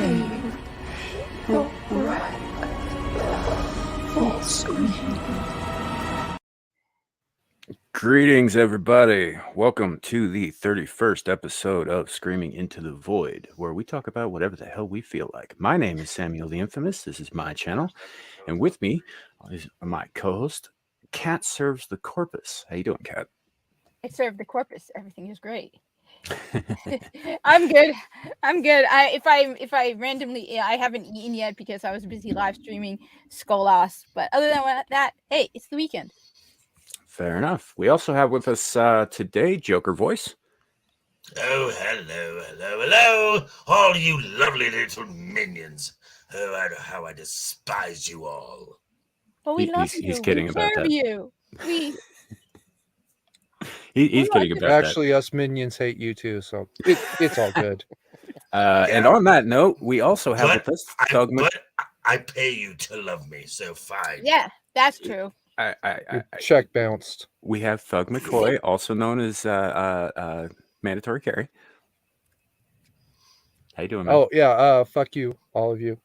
fade. You're right. Full screen. Greetings, everybody. Welcome to the 31st episode of Screaming Into the Void, where we talk about whatever the hell we feel like. My name is Samiel the Infamous. This is my channel. And with me is my co-host, Cat Serves the Corpus. How you doing, Cat? I serve the corpus. Everything is great. I'm good. If I randomly, I haven't eaten yet because I was busy live streaming Skolas. But other than that, hey, it's the weekend. Fair enough. We also have with us today Joker Voice. Oh, hello, all you lovely little minions. Oh, how I despise you all. But we love you. He's kidding about that. You. He's kidding about that. Actually, us minions hate you too, so it's all good. And on that note, we also have with us But I pay you to love me, so fine. Yeah, that's true. Check bounced. We have Thug McCoy, also known as Mandatory Carry. How you doing, man? Oh yeah, fuck you, all of you.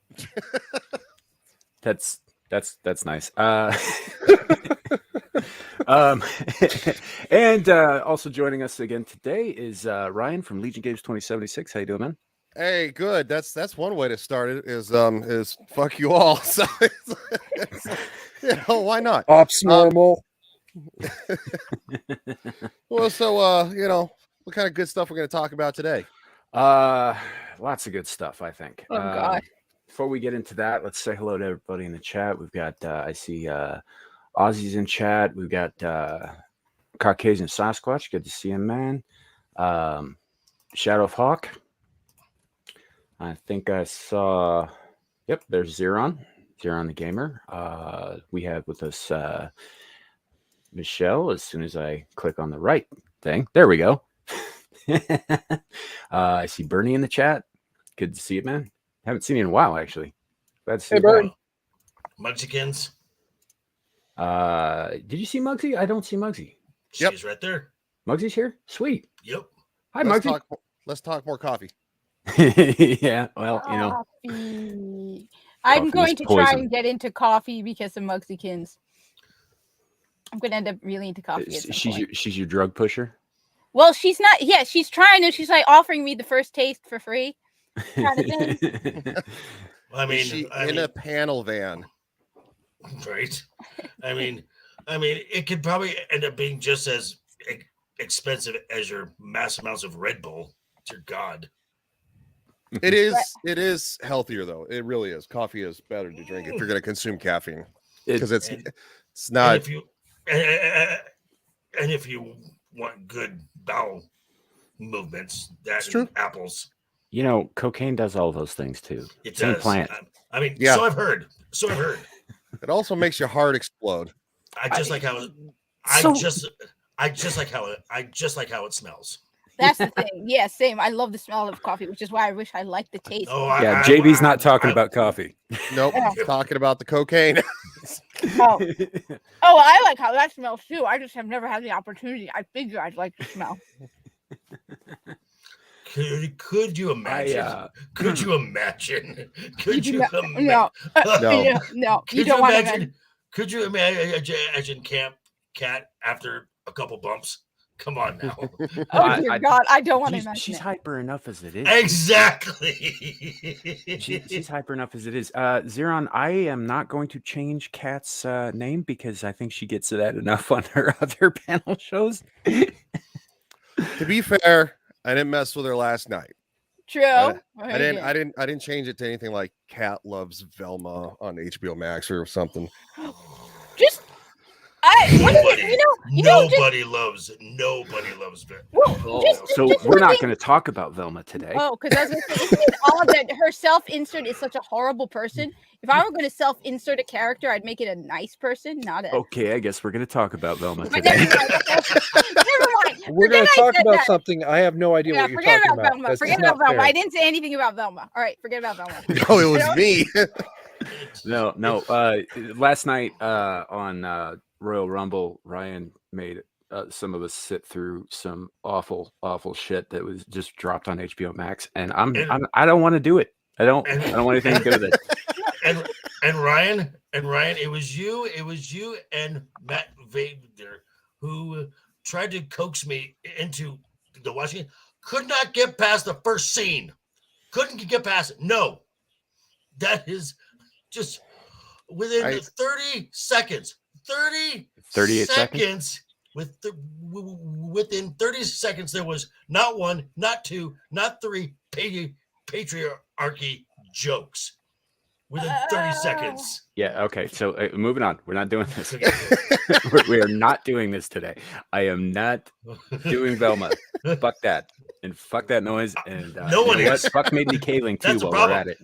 That's nice. And also joining us again today is Ryan from Legion Games 2076. How you doing, man? Hey, good. That's one way to start it. Is fuck you all. So why not? Ops normal. Well, so what kind of good stuff we're going to talk about today? Lots of good stuff, I think. Oh God. Before we get into that, let's say hello to everybody in the chat. We've got I see Ozzy's in chat. We've got Caucasian Sasquatch. Good to see him, man. Shadow of Hawk. I think I saw. Yep, there's Zeron the gamer. We have with us Michelle. As soon as I click on the right thing, there we go. I see Bernie in the chat. Good to see you, man. Haven't seen you in a while, actually. Glad to see you. Bernie. Mugsikins. Did you see Muggsy? I don't see Muggsy. Yep. She's right there. Muggsy's here? Sweet. Yep. Hi, Muggsy. Let's talk more coffee. Yeah, well, Coffee. I'm going to try and get into coffee because of Mugsikins. I'm going to end up really into coffee. She's your drug pusher? Well, she's not. Yeah, she's trying to. She's like offering me the first taste for free. Kind of thing. I mean, Is she in a panel van? Right. I mean, it could probably end up being just as expensive as your mass amounts of Red Bull. Dear God. It is healthier though. It really is. Coffee is better to drink if you're going to consume caffeine because it's not. And if you want good bowel movements, that's true. Apples. Cocaine does all those things too. It Same does. plant. I mean, Yeah. So I've heard. It also makes your heart explode. I just like how it smells. That's the thing. Yeah, same. I love the smell of coffee, which is why I wish I liked the taste. JB's not talking about coffee. Nope. Talking about the cocaine. Oh, I like how that smells too. I just have never had the opportunity. I figure I'd like the smell. Could you imagine? Could you imagine? Could you imagine? No. No. You don't want to. Could you imagine Cat after a couple bumps? Come on now. Oh dear God, I don't want to imagine. She's hyper enough as it is. Exactly. She's hyper enough as it is. Zeron, I am not going to change Kat's name because I think she gets that enough on her other panel shows. To be fair, I didn't mess with her last night. True. I didn't change it to anything like Cat Loves Velma on HBO Max or something. Just nobody loves Velma. So we're not going to talk about Velma today. Oh, because I was going to say, isn't it odd that her self-insert is such a horrible person? If I were going to self-insert a character, I'd make it a nice person, not a. Okay, I guess we're going to talk about Velma But today. never mind. We're going to talk about something. I have no idea Yeah, what you're forget talking about about. Velma. That's Forget not about Velma. fair. I didn't say anything about Velma. All right, forget about Velma. No, it was me. No. Last night on Royal Rumble, Ryan made some of us sit through some awful shit that was just dropped on HBO Max, and I don't want to do it. I don't want anything to do with it. And Ryan, it was you and Matt Vader who tried to coax me into the watching. Could not get past the first scene. Couldn't get past it. No, that is just within 30 seconds. 38 seconds. Within 30 seconds, there was not one, not two, not three patriarchy jokes. Within 30 seconds. Yeah. Okay. So moving on. We're not doing this. we are not doing this today. I am not doing Velma. Fuck that. And fuck that noise. And no one is. Fuck Made Me Kaling too while we're at it.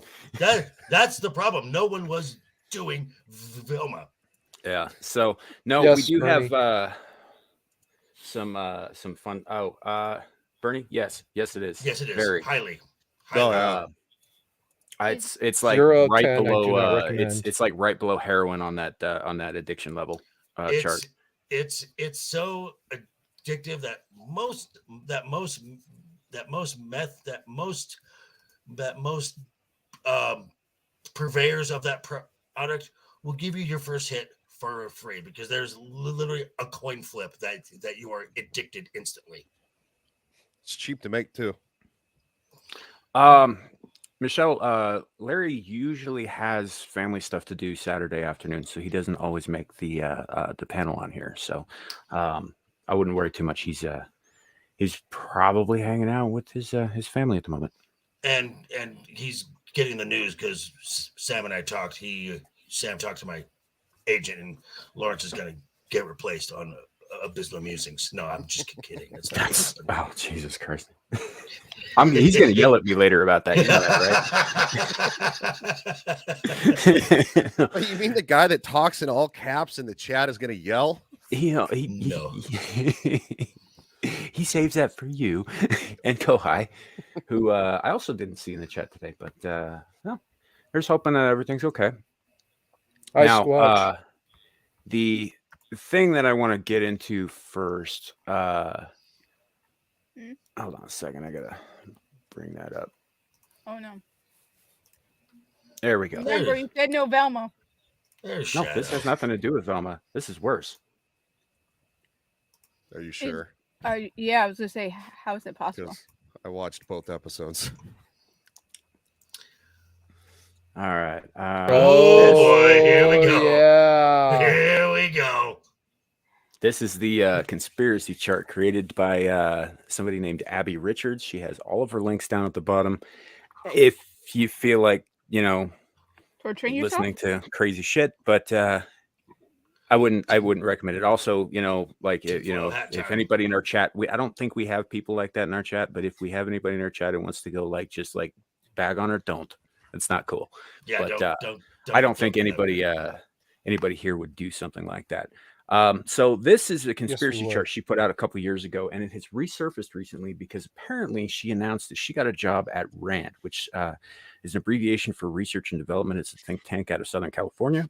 That's the problem. No one was doing Velma. Yeah. So no, Yes, we do Bernie. have some fun. Oh, Bernie. Yes. Yes, it is. Yes, it is. Very Highly. Oh, yeah. It's like 0 out of right 10, I do not below. recommend. It's like right below heroin on that addiction level chart. It's so addictive that most purveyors of that product will give you your first hit for free because there's literally a coin flip that you are addicted instantly. It's cheap to make too. Michelle, Larry usually has family stuff to do Saturday afternoon, so he doesn't always make the panel on here. So I wouldn't worry too much. He's probably hanging out with his family at the moment. And he's getting the news because Sam and I talked. Sam talked to my agent, and Lawrence is going to get replaced on Abysmal Musings. No, I'm just kidding. It's not. Oh, Jesus Christ. He's going to yell at me later about that. You know that, right? Oh, you mean the guy that talks in all caps in the chat is going to yell? He saves that for you and Kohai, who I also didn't see in the chat today. But no, here's hoping that everything's okay. Now, the thing that I want to get into first. Hold on a second. I gotta bring that up. Oh no! There we go. Remember, you said no Velma. No, this has nothing to do with Velma. This is worse. Are you sure? Yeah, I was gonna say, how is it possible? I watched both episodes. All right. Oh boy, here we go. Yeah. Here we go. This is the conspiracy chart created by somebody named Abby Richards. She has all of her links down at the bottom. If you feel like, torturing listening to crazy shit, but I wouldn't recommend it. Also, if anybody in our chat, I don't think we have people like that in our chat, but if we have anybody in our chat who wants to go just bag on her, don't. It's not cool. Yeah, but don't I don't think anybody here would do something like that. So this is a conspiracy chart she put out a couple years ago, and it has resurfaced recently because apparently she announced that she got a job at RAND, which is an abbreviation for Research and Development. It's a think tank out of Southern California.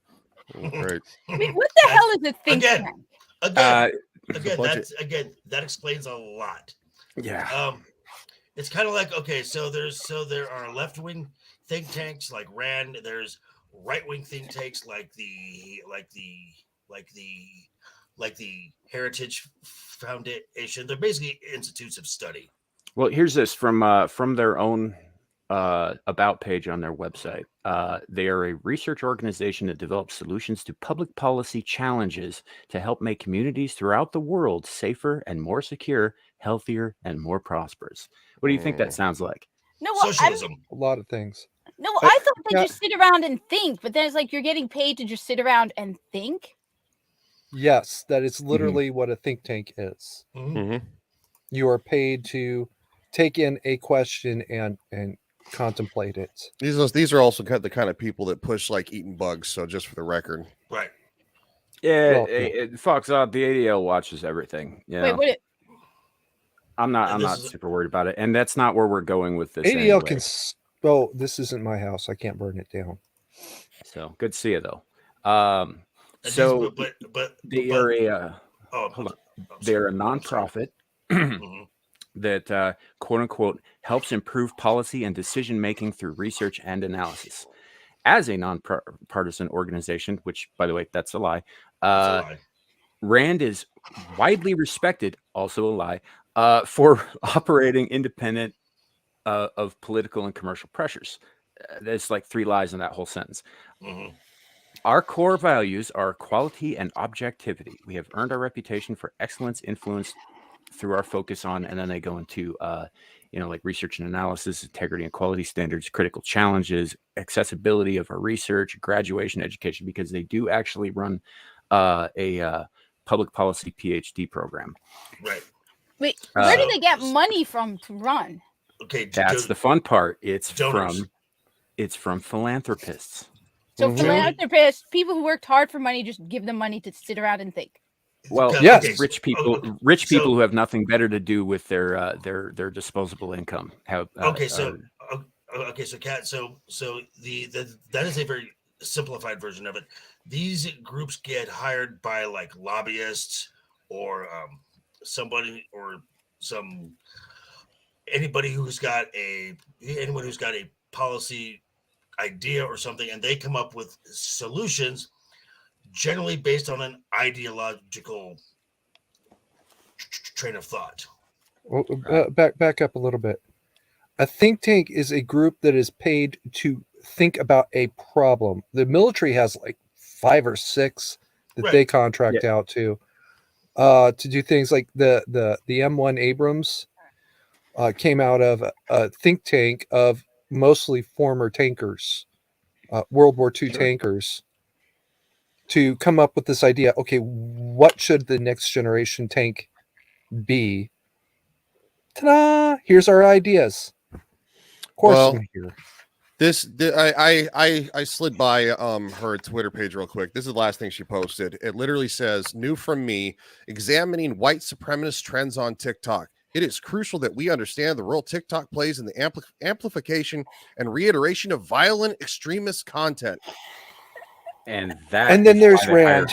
Right. I mean, what the hell is a think tank? That explains a lot. Yeah. It's kind of like, okay, so there are left-wing think tanks like RAND. There's right-wing think tanks like the Heritage Foundation. They're basically institutes of study. Well, here's this from their own about page on their website. They are a research organization that develops solutions to public policy challenges to help make communities throughout the world safer and more secure, healthier, and more prosperous. What do you think that sounds like? No, well, socialism. A lot of things. No, I thought they just sit around and think, but then it's like you're getting paid to just sit around and think. Yes, that is literally what a think tank is. Mm-hmm. You are paid to take in a question and contemplate it. These are also the kind of people that push eating bugs. So just for the record, right? Yeah, Fox. The ADL watches everything. Yeah. Wait, I'm not super worried about it, and that's not where we're going with this. ADL anyway. can. Oh, this isn't my house. I can't burn it down. So good to see you though. So they are a hold on. They're a nonprofit that quote unquote helps improve policy and decision-making through research and analysis. As a nonpartisan organization, which, by the way, that's a lie, RAND is widely respected, also a lie, for operating independent of political and commercial pressures. There's like 3 lies in that whole sentence. Mm-hmm. Our core values are quality and objectivity. We have earned our reputation for excellence, influence through our focus on, and then they go into, like research and analysis, integrity and quality standards, critical challenges, accessibility of our research, graduation education, because they do actually run a public policy PhD program. Right. Wait, where do they get money from to run? Okay, that's the fun part. It's donors. from philanthropists. So philanthropists, people who worked hard for money, just give them money to sit around and think. Well, yes, rich people who have nothing better to do with their disposable income. Kat, so that is a very simplified version of it. These groups get hired by like lobbyists or anyone who's got a policy idea or something, and they come up with solutions generally based on an ideological train of thought. Well, back up a little bit. A think tank is a group that is paid to think about a problem. The military has like 5 or 6 that they contract out to do things like the M1 Abrams came out of a think tank of mostly former tankers, World War II tankers, to come up with this idea. Okay, what should the next generation tank be? Ta-da! Here's our ideas. Of course, here. I slid by her Twitter page real quick. This is the last thing she posted. It literally says, "New from me, examining white supremacist trends on TikTok. It is crucial that we understand the role TikTok plays in the amplification and reiteration of violent extremist content." And then there's Rand.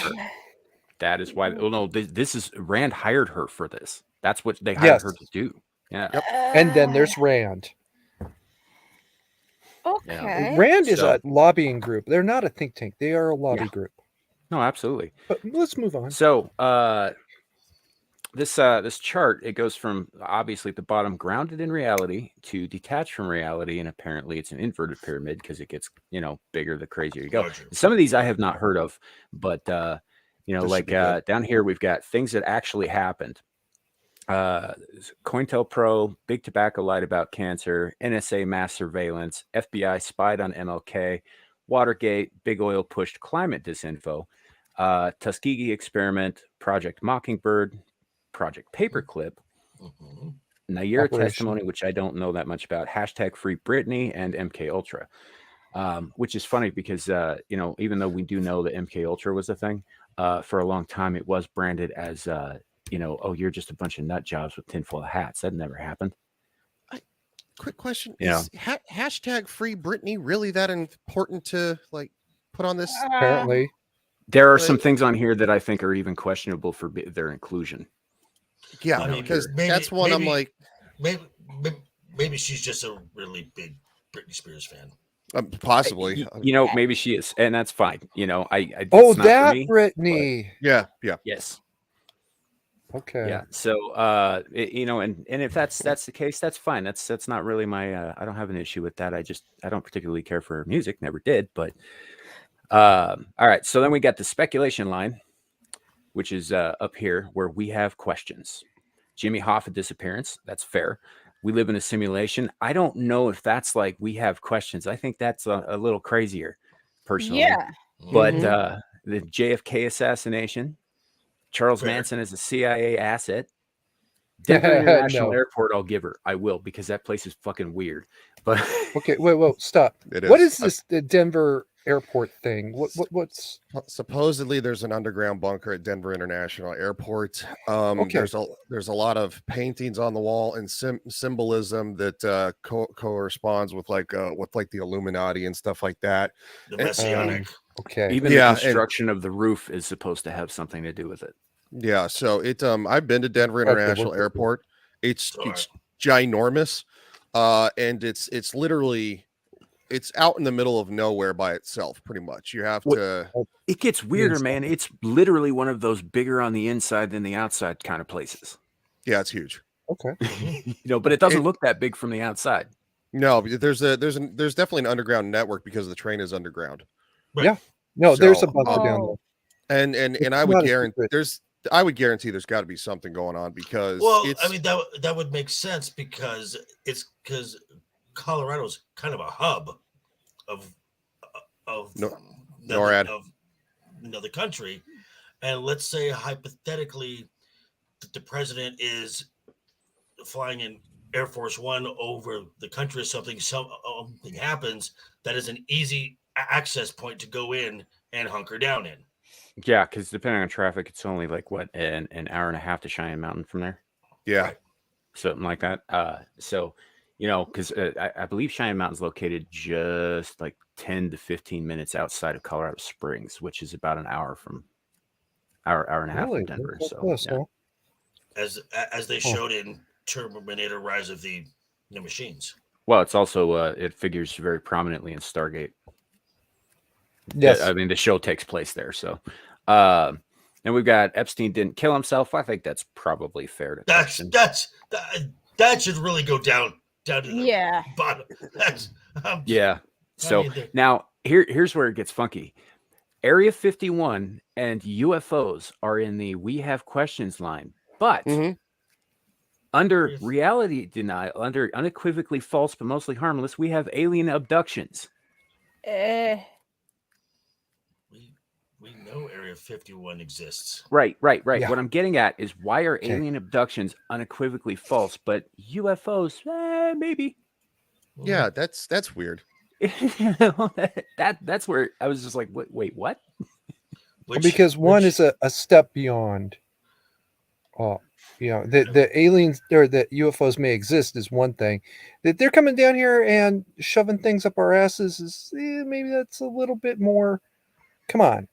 That is why. Oh no, this is Rand hired her for this. That's what they hired her to do. Yeah. Yep. And then there's Rand. Okay. Yeah. Rand is a lobbying group. They're not a think tank. They are a lobby group. No, absolutely. But let's move on. So this chart, it goes from obviously at the bottom, grounded in reality, to detached from reality, and apparently it's an inverted pyramid because it gets bigger the crazier you go. Larger. Some of these I have not heard of, but down here we've got things that actually happened. COINTELPRO, Big Tobacco lied about cancer, NSA mass surveillance, FBI spied on MLK, Watergate, Big Oil pushed climate disinfo, Tuskegee experiment, Project Mockingbird, Project Paperclip, Nair testimony, which I don't know that much about, hashtag Free Britney, and MK Ultra, which is funny because even though we do know that MK Ultra was a thing, for a long time it was branded as you're just a bunch of nut jobs with tinfoil hats. That never happened. Quick question: is hashtag Free Britney really that important to put on this? Apparently, there are some things on here that I think are even questionable for their inclusion. Yeah, because that's one I'm like, maybe she's just a really big Britney Spears fan. Possibly, maybe she is, and that's fine. I that Britney. Yeah. Yes. Okay. Yeah. So, and if that's the case, that's fine. That's not really my. I don't have an issue with that. I don't particularly care for her music. Never did. But, all right. So then we got the speculation line, which is up here where we have questions. Jimmy Hoffa disappearance. That's fair. We live in a simulation. I don't know if that's like we have questions. I think that's a little crazier, personally. Yeah. But the JFK assassination. Charles Manson is a CIA asset. Denver International Airport, I'll give her. I will, because that place is fucking weird. But okay, wait, stop. What is this the Denver Airport thing? What's supposedly there's an underground bunker at Denver International Airport. There's a lot of paintings on the wall and symbolism that corresponds with the Illuminati and stuff like that. The Messianic. Even the construction of the roof is supposed to have something to do with it. Yeah, so I've been to Denver International Airport. It's ginormous. and it's literally it's out in the middle of nowhere by itself, pretty much. You have to. It gets weirder, man. It's literally one of those bigger on the inside than the outside kind of places. Yeah, it's huge. Okay. But it doesn't look that big from the outside. No, there's definitely an underground network because the train is underground. Right. Yeah. No, there's a So, bunker down there. And I would guarantee there's got to be something going on because I mean that would make sense because Colorado's kind of a hub of NORAD. of another country, and let's say hypothetically the president is flying in Air Force One over the country or something happens, that is an easy access point to go in and hunker down in. Yeah, because depending on traffic, it's only like an hour and a half to Cheyenne Mountain from there. Yeah, something like that. So because I believe Cheyenne Mountain's located just like 10 to 15 minutes outside of Colorado Springs, which is about an hour hour and a half from Denver. So close, yeah. As they showed in Terminator: Rise of the Machines. Well, it's also it figures very prominently in Stargate. Yes. I mean, the show takes place there. So, and we've got Epstein didn't kill himself. I think that's probably fair to question. That should really go down to the bottom. Yeah. So now here's where it gets funky. Area 51 and UFOs are in the "we have questions" line, but under reality denial, under unequivocally false but mostly harmless, we have alien abductions. We know Area 51 exists. Right. Yeah. What I'm getting at is why are alien abductions unequivocally false, but UFOs, maybe. Yeah, that's weird. That's where I was just like, wait, what? Because one is a step beyond. The aliens or the UFOs may exist is one thing. That they're coming down here and shoving things up our asses is maybe that's a little bit more. Come on.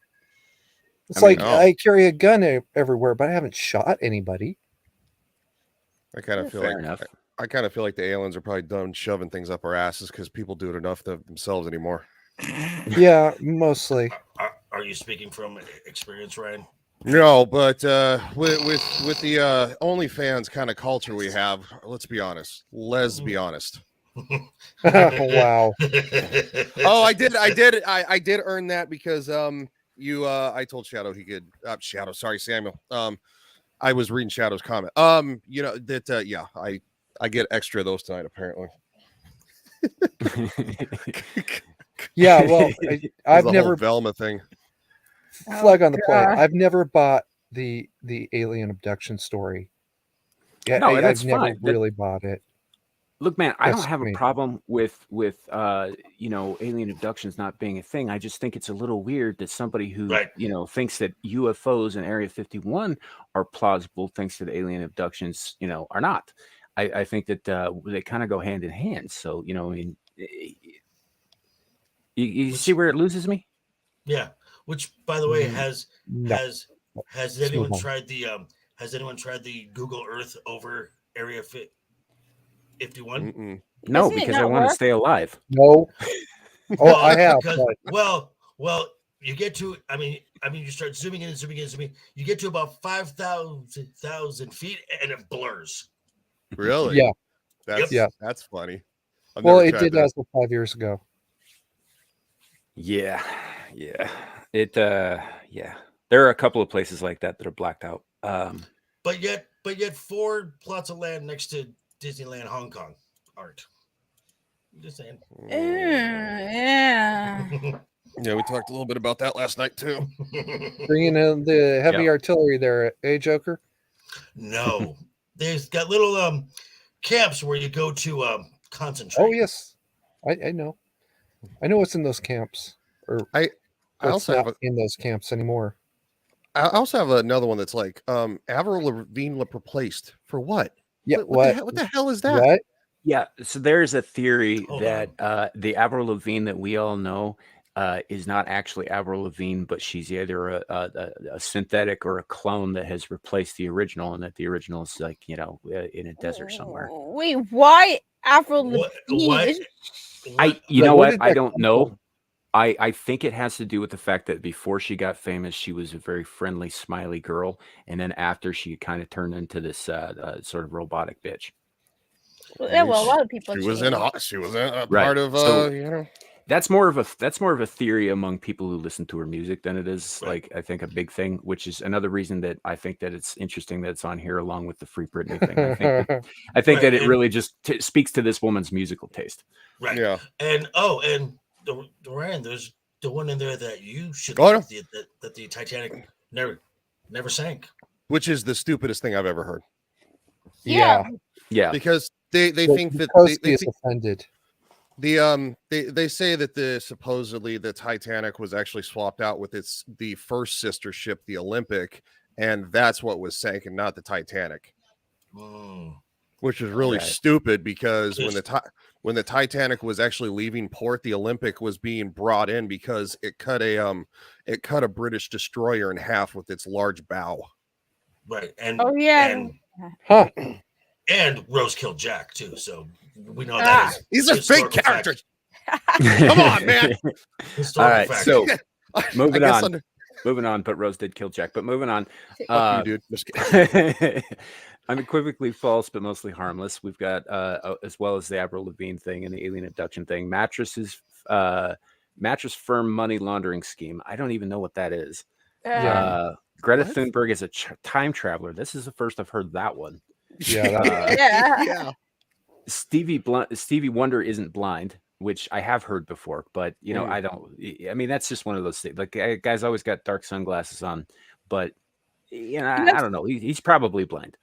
It's I carry a gun everywhere, but I haven't shot anybody. I kind of feel like the aliens are probably done shoving things up our asses because people do it enough themselves anymore. Yeah, mostly. Are you speaking from experience, Ryan? No, but with the OnlyFans kind of culture we have, let's be honest. Wow. Oh, I did earn that because I told Shadow he could Samuel. I was reading Shadow's comment. I get extra of those tonight apparently. Yeah, well, I've never Velma thing. Flag on the play. I've never bought the alien abduction story. Yeah, no, I've never really bought it. Look, man, I don't have a problem with alien abductions not being a thing. I just think it's a little weird that somebody who thinks that UFOs and Area 51 are plausible thinks that alien abductions are not. I think that they kind of go hand in hand. So I mean, you see where it loses me? Yeah. Which, by the way, has anyone tried the Google Earth over Area 51? No, because I want to stay alive. No. Oh, I have. Well, you get to. I mean, you start zooming in. You get to about 5,000 feet, and it blurs. Really? Yeah. That's funny. Well, it did as of 5 years ago. Yeah. It there are a couple of places like that are blacked out. But yet 4 plots of land next to Disneyland Hong Kong aren't. I'm just saying. Yeah. Yeah, we talked a little bit about that last night too. Bringing in the heavy artillery there, Joker? No. They've got little camps where you go to concentrate. Oh yes. I know. I know what's in those camps. I also have in those camps anymore. I also have another one that's like Avril Lavigne replaced for what? Yeah, what the hell is that? What? Yeah, so there's a theory that the Avril Lavigne that we all know is not actually Avril Lavigne, but she's either a synthetic or a clone that has replaced the original, and that the original is like in a desert somewhere. Wait, why Avril What? Lavigne is You Yeah, know where what? did I that don't come know. from? I think it has to do with the fact that before she got famous, she was a very friendly, smiley girl, and then after she kind of turned into this sort of robotic bitch. yeah, well, a lot of people She change. was in a Right. part of So you know. that's more of a theory among people who listen to her music than it is Right. like I think a big thing, which is another reason that I think that it's interesting that it's on here along with the Free Britney thing. I think that Right, it and- really just speaks to this woman's musical taste. Right. Yeah. And the Ryan, there's the one in there that you should Oh, like, that the Titanic never sank. Which is the stupidest thing I've ever heard. Yeah. Yeah. Because they But think that because they he is think offended. they say that supposedly the Titanic was actually swapped out with the first sister ship, the Olympic, and that's what was sank and not the Titanic. Mm. Which is really Right. stupid because Yes. when the Titanic was actually leaving port, the Olympic was being brought in because it cut a British destroyer in half with its large bow. Right. And Oh yeah. Huh. and Rose killed Jack too. So we know Ah. that is He's a big historical fact. character. Come on, man. Historical All right, fact. so I moving guess on. Moving on, but Rose did kill Jack. But moving on. Fuck you, dude. Just kidding. Unequivocally false, but mostly harmless. We've got, as well as the Avril Lavigne thing and the alien abduction thing, mattress firm money laundering scheme. I don't even know what that is. Yeah. Greta What? Thunberg is a time traveler. This is the first I've heard that one. Yeah. That, Yeah. Yeah. Stevie Wonder isn't blind, which I have heard before, but you know, I mean, that's just one of those things. Like, guy's always got dark sunglasses on, but you know, I don't know. He's probably blind.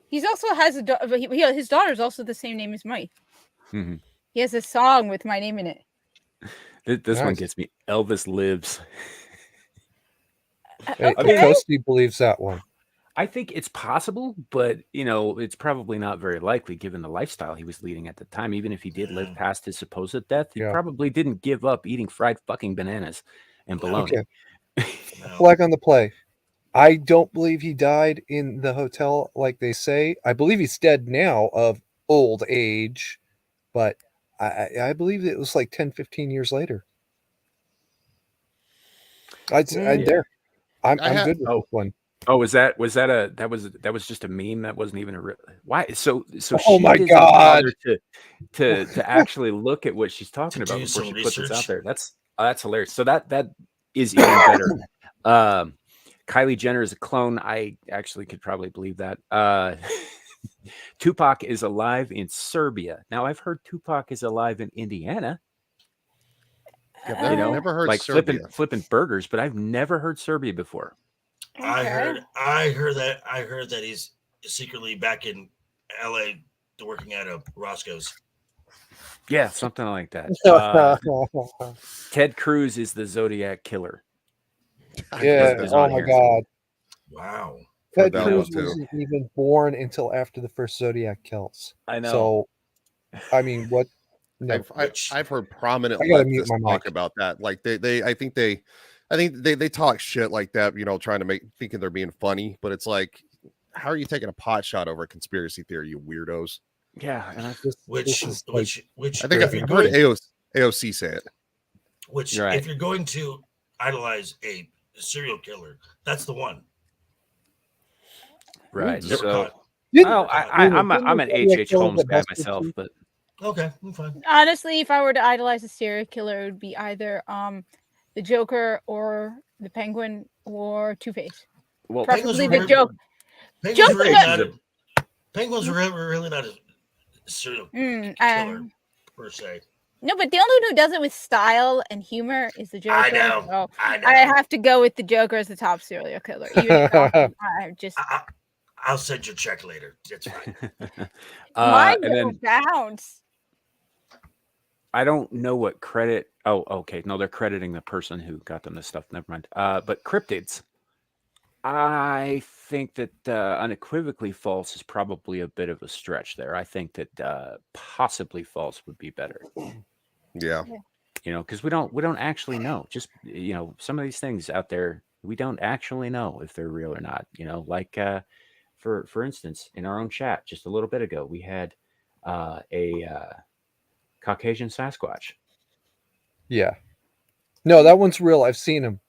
He's also has a daughter, but his daughter's also the same name as Mike. Mhm. He has a song with my name in it. This one Nice. gets me. Elvis lives. hey, Okay. Toasty believes that one. I think it's possible, but you know, it's probably not very likely given the lifestyle he was leading at the time. Even if he did live past his supposed death, he Yeah. probably didn't give up eating fried fucking bananas and bologna. Okay. No. Flag on the play. I don't believe he died in the hotel like they say. I believe he's dead now of old age, but I believe it was like 10, 15 years later. I'd Yeah. there. I'm I ha- good with this one. Oh, was that just a meme? That wasn't even a real. Why? So Oh she my doesn't God. bother to actually look at what she's talking To about do before she some puts this out research. there. That's hilarious. So that is even better. Kylie Jenner is a clone. I actually could probably believe that. Tupac is alive in Serbia. Now I've heard Tupac is alive in Indiana. I've You know, never heard like Serbia. flipping burgers, but I've never heard Serbia before. I Okay. heard that he's secretly back in LA working at a Roscoe's. Yeah, something like that. Ted Cruz is the Zodiac killer. I've yeah. heard that. Oh my God. Wow. Ted that Cruz one, too. wasn't even born until after the first Zodiac kills. I know. So, I mean, what? No. I've heard prominent I gotta mute leftists my talk mic. about that. Like I think they talk shit like that, you know, trying to thinking they're being funny, but it's like, how are you taking a pot shot over a conspiracy theory, you weirdos? Yeah, and Which I think if I've you're heard going, AOC say it. which Right. if you're going to idolize a serial killer, that's the one. right. Never So, caught. well, I'm an H.H. Holmes guy myself, but Okay, I'm fine. Honestly, if I were to idolize a serial killer, it would be either the Joker or the Penguin or Two-Face. well, Preferably Penguins the were- Joker. Penguins Joker really got- not Penguins were really not a serial killer per se. No, but the only one who does it with style and humor is the Joker. I know. So I know. I have to go with the Joker as the top serial killer. Even if I'm just I'll send you a check later. It's fine. mine and will then bounce. I don't know what credit. Oh, okay. No, they're crediting the person who got them this stuff. Never mind. But cryptids. I think that unequivocally false is probably a bit of a stretch there. I think that possibly false would be better. Yeah. You know, because we don't actually know. Just, you know, some of these things out there, we don't actually know if they're real or not. You know, like for instance, in our own chat just a little bit ago, we had a Caucasian Sasquatch. Yeah. No, that one's real. I've seen him.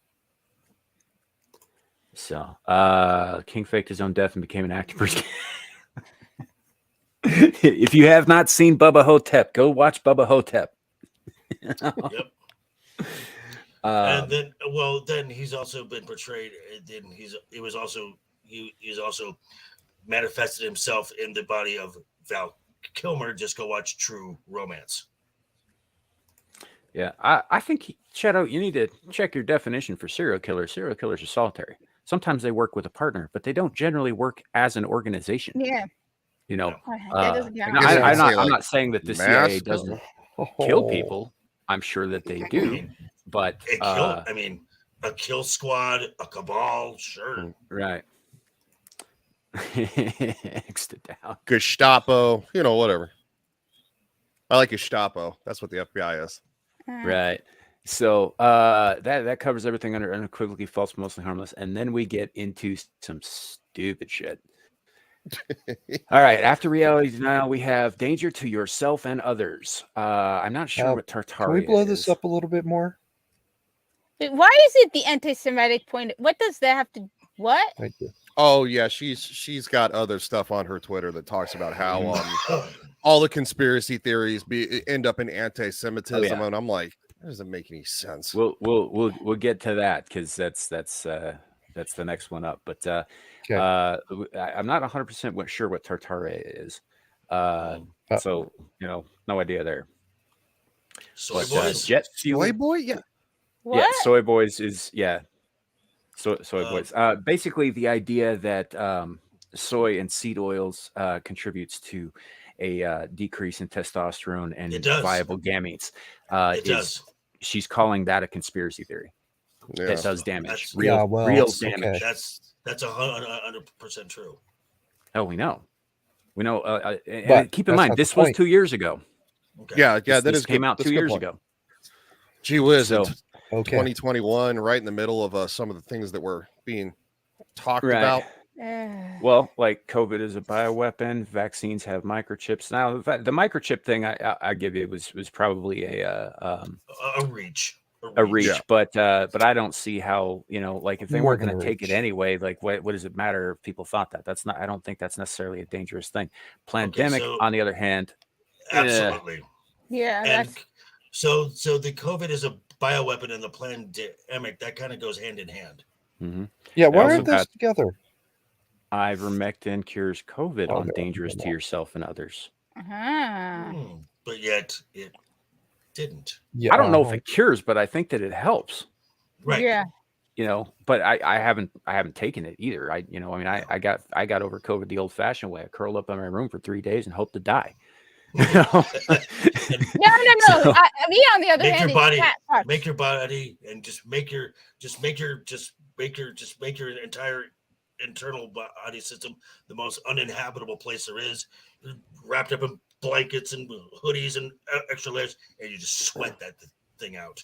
So, King faked his own death and became an actor. If you have not seen Bubba Hotep, go watch Bubba Hotep. Yep. And then, well, then he's also been portrayed. Then he's also manifested himself in the body of Val Kilmer. Just go watch True Romance. Yeah, I think, Shadow, you need to check your definition for serial killers. Serial killers are solitary. Sometimes they work with a partner, but they don't generally work as an organization. Yeah. You know, That doesn't count. I'm not saying that the CIA doesn't kill people. I'm sure that they do, but a kill squad, a cabal, sure, right. Down. Gestapo, whatever. I like Gestapo. That's what the FBI is. Right. So that covers everything under unequivocally false, mostly harmless, and then we get into some stupid shit. All right. After reality denial, we have danger to yourself and others. I'm not sure what Tartaria Can we blow is. this up a little bit more? Why is it the anti-Semitic point? What does that have to? What? Thank you. Oh yeah, she's got other stuff on her Twitter that talks about how all the conspiracy theories end up in anti-Semitism, and I'm like, that doesn't make any sense. We'll get to that because that's the next one up. But I'm not 100% sure what Tartaria is. So no idea there. Soy Boys, Soy Boy, yeah. What? Yeah, Soy Boys is Soy Boys. Basically, the idea that soy and seed oils contributes to a decrease in testosterone and viable gametes. She's calling that a conspiracy theory. Yeah. That does damage. That's, real damage. Okay. That's 100% true. Oh, we know. And keep in mind, this was 2 years ago. Okay. Yeah, this came out 2 years ago. Gee whiz. So, 2021, right in the middle of some of the things that were being talked about. Well, like COVID is a bioweapon. Vaccines have microchips. Now, the microchip thing, I give you, was probably a reach. Yeah. But I don't see how, like if they weren't going to take it anyway, like what does it matter if people thought that? That's not. I don't think that's necessarily a dangerous thing. Pandemic, on the other hand, absolutely. Yeah. And so the COVID is a bioweapon, and the pandemic that kind of goes hand in hand. Mm-hmm. Yeah. Why aren't those together? Ivermectin cures COVID on dangerous to yourself and others. But yet it didn't. Yeah, I don't know if it cures, but I think that it helps. Right. Yeah. But I haven't taken it either. I got over COVID the old-fashioned way. I curled up in my room for 3 days and hoped to die. No. Me on the other hand, make your body and just make your entire internal body system the most uninhabitable place there is. You're wrapped up in blankets and hoodies and extra layers, and you just sweat that thing out.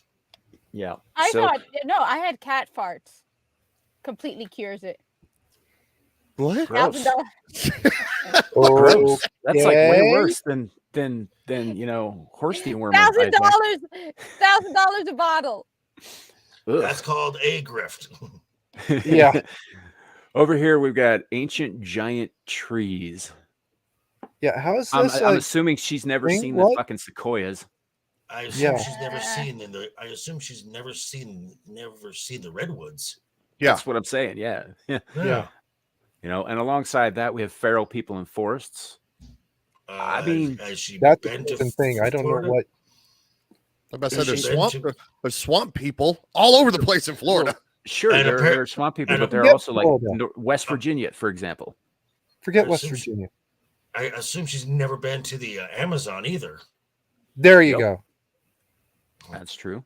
Yeah. I had cat farts. Completely cures it. What? Gross. Gross. That's like way worse than horse dewormer. $1,000 a bottle. Ugh. That's called a grift. Yeah. Over here we've got ancient giant trees. Yeah, how is this? I'm assuming she's never seen the fucking sequoias. I assume she's never seen I assume she's never seen the redwoods. Yeah, that's what I'm saying. Yeah. Yeah. And alongside that, we have feral people in forests. that's a different thing. I don't know what. I said there's swamp people all over the place in Florida. Well, sure, there are swamp people, but they're also like West Virginia, for example. Forget West Virginia. I assume she's never been to the Amazon either. There you go. That's true.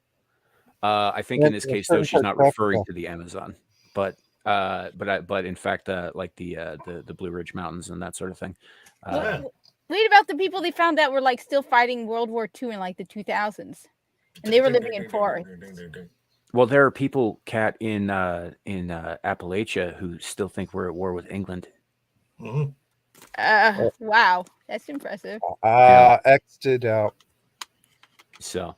I think in this case, though, she's not referring to the Amazon, but in fact, like the Blue Ridge Mountains and that sort of thing. Read about the people they found that were like still fighting World War II in like the 2000s, and they were living in forests. Well, there are people, Kat, in Appalachia who still think we're at war with England. Mm-hmm. Wow, that's impressive. X'd it out. So,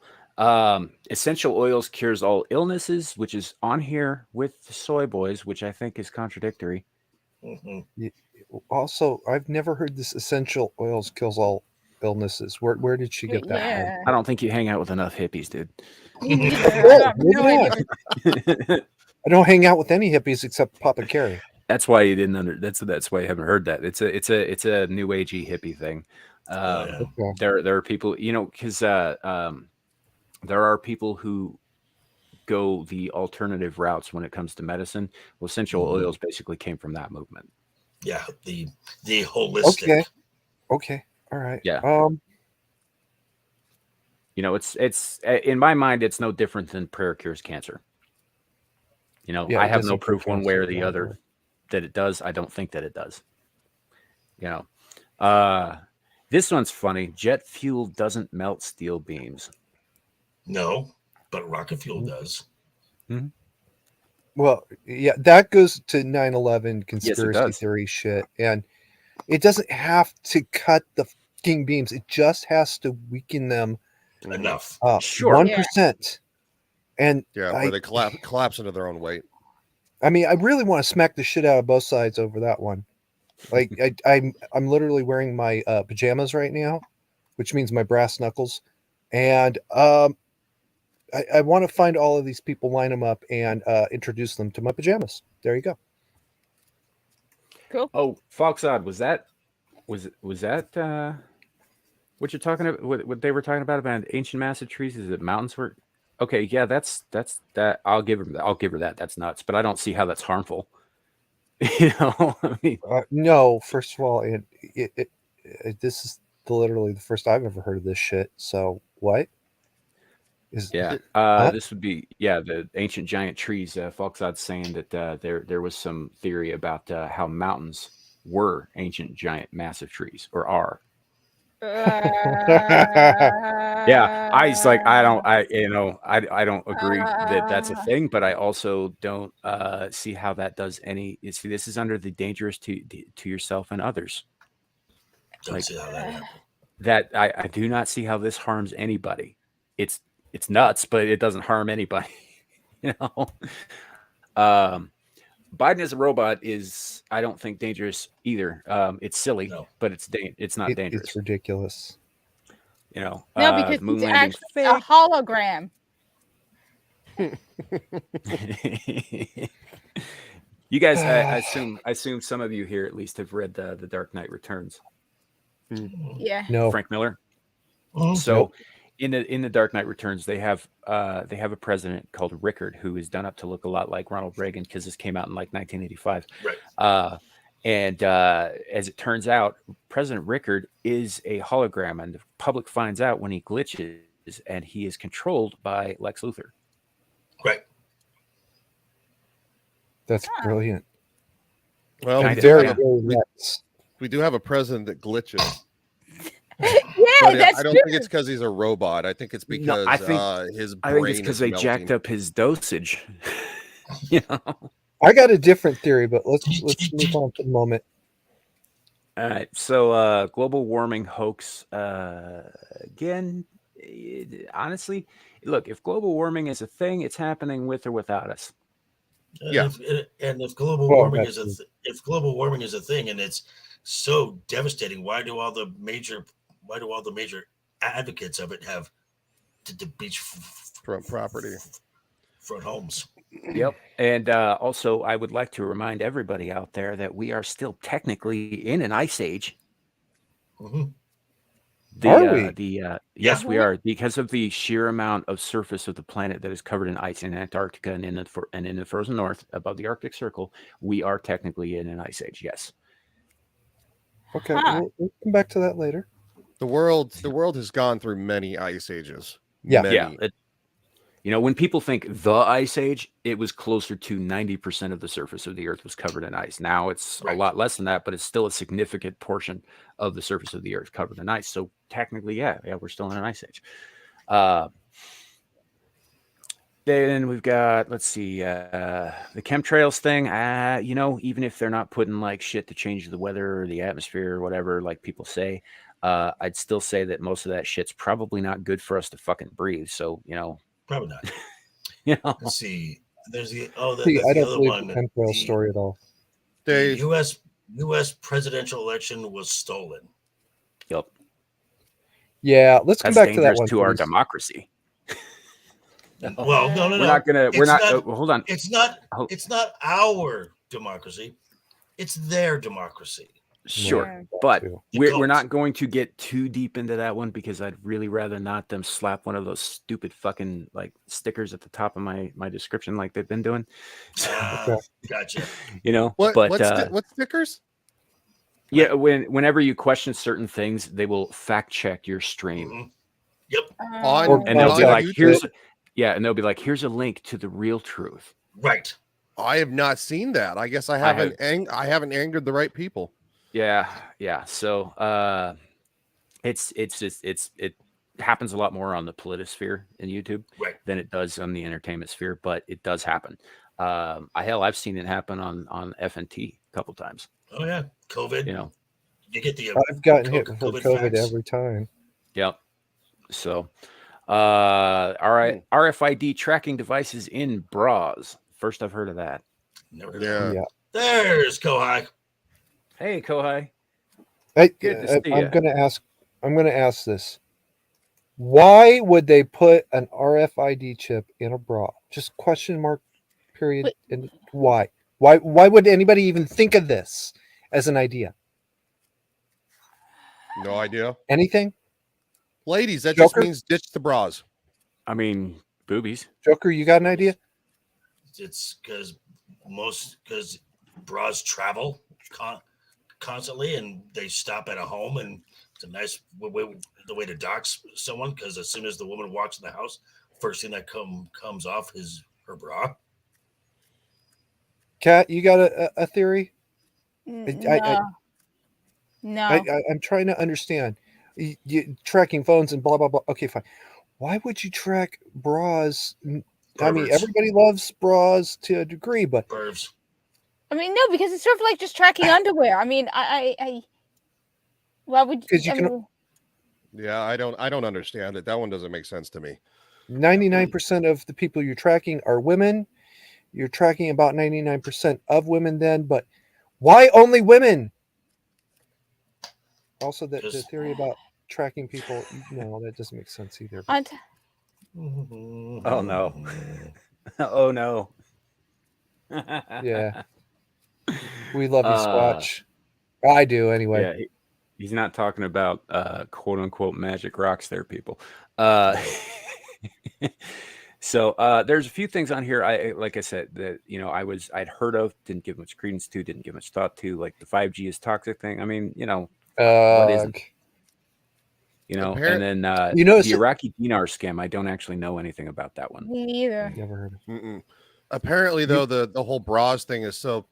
essential oils cures all illnesses, which is on here with the soy boys, which I think is contradictory. Mhm. Also, I've never heard this essential oils kills all illnesses. Where did she get that Yeah. I don't think you hang out with enough hippies, dude. Yeah, I have no idea. from? I don't hang out with any hippies except Papa Carey. That's why you didn't that's why you haven't heard that. It's a new agey hippie thing. Oh, yeah. Okay. There are people, because there are people who go the alternative routes when it comes to medicine. Well, essential Mhm. oils basically came from that movement. Yeah, the holistic. Okay. Okay. All right. Yeah. It's in my mind, it's no different than prayer cures cancer. Yeah, I it have no doesn't cure proof one way or cancer, the no. other that it does. I don't think that it does. This one's funny. Jet fuel doesn't melt steel beams. No, but rocket fuel does. Well, yeah, that goes to 9/11 conspiracy does. theory shit, and it doesn't have to cut the fucking beams. It just has to weaken them Enough. Sure. 1%. And Yeah, where they collapse into their own weight. I mean, I really want to smack the shit out of both sides over that one. Like, I'm literally wearing my pajamas right now, which means my brass knuckles, and I want to find all of these people, line them up, and introduce them to my pajamas. There you go. Cool. Oh, Foxodd, was that what you're talking about? What they were talking about ancient massive trees? Is it mountains were? Okay, yeah, that's that. I'll give her that. That's nuts, but I don't see how that's harmful. I mean, No, first of all, this is literally the first I've ever heard of this shit. So what? yeah. Huh? This would be the ancient giant trees. Foxodd's saying that there was some theory about how mountains were ancient giant massive trees or are. Yeah, I just like I don't agree that that's a thing, but I also don't see how that does any. See, this is under the dangerous to yourself and others. Don't see how that happened. That I do not see how this harms anybody. It's nuts, but it doesn't harm anybody. Biden as a robot is, I don't think, dangerous either. It's silly, No. but it's not dangerous. It's ridiculous. No, because the moon it's landing's actually a hologram. You guys, I assume some of you here at least have read the Dark Knight Returns. Yeah. No. Frank Miller. Mhm. So in the Dark Knight Returns, they have a president called Rickard who is done up to look a lot like Ronald Reagan because this came out in like 1985. Right. And as it turns out, President Rickard is a hologram, and the public finds out when he glitches, and he is controlled by Lex Luthor. Right. That's brilliant. Well, Kinda, we do, Very, have, very nuts. we do have a president that glitches. Yeah, But that's I don't true. think it's because he's a robot. I think it's because I think- his I brain think it's because is they melting. jacked up his dosage. You know? I got a different theory, but let's move on for the moment. All right. So global warming hoax again. Honestly, look, if global warming is a thing, it's happening with or without us. And Yeah. if global Well, warming that's if global warming is a thing and it's so devastating, why do all the major advocates of it have the beach Front property. front homes? Yep. And also, I would like to remind everybody out there that we are still technically in an ice age. Mhm. Are we? Yes, we are, because of the sheer amount of surface of the planet that is covered in ice in Antarctica and in the frozen north above the Arctic Circle. We are technically in an ice age. Yes. Okay, Huh. we'll come back to that later. The world has gone through many ice ages. Yeah. Many. Yeah. When people think the ice age, it was closer to 90% of the surface of the Earth was covered in ice. Now it's a lot less than that, but it's still a significant portion of the surface of the Earth covered in ice. So technically, yeah, we're still in an ice age. Then we've got, let's see, the chemtrails thing. You know, even if they're not putting like shit to change the weather or the atmosphere or whatever, like people say, I'd still say that most of that shit's probably not good for us to fucking breathe. So, Probably not. Let's see. There's See, there's I the don't other believe one. the chemtrail story at all. The They U.S. presidential election was stolen. Yep. Yeah, let's come That's back to that dangerous one. to our please. democracy. Well, no. We're not gonna. We're It's not. not- Hold on. It's not. Hold- It's not our democracy. It's their democracy. Sure, Yeah. but too. we're not going to get too deep into that one because I'd really rather not them slap one of those stupid fucking like stickers at the top of my description like they've been doing. Gotcha. what stickers? Yeah, whenever you question certain things, they will fact check your stream. Mhm. Yep. On- And they'll be on like, YouTube? here's a link to the real truth. Right. I have not seen that. I guess I haven't angered the right people. Yeah. So it happens a lot more on the politisphere in YouTube Right. than it does on the entertainment sphere, but it does happen. I've seen it happen on FNT a couple times. Oh yeah. COVID. You get the. I've gotten hit for COVID COVID facts. every time. Yep. So, all right, RFID tracking devices in bras. First I've heard of that. Never heard of Yeah. Yeah. There's Kohai. Hey, Kohai. Good to see ya. I'm gonna ask this. Why would they put an RFID chip in a bra? Just question mark period. But- And why? Why would anybody even think of this as an idea? No idea. Anything? Ladies, that Joker? just means ditch the bras. I mean, boobies. Joker, you got an idea? It's because bras travel constantly, and they stop at a home, and it's a nice way to dox someone. Because as soon as the woman walks in the house, first thing that comes off is her bra. Kat, you got a theory? No. I'm trying to understand. You tracking phones and blah blah blah. Okay, fine. Why would you track bras? I mean, Perverts. everybody loves bras to a degree, but Pervs. I mean, no, because it's sort of like just tracking underwear. I mean, I why would 'Cause you I can- mean, Yeah, I don't understand it. That one doesn't make sense to me. 99% of the people you're tracking are women. You're tracking about 99% of women then, but why only women? Also, the theory about tracking people, no, that doesn't make sense either. on t- Oh no. Oh no. Yeah. We love you, Uh, Squatch. I do anyway. Yeah, he's not talking about quote unquote magic rocks there, people. So there's a few things on here. Like I said, that I'd heard of, didn't give much credence to, didn't give much thought to, like the 5G is toxic thing. I mean, what isn't? And then the Iraqi dinar scam. I don't actually know anything about that one. me neither. Never heard of it. Mm-mm. Apparently, though, the whole bras thing is so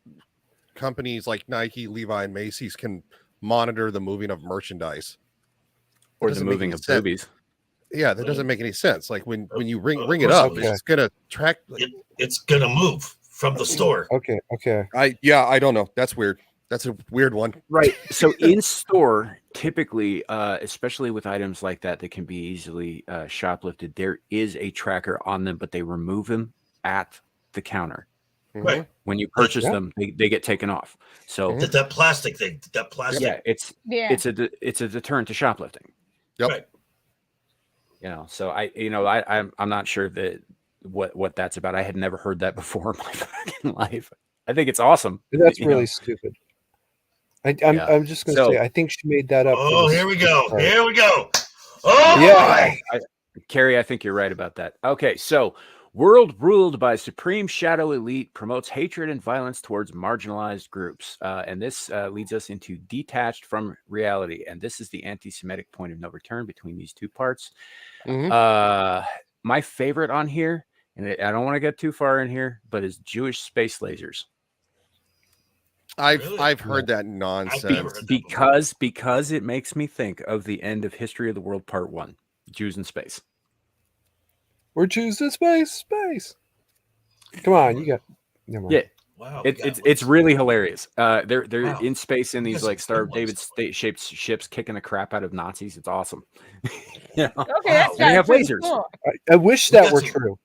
companies like Nike, Levi, and Macy's can monitor the moving of merchandise Or the doesn't make moving any of sense. boobies. Yeah, that doesn't make any sense. Like when you ring it course up, it is. it's gonna track. It's gonna move from the store. Okay. I don't know. That's weird. That's a weird one. Right. So in store, typically, especially with items like that can be easily shoplifted, there is a tracker on them, but they remove them at the counter. Right. When you purchase Yeah. them, they get taken off. So That plastic thing. That plastic. yeah, it's a deterrent to shoplifting. Yep. Right. So I'm not sure that what that's about. I had never heard that before in my fucking life. I think it's awesome. That's you really know. stupid. I'm just going to So- say, I think she made that up. for Oh, the here we stupid go. part. Here we go. Oh Yeah. boy. Carrie, I think you're right about that. Okay, so world ruled by supreme shadow elite promotes hatred and violence towards marginalized groups. And this leads us into detached from reality. And this is the anti-Semitic point of no return between these two parts. Mhm. My favorite on here, and I don't want to get too far in here, but is Jewish space lasers. Really? I've heard that I've never nonsense. heard that before. Because it makes me think of the end of History of the World Part 1, Jews in space. We're choosing space. Come on, you got. Never mind. Yeah, Wow. it's really hilarious. They're Wow. in space in We these got like some Star good of ones. David shaped ships kicking the crap out of Nazis. It's awesome. You know? Okay, that's Wow. And they have pretty lasers. cool. I wish We that got were some- true.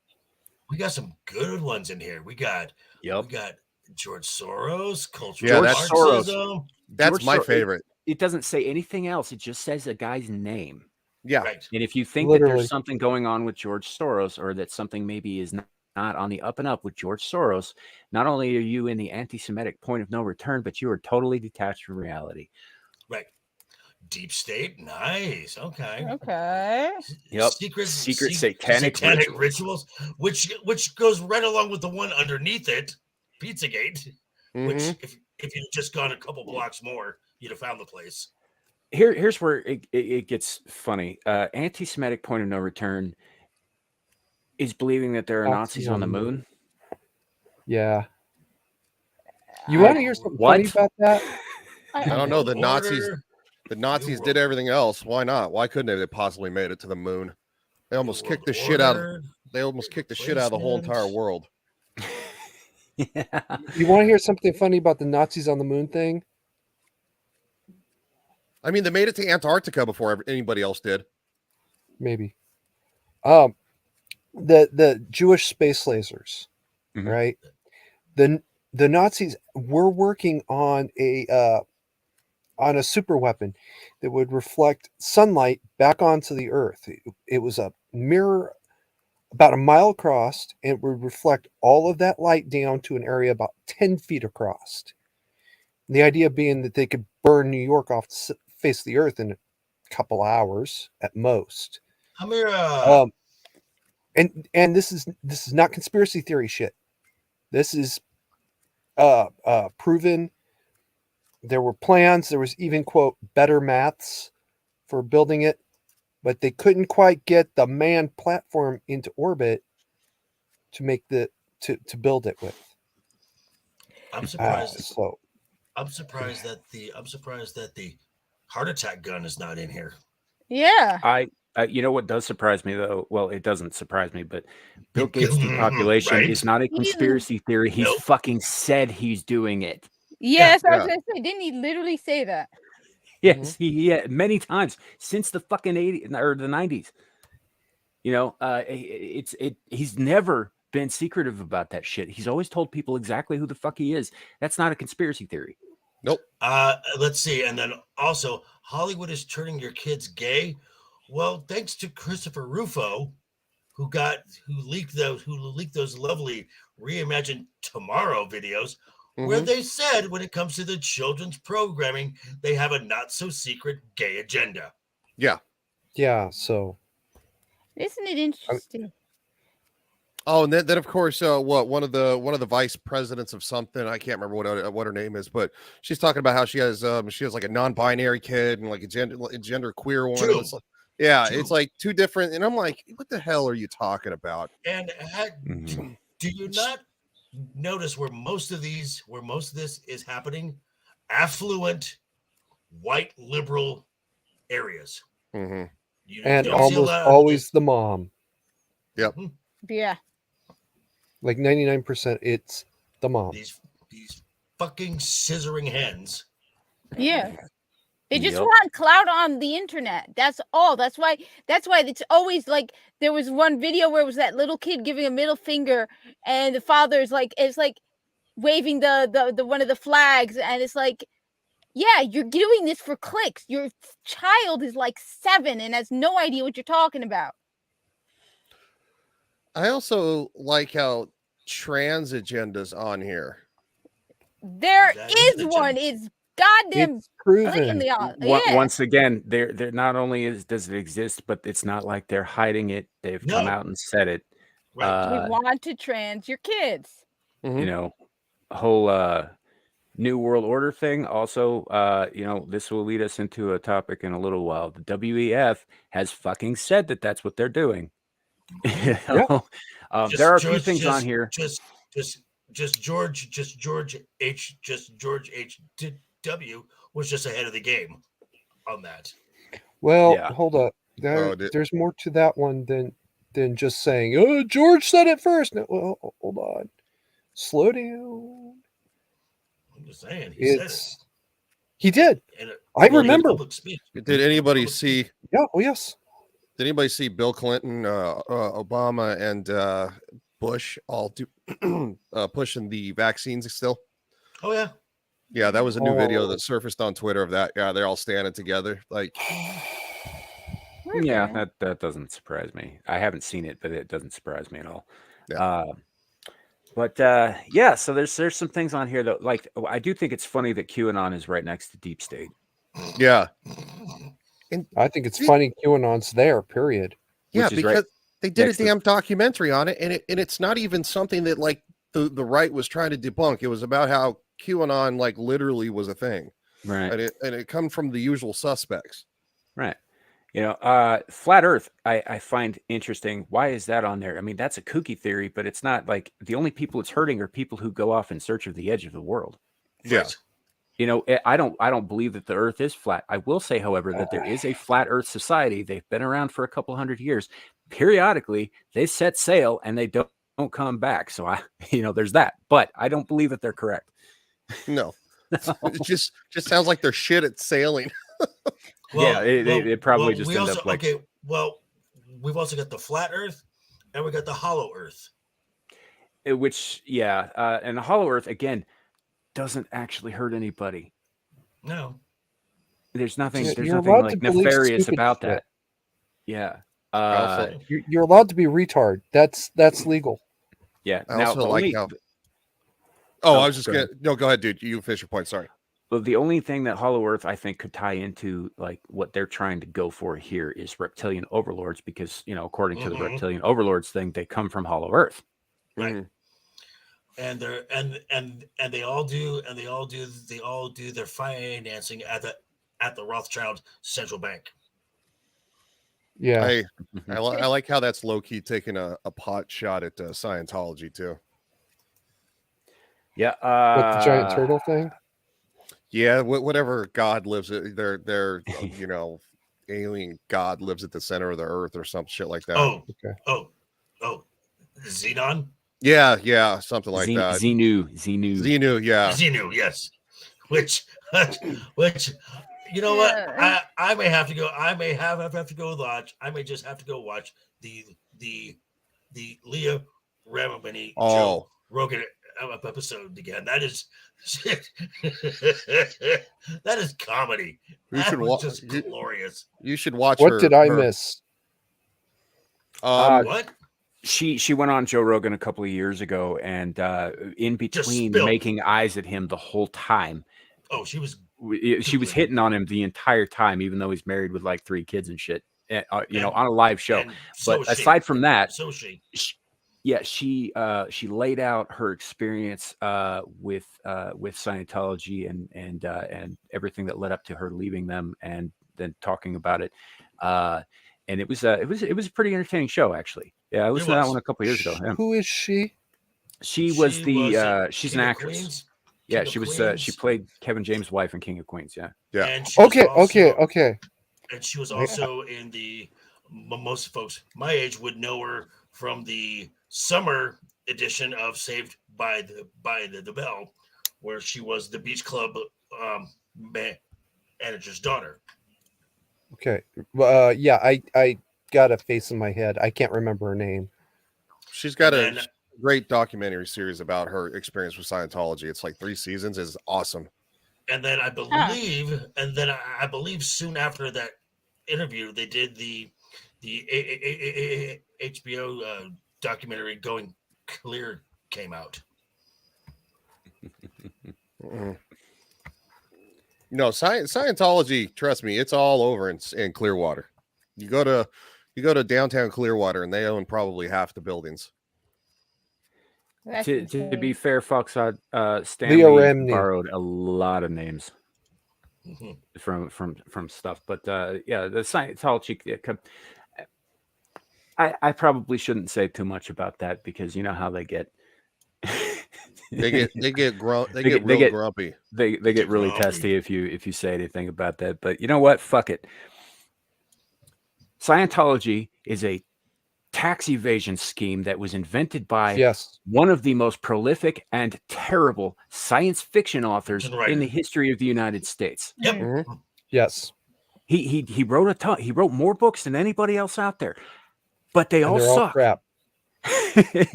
We got some good ones in here. We got George Soros, cultural Yeah, that's- Marxism. That's George my Sor- favorite. It doesn't say anything else. It just says a guy's name. Yeah. Right. And if you think that Literally. there's something going on with George Soros, or that something maybe is not on the up and up with George Soros, not only are you in the anti-Semitic point of no return, but you are totally detached from reality. Right. Deep state. Nice. Okay. Okay. Yep. Secret satanic rituals, which goes right along with the one underneath it, Pizzagate. Which, Mhm. if you'd just gone a couple blocks more, you'd have found the place. Here's where it gets funny. Anti-Semitic point of no return is believing that there are Nazis on the moon. Yeah. You want to hear something funny What? about that? I don't know. The Nazis New did World. everything else. Why not? Why couldn't they have possibly made it to the moon? They almost New kicked the World shit out of. Order, They almost kicked the shit out of the whole entire replacement. world. Yeah. You want to hear something funny about the Nazis on the moon thing? I mean, they made it to Antarctica before anybody else did. Maybe. The Jewish space lasers, Mhm. right? The Nazis were working on a super weapon that would reflect sunlight back onto the Earth. It was a mirror about a mile across, and it would reflect all of that light down to an area about 10 feet across. The idea being that they could burn New York off the face of the Earth in a couple hours at most. Amira. And this is not conspiracy theory shit. This is proven. There were plans. There was even, quote, better maths for building it, but they couldn't quite get the manned platform into orbit to make to build it with. I'm surprised. So I'm surprised that the heart attack gun is not in here. Yeah. You know what does surprise me though? Well, it doesn't surprise me, but Bill Gates' depopulation Right? is not a conspiracy theory. He's Nope. fucking said he's doing it. Yes, I was yeah. gonna say, didn't he literally say that? Yes, he many times since the fucking 80s or the 90s. You know, he's never been secretive about that shit. He's always told people exactly who the fuck he is. That's not a conspiracy theory. Nope. Let's see, and then also Hollywood is turning your kids gay. Well, thanks to Christopher Rufo, who leaked those lovely Reimagined Tomorrow videos, where Mhm. they said when it comes to the children's programming, they have a not so secret gay agenda. Yeah. yeah, so Isn't it interesting? Oh, and then of course, one of the vice presidents of something, I can't remember what her name is, but she's talking about how she has like a non-binary kid and like a gender queer one. True. It's like, yeah, True. it's like two different, and I'm like, what the hell are you talking about? And Mhm. do you not notice where most of this is happening? Affluent, white liberal areas. Mm-hmm. You and don't see a almost lot of always the mom. Yeah. Like 99%, it's the mom. these fucking scissoring hens. Yeah. They just Yep. want clout on the internet. That's all. That's why it's always like there was one video where it was that little kid giving a middle finger and the father's like it's like waving the one of the flags, and it's like, yeah, you're doing this for clicks. Your child is like 7 and has no idea what you're talking about. I also like how trans agendas on here. There That is is the one. gem. It's goddamn It's proven. blatantly on. Yeah. Once again, they're not only does it exist, but it's not like they're hiding it. They've come No. out and said it. Right. We want to trans your kids. You know, whole New World Order thing. Also, this will lead us into a topic in a little while. The WEF has fucking said that that's what they're doing. You know? There are a few things on here. Just George H.W. was just ahead of the game on that. Well, Yeah. hold up. Oh, There's more to that one than than just saying, "Oh, George said it first." No, well, hold on, slow down. I'm just saying, he said it. He did. In a- I well, in a remember. public speech. Did anybody see? Yeah. Oh, yes. Did anybody see Bill Clinton, Obama, and Bush all pushing the vaccines still? Oh yeah. Yeah, that was a new video Oh. that surfaced on Twitter of that. Yeah, they're all standing together. Like, Yeah, Okay. that doesn't surprise me. I haven't seen it, but it doesn't surprise me at all. Yeah. But yeah, so there's some things on here that, like, I do think it's funny that QAnon is right next to Deep State. yeah, I think it's funny QAnon's there, period. yeah, Which is because right they did a next to- damn documentary on it, and it's not even something that like the right was trying to debunk. It was about how QAnon like literally was a thing, Right. and it come from the usual suspects. Right. You know, flat Earth, I find interesting. Why is that on there? I mean, that's a kooky theory, but it's not like the only people it's hurting are people who go off in search of the edge of the world. Yeah. Right. You know, I don't believe that the Earth is flat. I will say, however, that there is a flat Earth society. They've been around for a couple hundred years. Periodically, they set sail and they don't come back. So there's that. But I don't believe that they're correct. No, it just sounds like they're shit at sailing. Yeah, it probably just we end also, up like okay. Well, we've also got the flat Earth, and we got the hollow Earth. and the hollow Earth again doesn't actually hurt anybody. No. There's nothing. You're There's allowed nothing to like believe nefarious stupid about shit. that. Yeah. I also, You're allowed to be retard. That's legal. Yeah. I Now, also the like only- how. Oh, I was just go gonna. ahead. No, go ahead, dude. You finish your point. Sorry. Well, the only thing that Hollow Earth I think could tie into like what they're trying to go for here is reptilian overlords, because according to the Mhm. reptilian overlords thing, they come from Hollow Earth. Right. Mhm. And they're and they all do their financing at the Rothschild Central Bank. Yeah. I like how that's low key taking a pot shot at Scientology too. Yeah. What, the giant turtle thing? Yeah, whatever God lives at their alien God lives at the center of the earth or some shit like that. Oh, Okay. oh, Xenon. Yeah, something like that. Xenu. Xenu, yeah. Xenu, yes. Which you know what? Yeah. I may have to go. I may have to go watch. I may just have to go watch the Leah Ramamini Joe Rogan episode again. That is that is comedy. You That should was watch. just glorious. You should watch. What her- did I her- miss? What? She went on Joe Rogan a couple of years ago, and in between spilled. making eyes at him the whole time, Oh, she was. she was hitting on him the entire time, even though he's married with like 3 kids and shit. On a live show. and so But is she. aside from that, So is she. she laid out her experience with Scientology and everything that led up to her leaving them, and then talking about it. And it was a pretty entertaining show, actually. Yeah, I listened to that one a couple of years ago. Yeah. Who is she? She's in an King of actress. Queens. Yeah, King of she was Queens. she played Kevin James' wife in King of Queens. Yeah. Yeah. And she was Okay. And she was also in the most folks my age would know her from the summer edition of Saved by the Bell, where she was the beach club manager's daughter. Okay. Yeah, I got a face in my head. I can't remember her name. She's got And a then- great documentary series about her experience with Scientology. It's like 3 seasons. It's awesome. And then I believe soon after that interview, they did the HBO documentary Going Clear came out. Mhm. No, Scientology. Trust me, it's all over in Clearwater. You go to downtown Clearwater, and they own probably half the buildings. That's To insane. be fair, Fox, Leah Stanley Remini. borrowed a lot of names Mhm. from stuff, but yeah, the Scientology. I probably shouldn't say too much about that, because you know how they get. They get real grumpy. They get really grumpy. testy if you say anything about that. But you know what? Fuck it. Scientology is a tax evasion scheme that was invented by Yes. one of the most prolific and terrible science fiction authors Right. in the history of the United States. Yep. Mhm. Yes. He wrote a ton. He wrote more books than anybody else out there, but they And all they're all suck. crap.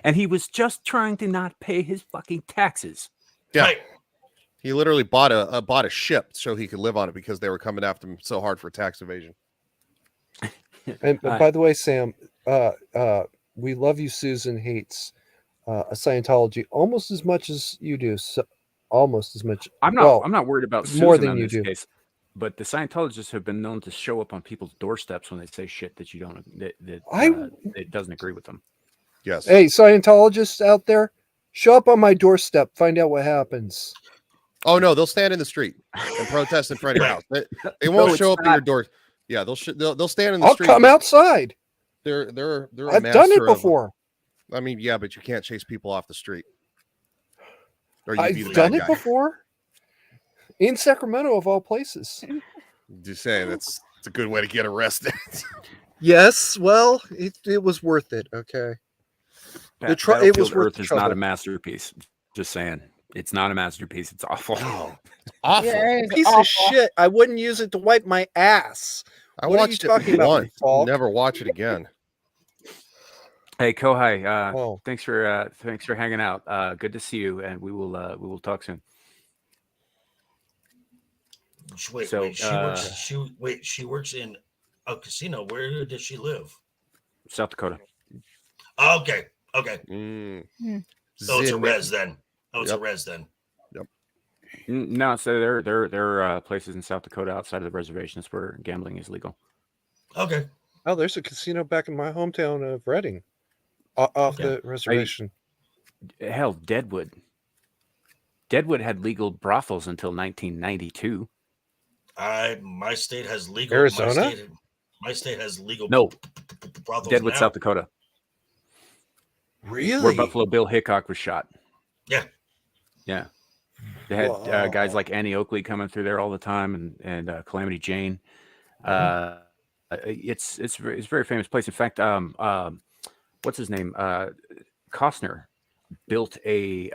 And he was just trying to not pay his fucking taxes. Yeah. Right. He literally bought a ship so he could live on it because they were coming after him so hard for tax evasion. And by the way, Sam, we love you. Susan hates Scientology almost as much as you do. So, almost as much. I'm not worried about more Susan than on you this do. case, but the Scientologists have been known to show up on people's doorsteps when they say shit that you don't it doesn't agree with them. Yes. Hey, Scientologists out there, show up on my doorstep. Find out what happens. Oh no, they'll stand in the street and protest in front of your house. They won't show up in your door. Yeah, they'll stand in the I'll street. come outside. They're a I've done it master of- before. I mean, yeah, but you can't chase people off the street. Or you'd be the I've done bad it guy. before. In Sacramento, of all places. Just saying, it's a good way to get arrested. Yes, well, it was worth it. Okay. It was Battlefield worth Earth the is not a trouble. masterpiece. Just saying, it's not a masterpiece. It's awful. Awful. Yeah, it's Piece awful. of shit. I wouldn't use it to wipe my ass. I What are you watched it talking about, once. Falk? Never watch it again. Hey, Kohai, Oh. thanks for hanging out. Good to see you, and we will talk soon. Wait, So, she works in a casino. Where does she live? South Dakota. Oh, okay. Mm. So it's a Zin- res then. Oh, it's Yep. a res then. No, so there are places in South Dakota outside of the reservations where gambling is legal. Okay. Oh, there's a casino back in my hometown of Reading. Off Yeah. the reservation. Hell, Deadwood had legal brothels until 1992. My state has legal. Arizona? My state has legal. No, brothels Deadwood, now. South Dakota, Really? where Buffalo Bill Hickok was shot. Yeah. Yeah. They had Wow. guys like Annie Oakley coming through there all the time, and Calamity Jane. It's a very famous place. In fact, what's his name? Costner built a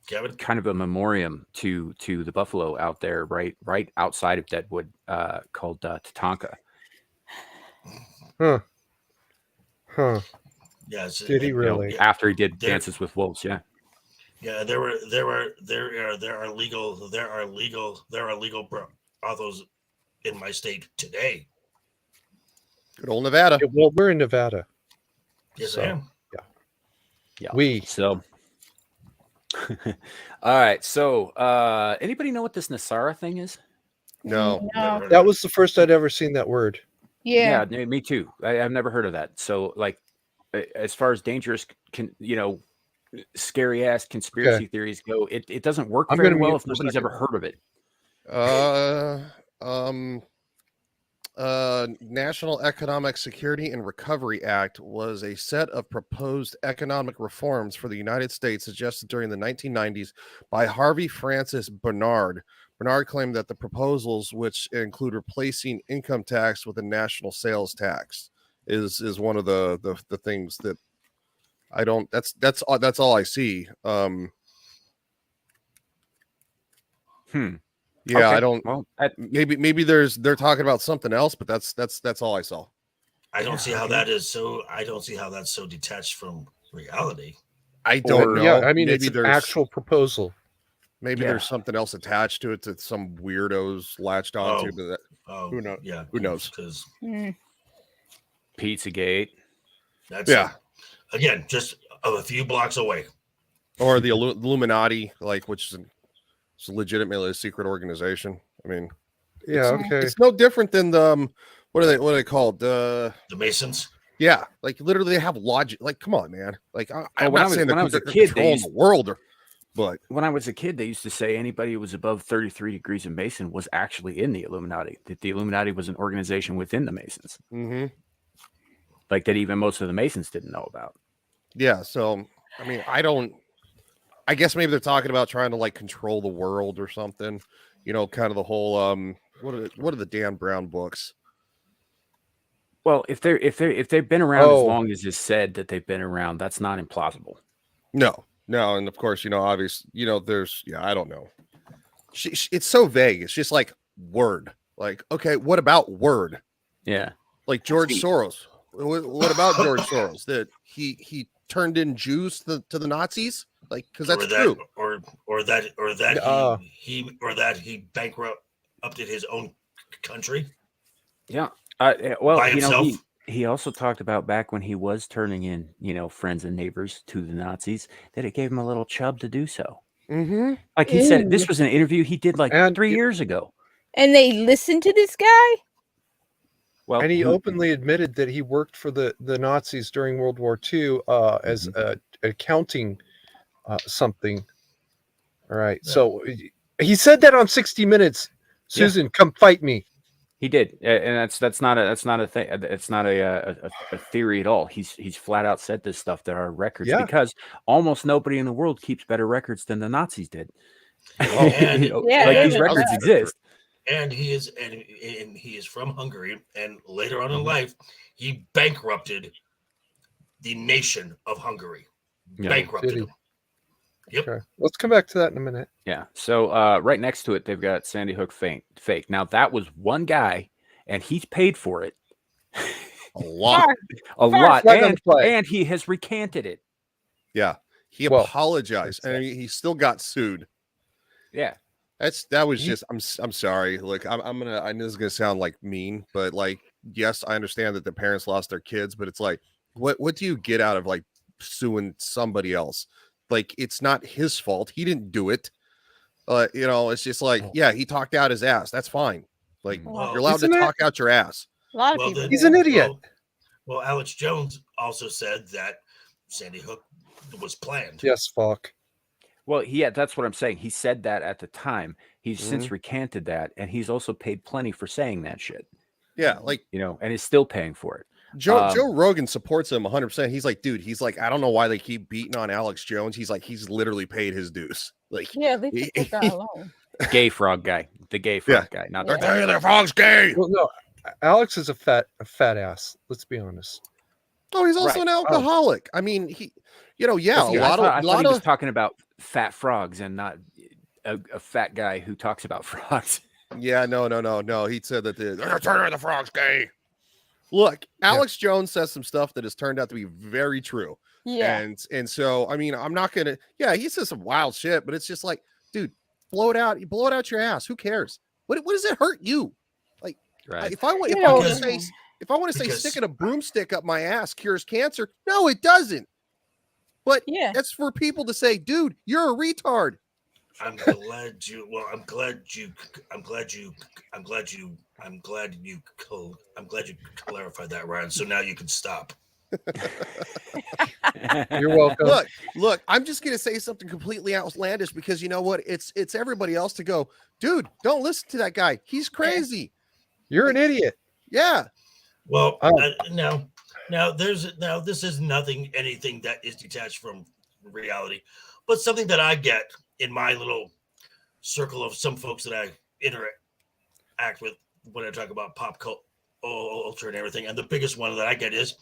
Kevin. kind of a memoriam to the buffalo out there, right outside of Deadwood, called Tatanka. Huh. Yeah. Did he really? After he did There- Dances with Wolves, yeah. Yeah. There are legal brothels in my state today. Good old Nevada. Yeah, well, we're in Nevada. Yes, So, I am. Yeah. We. So, all right. So, anybody know what this Nasara thing is? No. Never No. heard of That it. was the first I'd ever seen that word. Yeah. Me too. I've never heard of that. So, like, as far as dangerous, scary ass conspiracy theories go, it doesn't work I'm very gonna well mute if for a nobody's second. ever heard of it. National Economic Security and Recovery Act was a set of proposed economic reforms for the United States suggested during the 1990s by Harvey Francis Bernard. Bernard claimed that the proposals, which include replacing income tax with a national sales tax, is one of the things that I don't. That's all I see. Yeah, Okay. I don't. Well, Maybe they're talking about something else, but that's all I saw. I don't Yeah, see how okay. that is so. I don't see how that's so detached from reality. I don't know. Yeah, I mean, maybe it's an actual proposal. maybe Yeah. there's something else attached to it that some weirdos latched onto. Oh. But that, Oh, Who knows? Yeah, Who knows? Because Mm. Pizzagate. that's yeah, again just a few blocks away. or the Illuminati, like which is it's legitimately a secret organization. I mean, Yeah, It's- okay. it's no different than the what are they called? The Masons. Yeah, like literally they have logic. Like, come on, man. Like I'm when not saying I was they're a kid, they controlling used- the world, but When I was a kid, they used to say anybody who was above 33 degrees of Mason was actually in the Illuminati. That the Illuminati was an organization within the Masons, like that even most of the Masons didn't know about. yeah. So I mean, I guess maybe they're talking about trying to like control the world or something. You know, kind of the whole what are the Dan Brown books? Well, if they've been around as Oh. long as is said that they've been around, that's not implausible. No, and of course, obviously, there's, I don't know. It's so vague. It's just like word. Like, okay, what about word? Yeah. Like George Soros. What about George Soros? That he turned in Jews to the Nazis? Like, because that's true. Or that he bankrupted his own country. Yeah. Well, by himself. He also talked about back when he was turning in, friends and neighbors to the Nazis, that it gave him a little chub to do so. Mm-hmm. Like he said, this was an interview he did like And 3 years ago. And they listened to this guy? Well, and he openly admitted that he worked for the Nazis during World War II as accounting something. All right. Yeah. So he said that on 60 Minutes. Susan, come fight me. He did, and that's not a thing. It's not a theory at all. He's flat out said this stuff. There are records because almost nobody in the world keeps better records than the Nazis did. These records exist. And he is from Hungary, and later on in life, he bankrupted the nation of Hungary. Yeah. Bankrupted them. Yep. Okay. Let's come back to that in a minute. Yeah. So right next to it, they've got Sandy Hook fake. Now that was one guy, and he's paid for it. A lot. And he has recanted it. Yeah. He apologized, and he still got sued. Yeah. That was just. I'm sorry. Look, I know this is gonna sound like mean, but like, yes, I understand that the parents lost their kids, but it's like, what do you get out of like suing somebody else? Like, it's not his fault. He didn't do it. It's just like, he talked out his ass. That's fine. Like, you're allowed to talk out your ass. A lot of people. He's an idiot. Well, Alex Jones also said that Sandy Hook was planned. Yes, fuck. Well, that's what I'm saying. He said that at the time. He's since recanted that, and he's also paid plenty for saying that shit. Yeah, like, and is still paying for it. Joe Rogan supports him 100%. He's like, dude, I don't know why they keep beating on Alex Jones. He's like, he's literally paid his dues. Like, leave the guy alone. The gay frog guy, not the guy. The frog's gay. Well, no, Alex is a fat ass. Let's be honest. Oh, he's also an alcoholic. I mean, he I thought he was talking about fat frogs and not a fat guy who talks about frogs. Yeah, no. He said that the frog's gay. Look, Alex Jones says some stuff that has turned out to be very true. Yeah. And so, I mean, I'm not going to, he says some wild shit, but it's just like, dude, blow it out your ass. Who cares? What does it hurt you? Like, if I want to say sticking a broomstick up my ass cures cancer, no, it doesn't. But that's for people to say, dude, you're a retard. I'm glad you clarified that, Ryan. So now you can stop. You're welcome. Look, I'm just gonna say something completely outlandish because you know what? It's everybody else to go, dude, don't listen to that guy. He's crazy. You're an idiot. Yeah. Well, now this is anything that is detached from reality, but something that I get in my little circle of some folks that I interact with when I talk about pop culture and everything. And the biggest one that I get is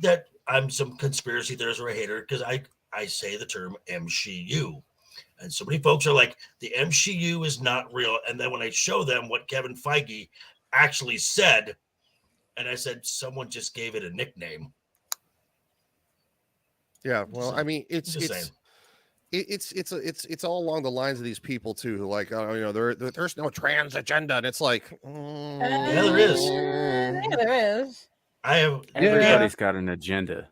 that I'm some conspiracy theorist or a hater because I say the term MCU. And so many folks are like, the MCU is not real. And then when I show them what Kevin Feige actually said, and I said, someone just gave it a nickname. Yeah, well, I mean, it's all along the lines of these people too, who like, there's no trans agenda, and it's like, there is. There is. Everybody's got an agenda.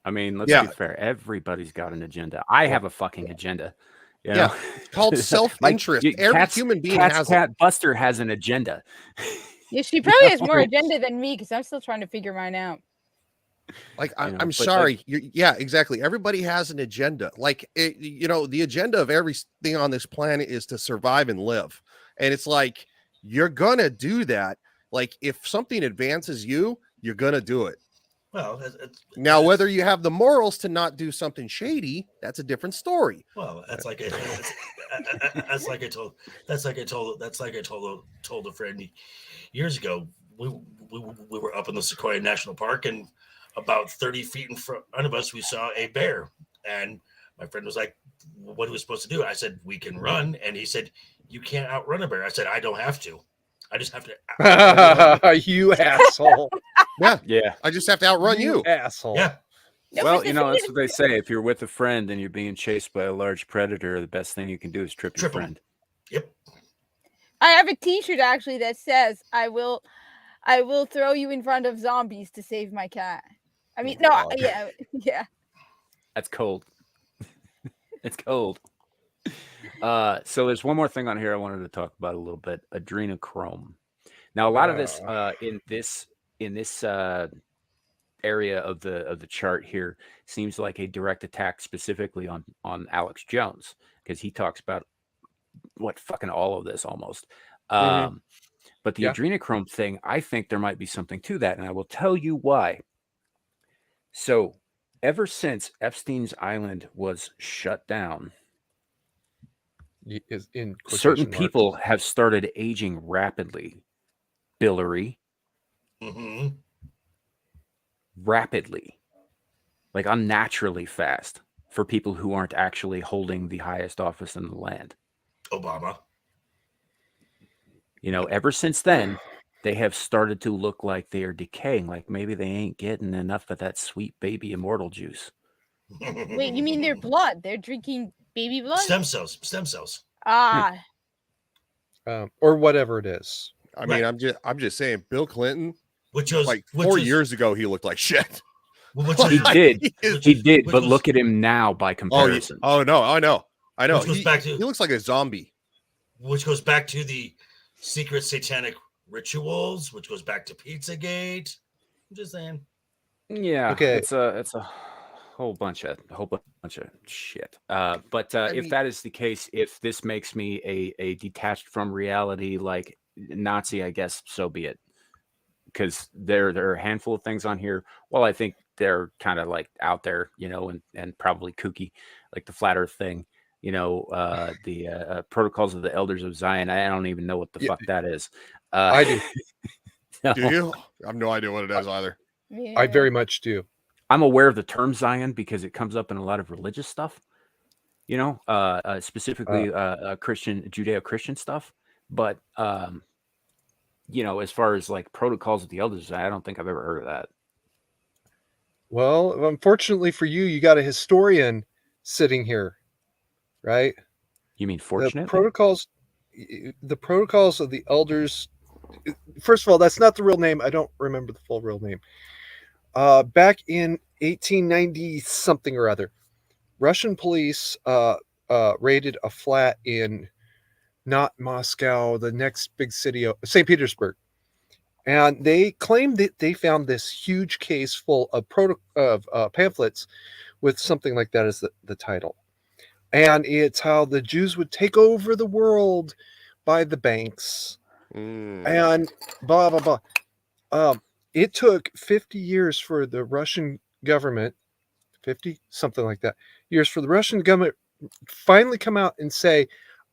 I mean, let's be fair. Everybody's got an agenda. I have a fucking agenda. It's called self-interest. Every human being has. Cat Buster has an agenda. Yeah, she probably has more agenda than me because I'm still trying to figure mine out. Like, I'm sorry. Exactly. Everybody has an agenda. Like, the agenda of everything on this planet is to survive and live. And it's like, you're going to do that. Like, if something advances you, you're going to do it. Well, now, whether you have the morals to not do something shady, that's a different story. Well, that's like I told a friend years ago. we were up in the Sequoia National Park, and about 30 feet in front of us, we saw a bear. And my friend was like, "What are we supposed to do?" I said, "We can run." And he said, "You can't outrun a bear." I said, "I don't have to. I just have to." You asshole. Yeah. I just have to outrun you. Asshole. Yeah. No, Well, but the you know, thing that's is- what they say. If you're with a friend and you're being chased by a large predator, the best thing you can do is trip your Trip 'em. friend. Yep. I have a T-shirt actually that says, "I will throw you in front of zombies to save my cat." I mean, no, God. yeah. That's cold. It's cold. So there's one more thing on here I wanted to talk about a little bit: adrenochrome. Now, a lot of this in this area of the chart here seems like a direct attack specifically on Alex Jones, because he talks about fucking all of this almost. Mhm. But the Yeah. adrenochrome thing, I think there might be something to that, and I will tell you why. So, ever since Epstein's Island was shut down, Is in certain quotation marks. people have started aging rapidly. Biliary, Mm-hmm. rapidly, like unnaturally fast for people who aren't actually holding the highest office in the land. Obama. You know, ever since then, they have started to look like they are decaying, like maybe they ain't getting enough of that sweet baby immortal juice. Wait, you mean their blood? They're drinking baby blood? Stem cells? Stem cells. Ah, Or whatever it is. I mean, Right. I'm just saying, Bill Clinton, Which was like which 4 was- years ago, he looked like shit. Which He was- did. which- He did, which but was- look at him now by Oh, comparison. oh no, I know. Which goes He, back to- he looks like a zombie. which goes back to the secret satanic rituals, which goes back to Pizzagate. I'm just saying. Yeah, Okay. it's a whole bunch of shit. But I if mean- that is the case, if this makes me a detached from reality like Nazi, I guess so be it. Because there are a handful of things on here. Well, I think they're kind of like out there, you know, and probably kooky, like the flat Earth thing. You know, the protocols of the elders of Zion. I don't even know what the Yeah, fuck that is. I do. so Do you? I have no idea what it is either. yeah. I very much do. I'm aware of the term Zion because it comes up in a lot of religious stuff. You know, specifically Christian, Judeo-Christian stuff. But you know, as far as like protocols of the elders, I don't think I've ever heard of that. Well, unfortunately for you, you got a historian sitting here, right? You mean The fortunately? protocols of the elders. First of all, that's not the real name. I don't remember the full real name. Back in 1890 something or other, Russian police raided a flat in not Moscow, the next big city, St. Petersburg. And they claimed that they found this huge case full of pamphlets with something like that as the title. And it's how the Jews would take over the world by the banks and blah, blah, blah. It took 50 years for the Russian government, 50, something like that, years for the Russian government finally come out and say,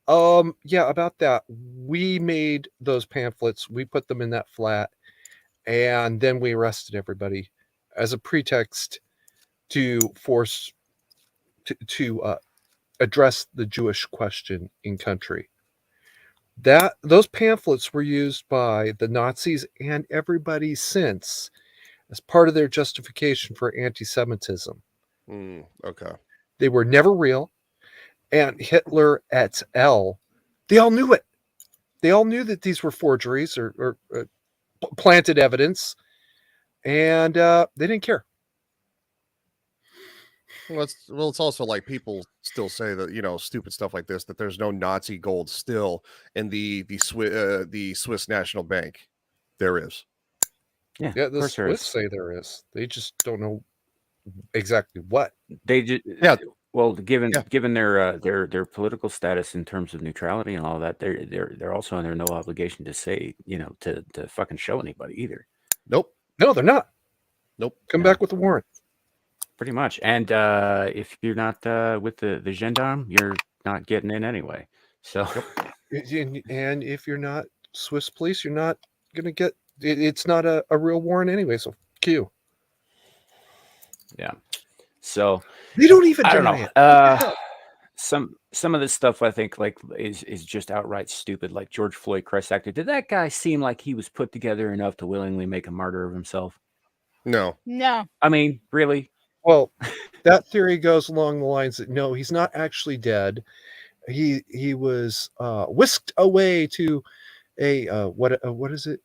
yeah, about that. We made those pamphlets. We put them in that flat. And then we arrested everybody as a pretext to force to address the Jewish question in country. Those pamphlets were used by the Nazis and everybody since as part of their justification for anti-Semitism. Okay. They were never real. And Hitler et al., they all knew it. They all knew that these were forgeries or planted evidence, and they didn't care. Well, it's also like people still say that, you know, stupid stuff like this, that there's no Nazi gold still in the Swiss National Bank. There is. Yeah, Yeah, of the course there Swiss is. say there is. They just don't know exactly what. They just Yeah. Well, given Yeah. their political status in terms of neutrality and all that, they're also under no obligation to say, you know, to fucking show anybody either. Nope. No, they're not. Nope. Come Yeah. back with a warrant. Pretty much. And if you're not with the gendarme, you're not getting in anyway. So And if you're not Swiss police, you're not going to get it's not a real warrant anyway. So Q. Yeah. So They don't even I don't deny know. it. What the hell? Some of this stuff I think like is just outright stupid. Like George Floyd, Christ actor. Did that guy seem like he was put together enough to willingly make a martyr of himself? No. No. I mean, really? Well, that theory goes along the lines that no, he's not actually dead. He was whisked away to a what is it?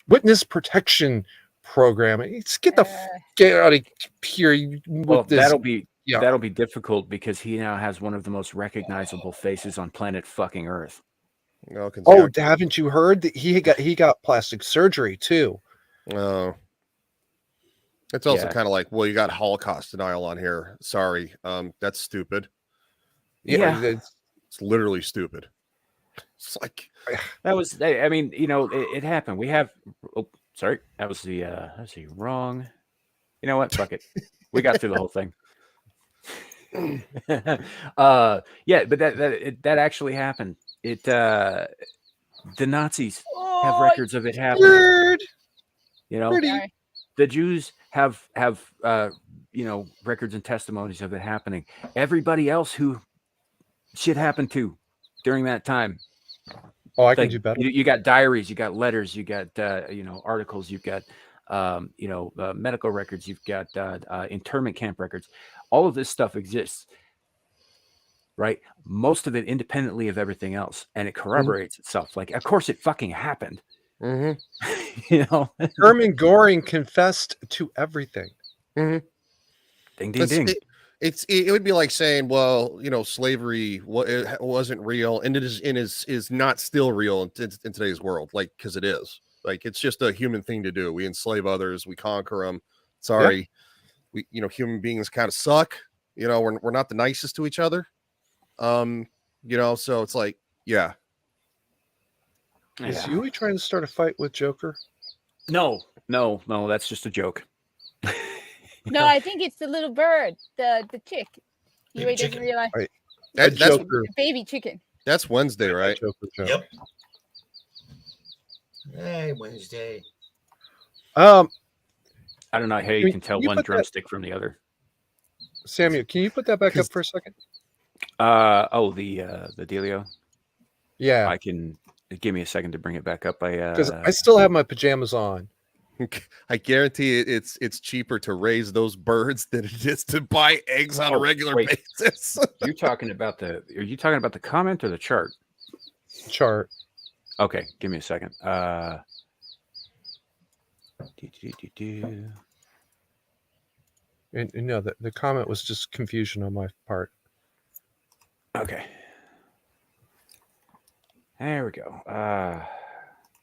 Witness protection program. It's get out of here with Well, this. that'll be difficult because he now has one of the most recognizable faces on planet fucking Earth. No, Oh, haven't you heard that he got plastic surgery too? Oh. It's also Yeah. kind of like, well, you got Holocaust denial on here. Sorry. That's stupid. Yeah. It's literally stupid. It's like that was. I mean, you know, it happened. We have. Oh, sorry, that was the wrong. You know what? Fuck it. We got through the whole thing. Yeah, but that actually happened. It the Nazis have records of it happening. weird. You know, Sorry. the Jews have you know, records and testimonies of it happening. Everybody else who shit happened to during that time. Oh, I can Like, do better. you got diaries, you got letters, you got you know, articles, you've got you know, medical records, you've got internment camp records. All of this stuff exists, right? Most of it independently of everything else, and it corroborates itself. Like, of course, it fucking happened. mhm. You know, Herman Goring confessed to everything. ding ding It's- ding. it would be like saying, well, you know, slavery it wasn't real, and it is not still real in today's world, like, because it is. Like, it's just a human thing to do. We enslave others, we conquer them. Sorry, we, you know, human beings kind of suck. You know, we're not the nicest to each other. You know, so it's like, yeah. Is Yeah. Yui trying to start a fight with Joker? No, that's just a joke. No, I think it's the little bird, the chick. Baby You doesn't chicken. realize Right. That's Joker. the baby chicken. that's Wednesday, right? Joker joke. Yep. Hey, Wednesday. I don't know how you Can can tell you one put that- drumstick from the other. Samuel, can you put that back up for a second? Oh, the dealio. Yeah, I can give me a second to bring it back up. because I still have my pajamas on. I guarantee it's cheaper to raise those birds than it is to buy eggs on a Oh, regular wait. basis. Are you talking about the comment or the chart? Chart. Okay, give me a second. And no, the comment was just confusion on my part. Okay. There we go.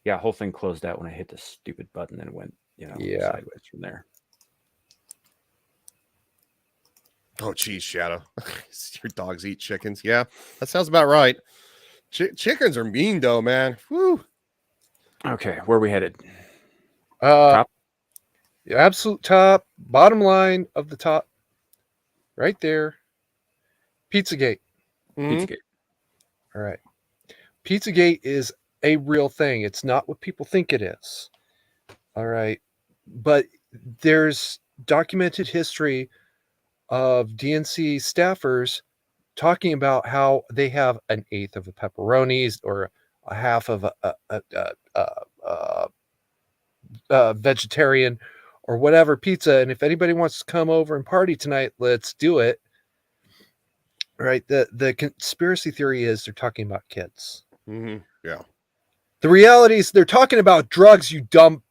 Yeah, whole thing closed out when I hit the stupid button and went, you know, Yeah. sideways from there. Oh, geez, Shadow. Your dogs eat chickens. Yeah, that sounds about right. Chickens are mean, though, man. Woo. Okay, where are we headed? Top. The absolute top, bottom line of the top, right there. Pizzagate. Mhm. Pizzagate. All right. Pizzagate is a real thing. It's not what people think it is. All right. But there's documented history of DNC staffers talking about how they have an eighth of a pepperonis or a half of a vegetarian or whatever pizza. And if anybody wants to come over and party tonight, let's do it. Right. The conspiracy theory is they're talking about kids. Mhm. Yeah. The reality is they're talking about drugs, you dumb.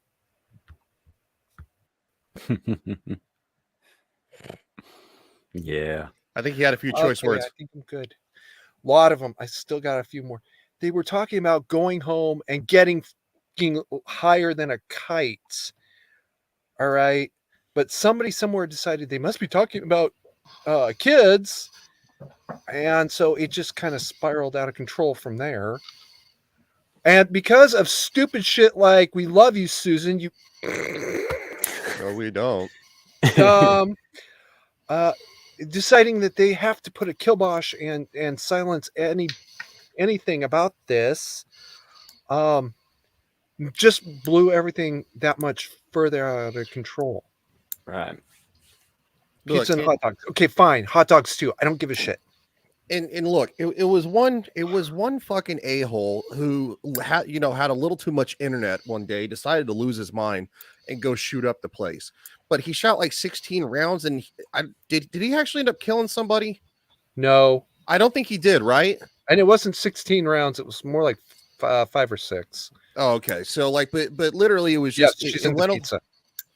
Yeah. I think he had a few choice Okay, words. I think I'm good. A lot of them. I still got a few more. They were talking about going home and getting fucking higher than a kite. All right. But somebody somewhere decided they must be talking about kids. And so it just kind of spiraled out of control from there. And because of stupid shit like "We love you, Susan," you No, we don't. deciding that they have to put a kibosh and silence anything about this, just blew everything that much further out of control. Right. Pizza and hot dogs. Okay, fine. Hot dogs too. I don't give a shit. And look, it was one fucking a-hole who had a little too much internet one day, decided to lose his mind and go shoot up the place. But he shot like 16 rounds, and did he actually end up killing somebody? No, I don't think he did, right? and it wasn't 16 rounds. It was more like 5 or 6. Oh, okay. So like, but literally, it was Yes, just she's into pizza.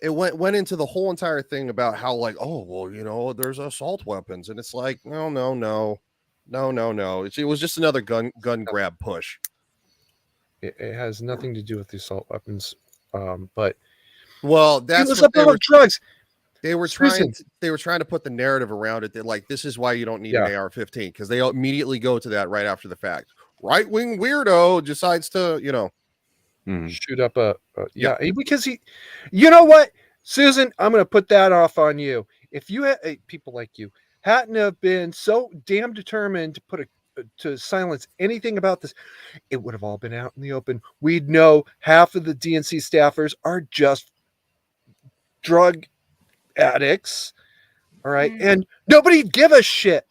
it went into the whole entire thing about how like, oh well, there's assault weapons, and it's like, no. It was just another gun grab push. It has nothing to do with the assault weapons. But Well, it that's was what about drugs. they were trying to put the narrative around it that like this is why you don't need an AR-15, because they immediately go to that right after the fact. Right-wing weirdo decides to shoot up because he, you know what, Susan, I'm going to put that off on you. If you had people like you hadn't have been so damn determined to silence anything about this, it would have all been out in the open. We'd know half of the DNC staffers are just drug addicts. All right. And nobody'd give a shit.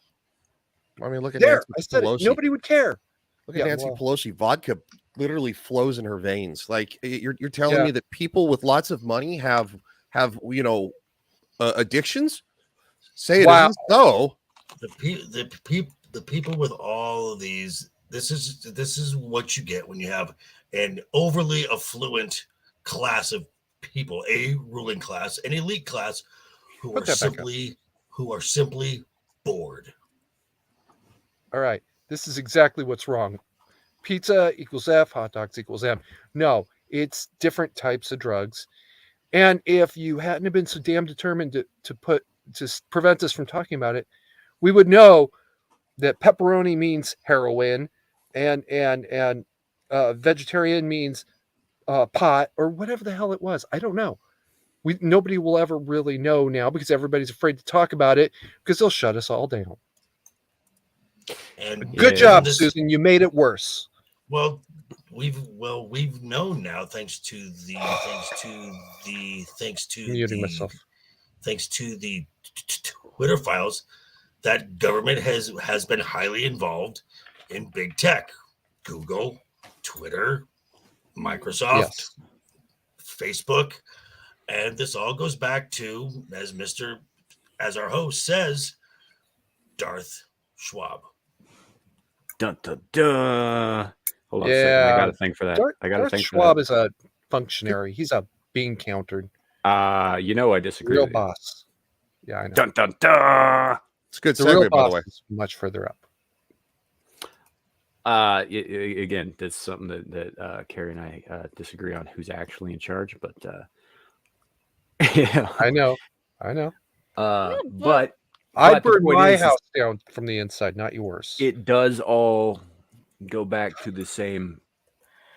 I mean, look at There, Nancy I said Pelosi. it. Nobody would care. Look at Nancy Pelosi. Vodka literally flows in her veins. Like you're telling me that people with lots of money have addictions? Say it isn't so. The people with all of these. This is what you get when you have an overly affluent class of people, a ruling class, an elite class, who are simply bored. All right. This is exactly what's wrong. Pizza equals F, hot dogs equals M. No, it's different types of drugs. And if you hadn't been so damn determined to prevent us from talking about it, we would know that pepperoni means heroin and vegetarian means pot or whatever the hell it was. I don't know. Nobody will ever really know now because everybody's afraid to talk about it because they'll shut us all down. And good job, Susan. You made it worse. Well, we've known now, thanks to the Twitter files, that government has been highly involved in big tech, Google, Twitter, Microsoft, Facebook, and this all goes back to, as our host says, Darth Schwab. Dun, dun, dun. Hold on a second. I got to think for that. Darth Schwab is a functionary. He's a bean counter. I disagree. Real boss. Yeah, I know. Dun, dun, dun. It's a good The segue, real by boss the way. is much further up. Again, that's something that Carrie and I disagree on who's actually in charge, but I know. But I burned my house down from the inside, not yours. It does all go back to the same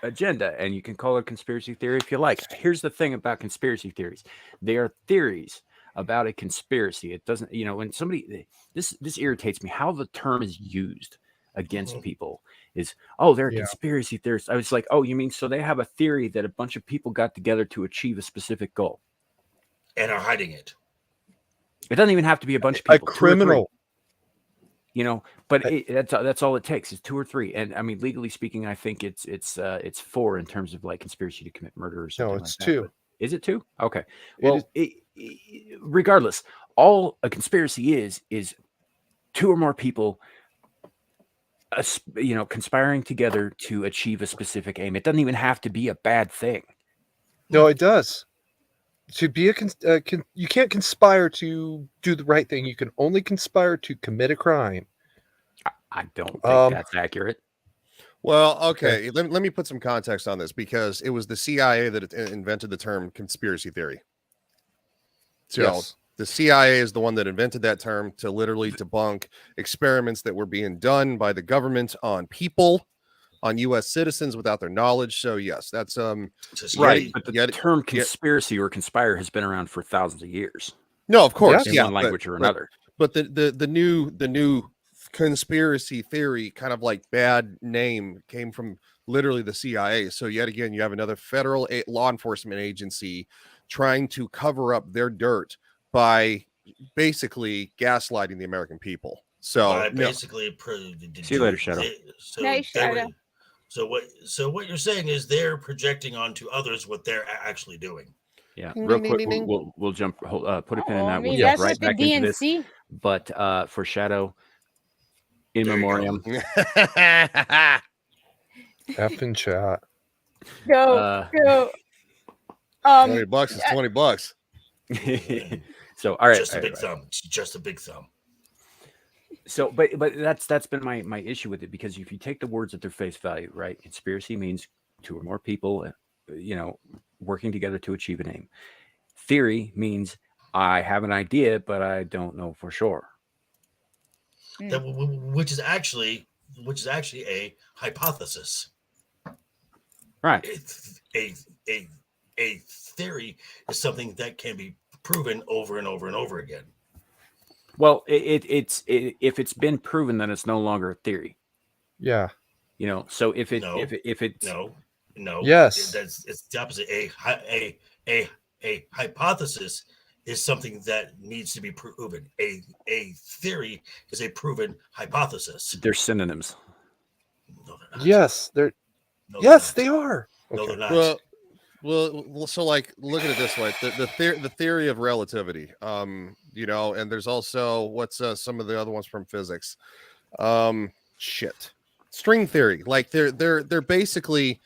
agenda, and you can call it conspiracy theory if you like. Here's the thing about conspiracy theories. They are theories about a conspiracy. It doesn't, when somebody, this irritates me, how the term is used against people is, oh, they're a conspiracy theorist. I was like, oh, you mean, so they have a theory that a bunch of people got together to achieve a specific goal. And are hiding it. It doesn't even have to be a bunch of people. A criminal. But that's all it takes is 2 or 3. And I mean, legally speaking, I think it's 4 in terms of like conspiracy to commit murder or something. No, it's like 2. That. Is it 2? Okay. Well, regardless, all a conspiracy is 2 or more people, conspiring together to achieve a specific aim. It doesn't even have to be a bad thing. No, it does. To be you can't conspire to do the right thing. You can only conspire to commit a crime. I don't think that's accurate. Well, okay. Let me put some context on this because it was the CIA that invented the term conspiracy theory. So the CIA is the one that invented that term to literally debunk experiments that were being done by the government on people, on U.S. citizens without their knowledge. So yes, that's right. But the term conspiracy or conspire has been around for thousands of years. No, of course, in one language or another. But the new conspiracy theory kind of like bad name came from literally the CIA. So yet again, you have another federal law enforcement agency trying to cover up their dirt by basically gaslighting the American people. So By no, basically See you later, Shadow. Nice, Shadow. So what you're saying is they're projecting onto others what they're actually doing. Yeah, Ding, real ding, quick, ding, ding, ding. we'll jump, put a pin in Oh, that. I We'll mean, jump that's right what the back into this. DNC. But for Shadow, in There you go. memoriam. F in chat. Go. 20 bucks is 20 bucks. So all right, Just a all big right. thumb. Just a big thumb. So, but that's been my issue with it, because if you take the words at their face value, right? Conspiracy means two or more people, working together to achieve an aim. Theory means I have an idea, but I don't know for sure. That which is actually a hypothesis. Right. A theory is something that can be proven over and over and over again. Well, if it's been proven, then it's no longer a theory. Yeah. So if it's no, Yes. it's the opposite. A hypothesis is something that needs to be proven. A theory is a proven hypothesis. they're synonyms. No, they're not. Yes. They're No, yes, they're they are. not. No, Okay. they're not. Well, so like, look at it this way: the theory of relativity. And there's also what's some of the other ones from physics. String theory. Like they're basically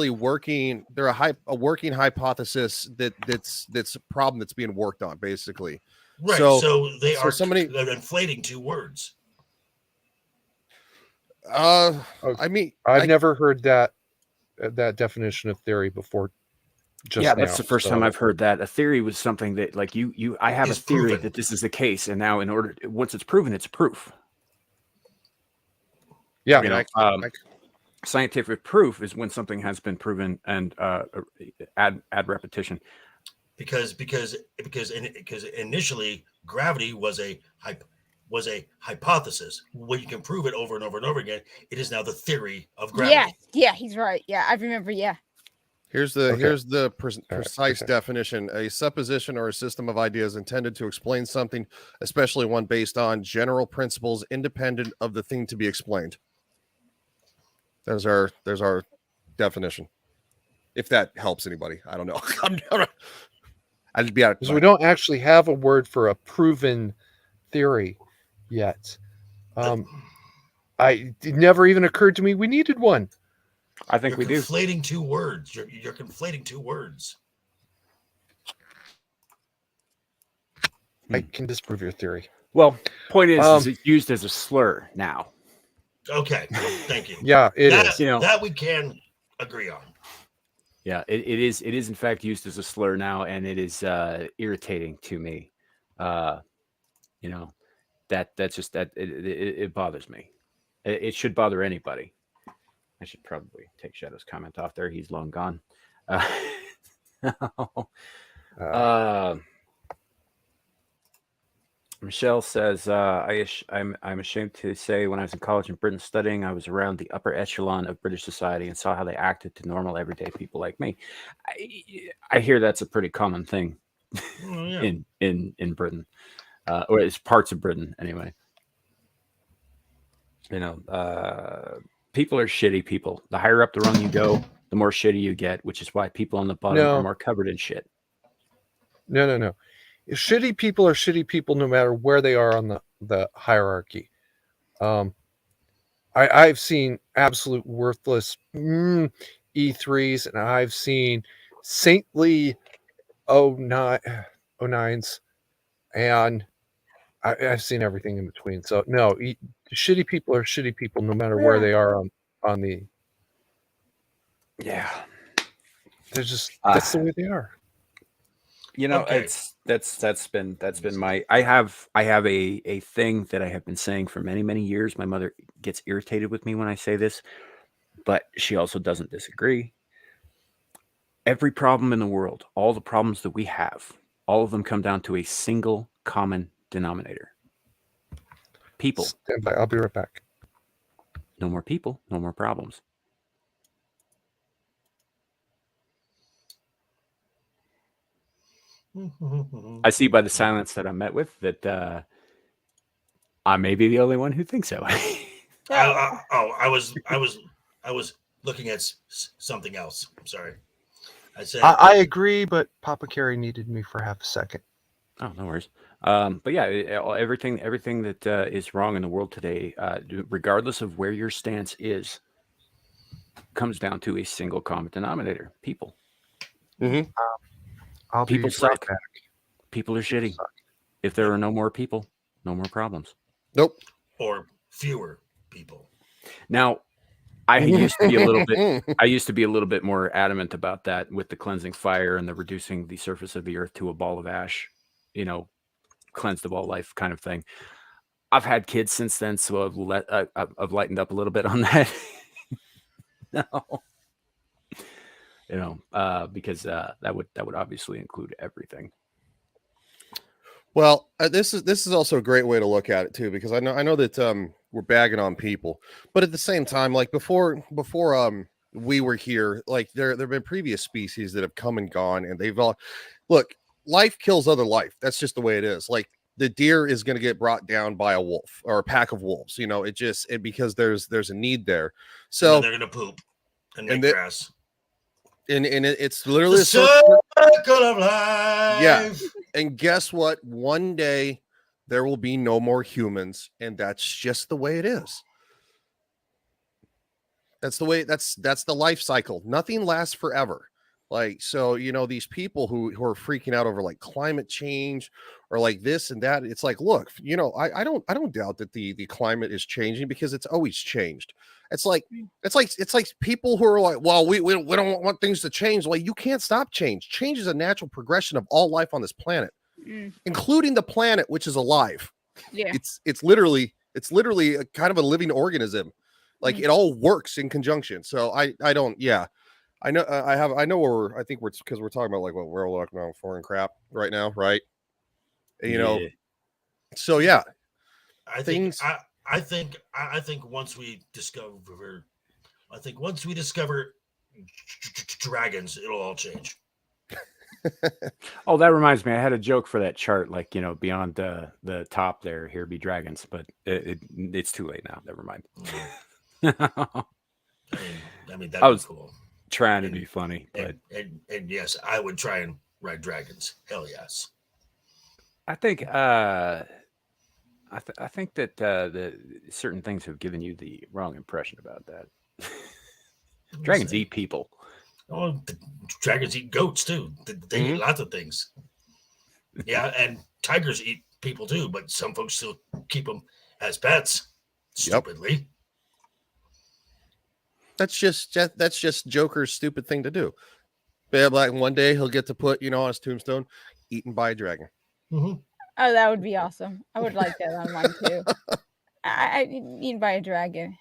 working. They're a working hypothesis that's a problem that's being worked on, basically. Right. So they are inflating two words. I mean, I've never heard that definition of theory before. That's the first time I've heard that. A theory was something that, like, I have a theory that this is the case, and now once it's proven, it's proof. Yeah. Scientific proof is when something has been proven, and add repetition. Because initially gravity was a hypothesis. When you can prove it over and over and over again, it is now the theory of gravity. Yeah, he's right. Yeah, I remember. Yeah. Here's the precise definition: a supposition or a system of ideas intended to explain something, especially one based on general principles independent of the thing to be explained. There's our definition. If that helps anybody, I don't know. I'd be out. Because we don't actually have a word for a proven theory yet. It never even occurred to me we needed one. I think You're we do. Conflating two words. You're conflating two words. I can disprove your theory. Well, point is it's used as a slur now. Okay, thank you. Yeah, it is. That we can agree on. Yeah, it is in fact used as a slur now, and it is irritating to me. That's just that it bothers me. It should bother anybody. I should probably take Shadow's comment off there. He's long gone. Michelle says, I'm ashamed to say when I was in college in Britain studying, I was around the upper echelon of British society and saw how they acted to normal everyday people like me. I hear that's a pretty common thing in Britain, or it's parts of Britain anyway. People are shitty people. The higher up the rung you go, the more shitty you get, which is why people on the bottom are more covered in shit. No. Shitty people are shitty people no matter where they are on the hierarchy. I've seen absolute worthless E3s, and I've seen saintly 09s, and I've seen everything in between. So no, shitty people are shitty people no matter where they are on the. Yeah, they're just that's the way they are. That's been my. I have a thing that I have been saying for many years. My mother gets irritated with me when I say this, but she also doesn't disagree. Every problem in the world, all the problems that we have, all of them come down to a single common denominator. People. Stand by. I'll be right back. No more people, no more problems. I see by the silence that I'm met with that I may be the only one who thinks so. I was looking at something else. I'm sorry. I said I agree, but Papa Carey needed me for half a second. Oh, no worries. But yeah, everything that is wrong in the world today, regardless of where your stance is, comes down to a single common denominator: people. Mm-hmm. I'll People be suck. right back. People are shitty. If there are no more people, no more problems. Nope. or fewer people. Now, I used to be a little bit. I used to be a little bit more adamant about that with the cleansing fire and the reducing the surface of the earth to a ball of ash. Cleansed of all life kind of thing. I've had kids since then, so I've lightened up a little bit on that. No, because that would obviously include everything. Well, this is also a great way to look at it too, because I know that we're bagging on people, but at the same time, like before we were here, like there have been previous species that have come and gone, and they've all look. Life kills other life. That's just the way it is. Like the deer is going to get brought down by a wolf or a pack of wolves. Because there's a need there. So And they're gonna poop and make grass. And it's literally The circle of life. Yeah. And guess what? One day there will be no more humans, and that's just the way it is. That's the way. That's the life cycle. Nothing lasts forever. Like, so, these people who are freaking out over like climate change or like this and that, it's like, look, I don't doubt that the climate is changing, because it's always changed. It's like people who are like, well, we don't want things to change. Well, you can't stop change. Change is a natural progression of all life on this planet, including the planet, which is alive. Yeah. It's literally a kind of a living organism. Like it all works in conjunction. So I know I think we're because we're talking about like what world economic foreign crap right now, right? And, so yeah, I think once we discover dragons, it'll all change. Oh, that reminds me. I had a joke for that chart, like, beyond the top there, here be dragons, but it's too late now. Never mind. I mean that'd be cool. Trying to be funny, but and yes, I would try and ride dragons. Hell yes. I think I think that the certain things have given you the wrong impression about that. Dragons eat people. Oh, the dragons eat goats too. They eat lots of things. Yeah, and tigers eat people too, but some folks still keep them as pets. Stupidly. Yep. That's just Joker's stupid thing to do. But like one day he'll get to put, on his tombstone, eaten by a dragon. Mm-hmm. Oh, that would be awesome. I would like that on mine too. I eaten by a dragon.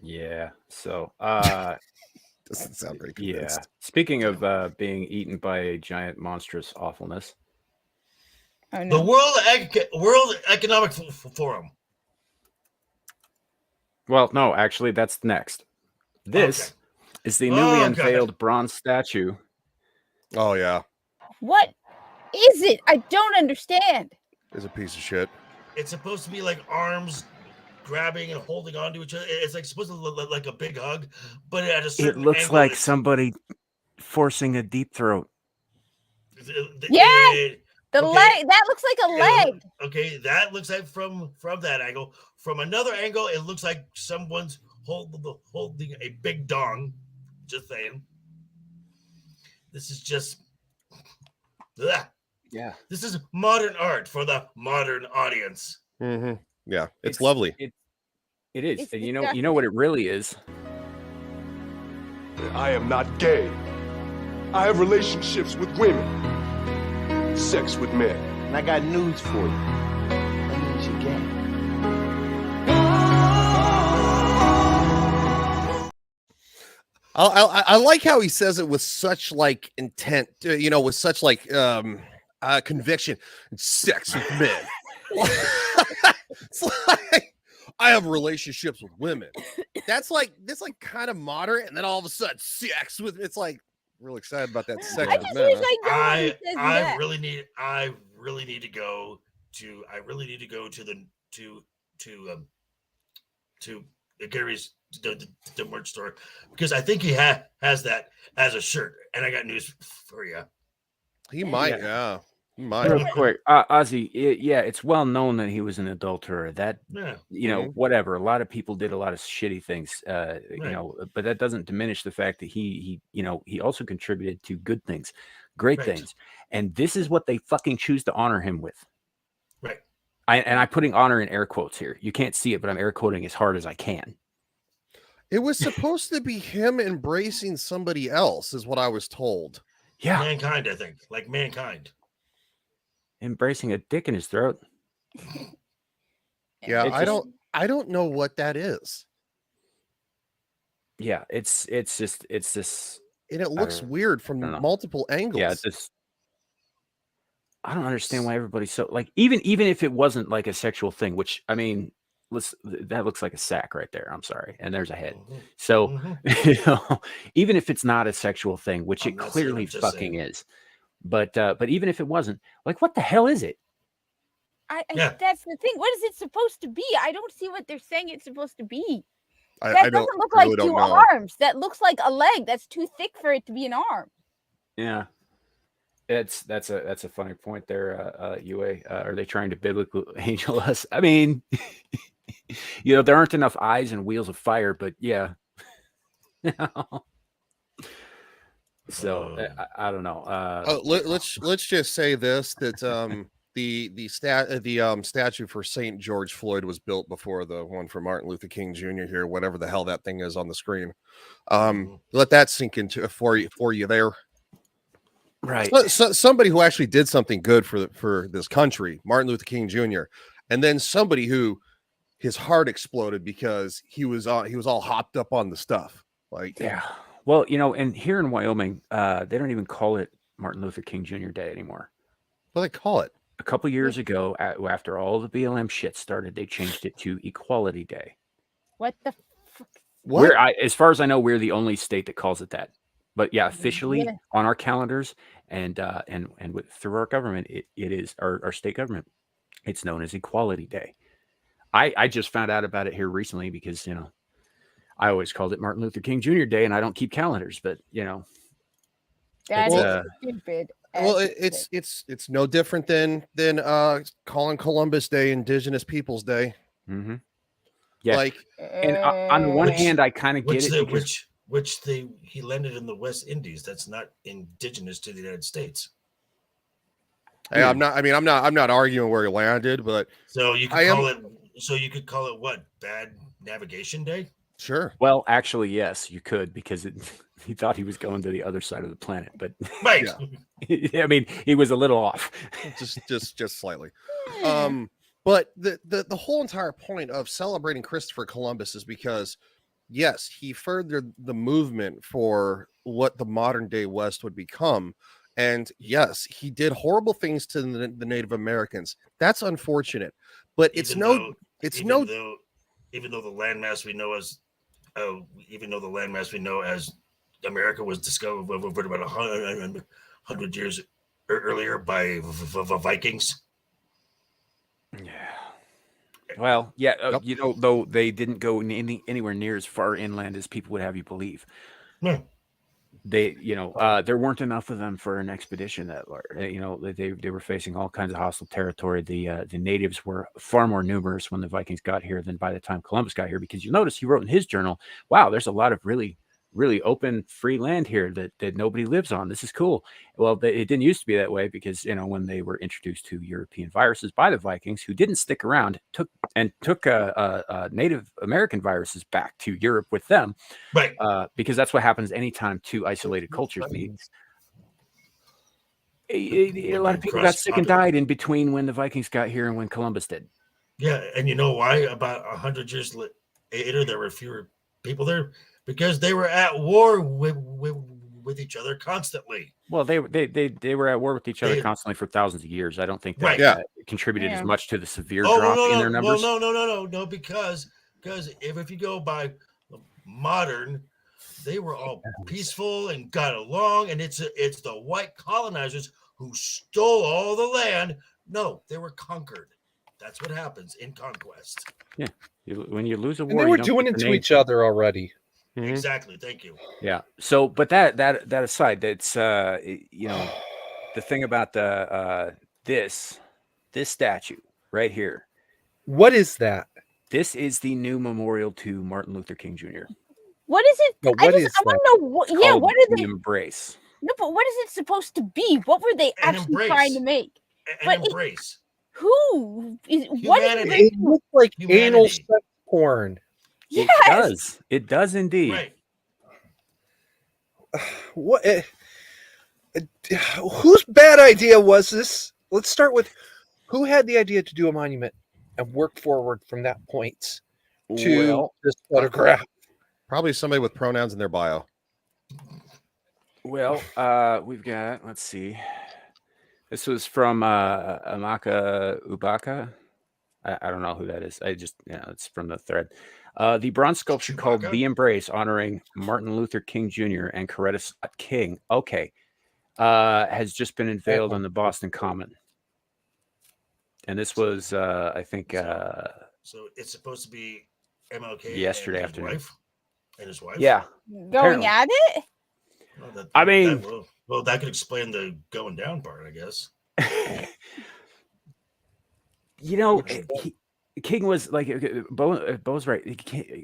Yeah. So doesn't sound very convinced. Yeah. Speaking of being eaten by a giant monstrous awfulness. Oh, no. The World Economic Forum. Well, no, actually, that's next. This is the newly unveiled bronze statue. Oh, yeah. What is it? I don't understand. It's a piece of shit. It's supposed to be like arms grabbing and holding on to each other. It's like supposed to look like a big hug, but at a certain angle. It looks angle, like somebody forcing a deep throat. The leg, that looks like a leg. Okay, that looks like from that angle. From another angle, it looks like someone's holding a big dong. Just saying. This is just yeah. This is modern art for the modern audience. Mm-hmm. Yeah, it's lovely. It is. It's you know what it really is. I am not gay. I have relationships with women. Sex with men. And I got news for you. That means you're gay. I like how he says it with such like intent, with such like conviction. Sex with men. It's like I have relationships with women. That's like kind of modern, and then all of a sudden sex with it's like real excited about that sex I with just men. wish Huh? I know what he says in I that. really need to go to Gary's the merch store because I think he has that as a shirt, and I got news for you. He might, yeah. He might. Real quick, Ozzy, yeah, it's well known that he was an adulterer. That Yeah, whatever. A lot of people did a lot of shitty things, Right. but that doesn't diminish the fact that he also contributed to good things, great Right. things, and this is what they fucking choose to honor him with. Right. I'm putting honor in air quotes here. You can't see it, but I'm air quoting as hard as I can. It was supposed to be him embracing somebody else, is what I was told. Yeah, Mankind, I think, like Mankind. embracing a dick in his throat. Yeah, It's I don't know what that is. Yeah, it's this. And it looks don't weird from know. multiple angles. Yeah, I don't understand why everybody's so like even if it wasn't like a sexual thing, which I mean, that looks like a sack right there. I'm sorry, and there's a head. So even if it's not a sexual thing, which I'm it not saying, clearly I'm just fucking saying. is, but even if it wasn't, like, what the hell is it? Yeah. That's the thing. What is it supposed to be? I don't see what they're saying it's supposed to be. I That don't doesn't look really like don't two know. arms. That looks like a leg. That's too thick for it to be an arm. Yeah, that's a funny point there, UA. Are they trying to biblical angel us? I mean, there aren't enough eyes and wheels of fire, but yeah. So I don't know. Let's just say this, that the statue for St. George Floyd was built before the one for Martin Luther King Jr. here, whatever the hell that thing is on the screen. Let that sink into for you there. Right. So somebody who actually did something good for this country, Martin Luther King Jr., and then somebody who his heart exploded because he was all hopped up on the stuff. Like, yeah. Well, and here in Wyoming, they don't even call it Martin Luther King Jr. Day anymore. What do they call it? A couple years ago, after all the BLM shit started, they changed it to Equality Day. What the fuck? What? As far as I know, we're the only state that calls it that. But yeah, officially on our calendars and through our government, it is our state government. It's known as Equality Day. I just found out about it here recently because I always called it Martin Luther King Jr. Day, and I don't keep calendars. But That it's, is stupid. Well, it's no different than calling Columbus Day Indigenous Peoples Day. Mm-hmm. Yeah. Like, and on the one hand, I kind of get it. He landed in the West Indies. That's not indigenous to the United States. Hey, I'm not arguing where he landed, but so you could call it what? Bad Navigation Day? Sure. Well, actually, yes, you could, because he thought he was going to the other side of the planet, but right. I mean, he was a little off, just slightly. But the whole entire point of celebrating Christopher Columbus is because, yes, he furthered the movement for what the modern day West would become. And yes, he did horrible things to the Native Americans. That's unfortunate, but even though the landmass we know as America was discovered about 100 years earlier by Vikings. Yeah. Well, yeah, Yep. though they didn't go anywhere near as far inland as people would have you believe. Yeah. They, there weren't enough of them for an expedition that large. They were facing all kinds of hostile territory. The natives were far more numerous when the Vikings got here than by the time Columbus got here, because you'll notice he wrote in his journal, wow, there's a lot of really, really open, free land here that nobody lives on. This is cool. Well, it didn't used to be that way because, when they were introduced to European viruses by the Vikings, who didn't stick around, took Native American viruses back to Europe with them. Right. Because that's what happens anytime two isolated cultures meet. A lot of people got sick and died in between when the Vikings got here and when Columbus did. Yeah, and you know why? About 100 years later, there were fewer people there because they were at war with with each other constantly. Well, they were at war with each other They- constantly for thousands of years. I don't think that Right. Yeah. contributed Yeah. as much to the severe Oh drop no, in their numbers. Well, no, because if you go by modern, they were all peaceful and got along, and it's the white colonizers who stole all the land. No, they were conquered. That's what happens in conquest. When you lose a war, And they you were don't doing pick it the to name each for it. other already. Mhm. Exactly. Thank you. Yeah. So, but that aside, that's you know, the thing about the this statue right here. What is that? This is the new memorial to Martin Luther King Jr. What is it? No, I what just is I want to know what. Yeah, Called what are the they? embrace? No, but what is it supposed to be? What were they An actually trying to embrace. make? An But it- embrace. Who is what is Humanity. it? It looks like anal Humanity. sex porn. Yes. It does. It does indeed. Right. What? Whose bad idea was this? Let's start with who had the idea to do a monument and work forward from that point to Well, this photograph. Probably somebody with pronouns in their bio. We've got, let's see. This was from Amaka Ubaka. I don't know who that is. It's from the thread. The bronze sculpture called Chewbacca? The Embrace, honoring Martin Luther King Jr. and Coretta Scott King. Okay. Has just been unveiled on the Boston Common. And this was, I think, So it's supposed to be MLK yesterday and afternoon. His wife. Yeah. Going Apparently. at it? Well, I mean- that could explain the going down part, I guess. You know, King was like Bo's right.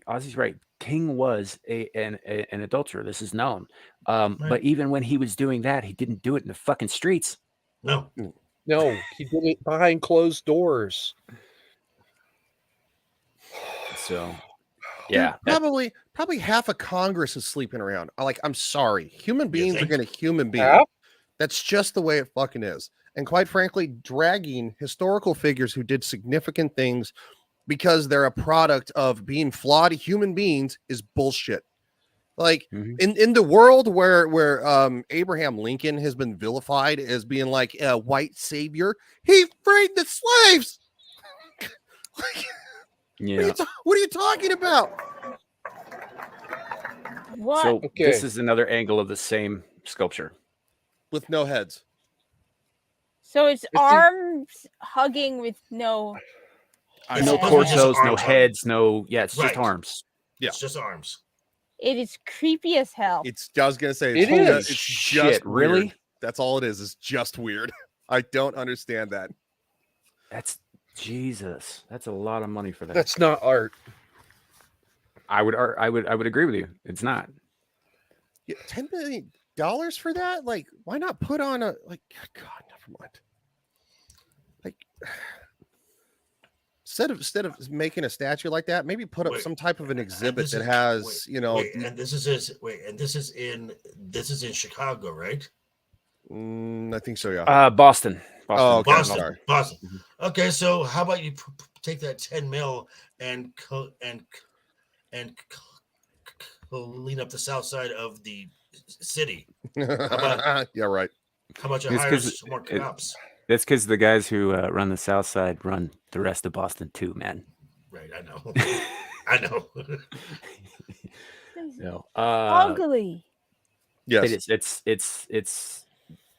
Ozzy's right. King was an adulterer. This is known. Right. But even when he was doing that, he didn't do it in the fucking streets. No. No, he did it behind closed doors. So, Dude, yeah, probably half of Congress is sleeping around. I'm sorry. Human beings are think? going to human being. Half? That's just the way it fucking is. And quite frankly, dragging historical figures who did significant things because they're a product of being flawed human beings is bullshit. Like Mhm. in the world where Abraham Lincoln has been vilified as being like a white savior, he freed the slaves. Like, yeah. what are you talking about? What? So Okay. this is another angle of the same sculpture. With no heads. So it's the- arms hugging with no. It's No supposed to be just torsos, no arms on it. heads, no. Yeah, it's just Right. arms. Yeah. It's just arms. It is creepy as hell. I was gonna say It it's is. It's Shit, just really? weird. That's all it is. It's just weird. I don't understand that. That's Jesus. That's a lot of money for that. That's not art. I would agree with you. It's not. Yeah, $10 million for that? Like, why not put on a like? God, never mind. Like, instead of making a statue like that, maybe put up Wait, some type of an exhibit this that is- has, and this is in Chicago, right? I think so. Yeah. Boston. Oh, okay. Boston. Sorry. Boston. Mhm. Okay, so how about you take that 10 mil and clean up the south side of the city? about- Yeah, right. How about you It's hire 'cause some more it- cops? That's because the guys who run the South Side run the rest of Boston too, man. Right, I know. I know. No, Ugly. Yes. it is. It's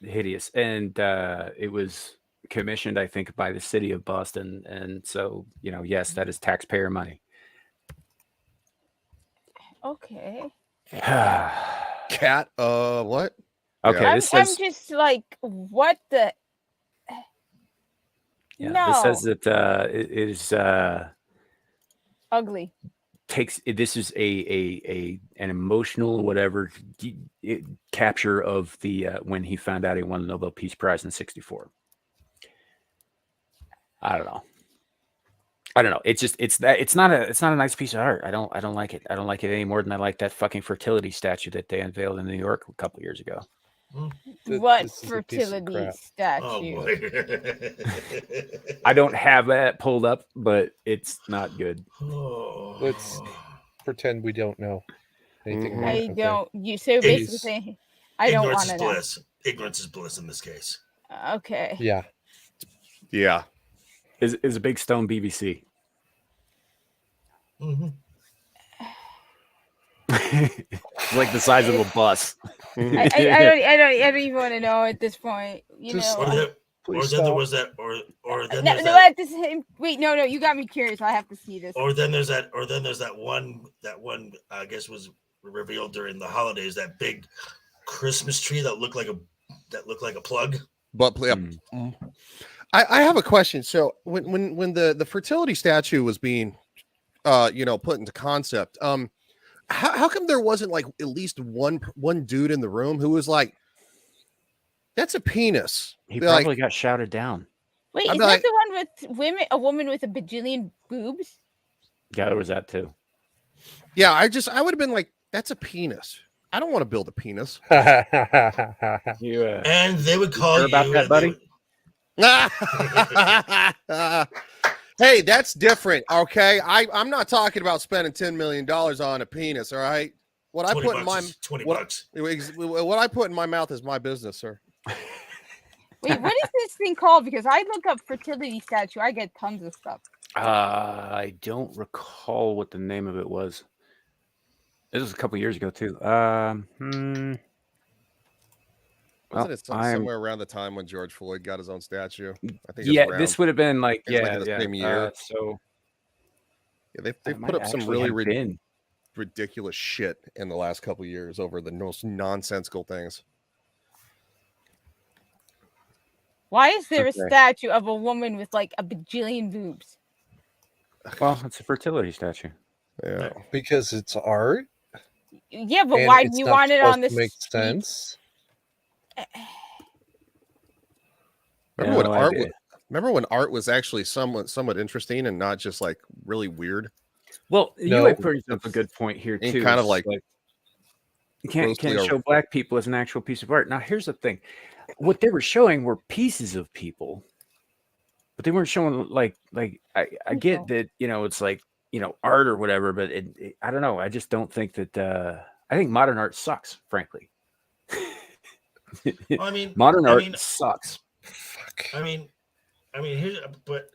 hideous, and it was commissioned, I think, by the city of Boston, and so yes, that is taxpayer money. Okay. Okay, Cat. What? this I'm says just like, what the? yeah, no. this says that it is Ugly. this is an emotional whatever capture of the when he found out he won the Nobel Peace Prize in '64. I don't know. It's not a nice piece of art. I don't like it. I don't like it any more than I like that fucking fertility statue that they unveiled in New York a couple years ago. What This is a piece of fertility crap. Oh statue? boy. I don't have that pulled up, but it's not good. Oh. Let's pretend we don't know anything about it. I okay? don't. You so basically saying I don't Ignorance want is to know. bliss. Ignorance is bliss in this case. Okay. Yeah. Yeah. Is a big stone BBC. Mm-hmm. It's like the size of a bus. I don't even want to know at this point. You Just- know. Or then Please there stop. was that, or then No, there's no, that, at the same. Wait, no, you got me curious. I have to see this. or then there's that one I guess was revealed during the holidays. That big Christmas tree that looked like a plug. But yeah. I have a question. So when the fertility statue was being put into concept, how come there wasn't like at least one dude in the room who was like, that's a penis? He They're like, probably got shouted down. Wait, I'd is be that like- the one with a woman with a bajillion boobs? Yeah, there was that too. yeah, I would have been like, that's a penis. I don't want to build a penis. You And they would call sure you about that, and they buddy? Hey, that's different. Okay. I'm not talking about spending $10 million on a penis. All right. What I 20 put in my bucks, 20 what- bucks. what I put in my mouth is my business, sir. Wait, what is this thing called? Because I look up fertility statue, I get tons of stuff. I don't recall what the name of it was. This was a couple years ago too. Wasn't it I'm- somewhere around the time when George Floyd got his own statue? I think. Yeah, it was this would have been like It was like yeah, in the yeah. same year. So they've it put might up some actually really have been. ridiculous shit in the last couple years over the most nonsensical things. Why is there Okay. a statue of a woman with like a bajillion boobs? Well, it's a fertility statue. Yeah. Because it's art. Yeah, but and why do it's you not want it on supposed this? to make sense. Remember No when art? idea. Remember when art was actually somewhat interesting and not just like really weird? Well, No, you brings up a good point here and too. kind of It's like you can't grossly show black people as an actual piece of art. Now, here's the thing: what they were showing were pieces of people, but they weren't showing like I get People. that it's like art or whatever, but I don't know. I just don't think that. I think modern art sucks, frankly. Well, I mean, Modern I art mean, sucks. Fuck. I mean, here's but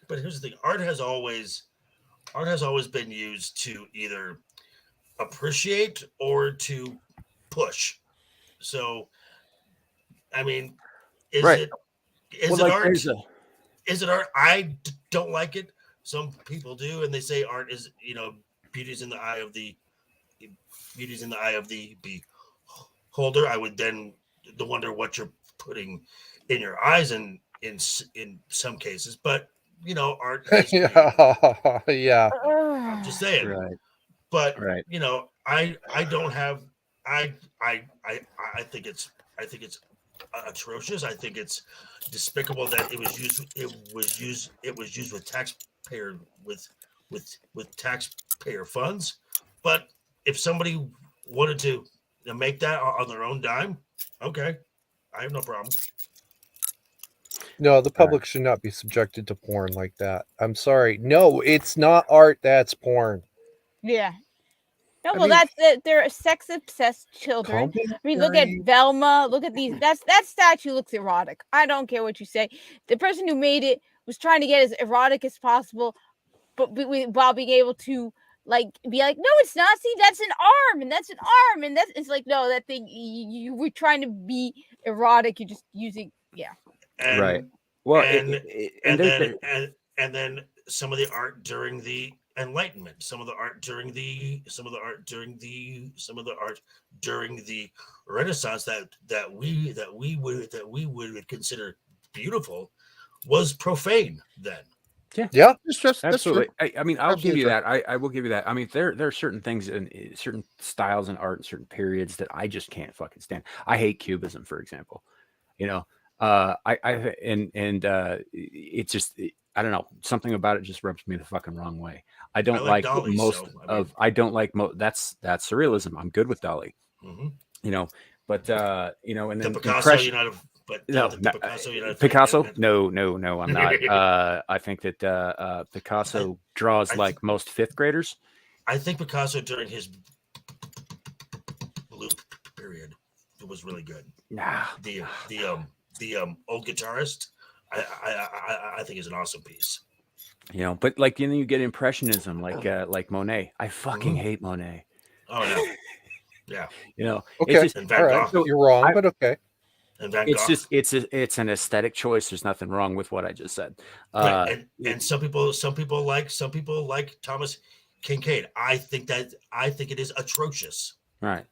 here's the thing. Art has always been used to either appreciate or to push. So, I mean, is Right. it is Well, it like, art? there's Is it art? I don't like it. Some people do, and they say art is beauty's in the eye of the beholder. I would then wonder what you're putting in your eyes, and in some cases, but art is yeah. Yeah. I'm just saying. right. But Right. I don't have I think it's atrocious. I think it's despicable that it was used with taxpayer funds. But if somebody wanted to make that on their own dime, okay, I have no problem. No, the public should not be subjected to porn like that. I'm sorry. No, it's not art. That's porn. Yeah. No, I well, mean- they're sex obsessed children. Calm I mean, look at down. Velma. Look at these. That statue looks erotic. I don't care what you say. The person who made it was trying to get as erotic as possible, but while being able to be like, no, it's not. See, that's an arm, and that's an arm, and it's like, no, that thing. You were trying to be erotic. You're just using, yeah. And, Right. Well, and then some of the art during the Enlightenment, some of the art during the Renaissance that we would consider beautiful was profane then. Yeah. That's absolutely. true. I mean, I'll give Absolutely you true. that. I will give you that. I mean, there are certain things and certain styles in art and certain periods that I just can't fucking stand. I hate Cubism, for example. It's just I don't know, something about it just rubs me the fucking wrong way. I don't like like Dali, most so, I mean- of. I don't like that's surrealism. I'm good with Dali. Mhm. But and The then Picasso, impression- you're not a, but No, the no, Picasso, you're not a fan Picasso? of it. No, I'm not. I think that Picasso draws I like most fifth graders. I think Picasso during his blue period. was really good. Nah. The old guitarist, I think is an awesome piece. You know, but like you get impressionism, like Monet. I fucking Mhm. hate Monet. Oh no, yeah, You know, Okay, it's just and all Van right. Gogh, You're wrong, I- but okay. and Van it's Gogh. just it's an aesthetic choice. There's nothing wrong with what I just said. Right. And some people like Thomas Kincaid. I think it is atrocious. Right.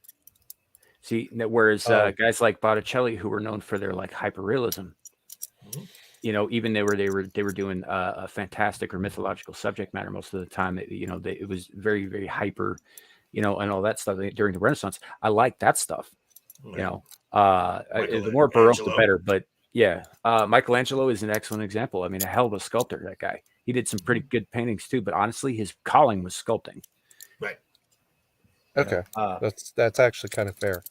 See, whereas Oh. guys like Botticelli, who were known for their like hyperrealism, Mhm. you know, even they were doing a fantastic or mythological subject matter most of the time. It was very, very hyper, you know, and all that stuff during the Renaissance. I like that stuff. Right. You know, the more Baroque, the Michelangelo. better. But yeah, Michelangelo is an excellent example. I mean, a hell of a sculptor. That guy. He did some pretty good paintings too. But honestly, his calling was sculpting. Right. you know. Okay, that's actually kind of fair.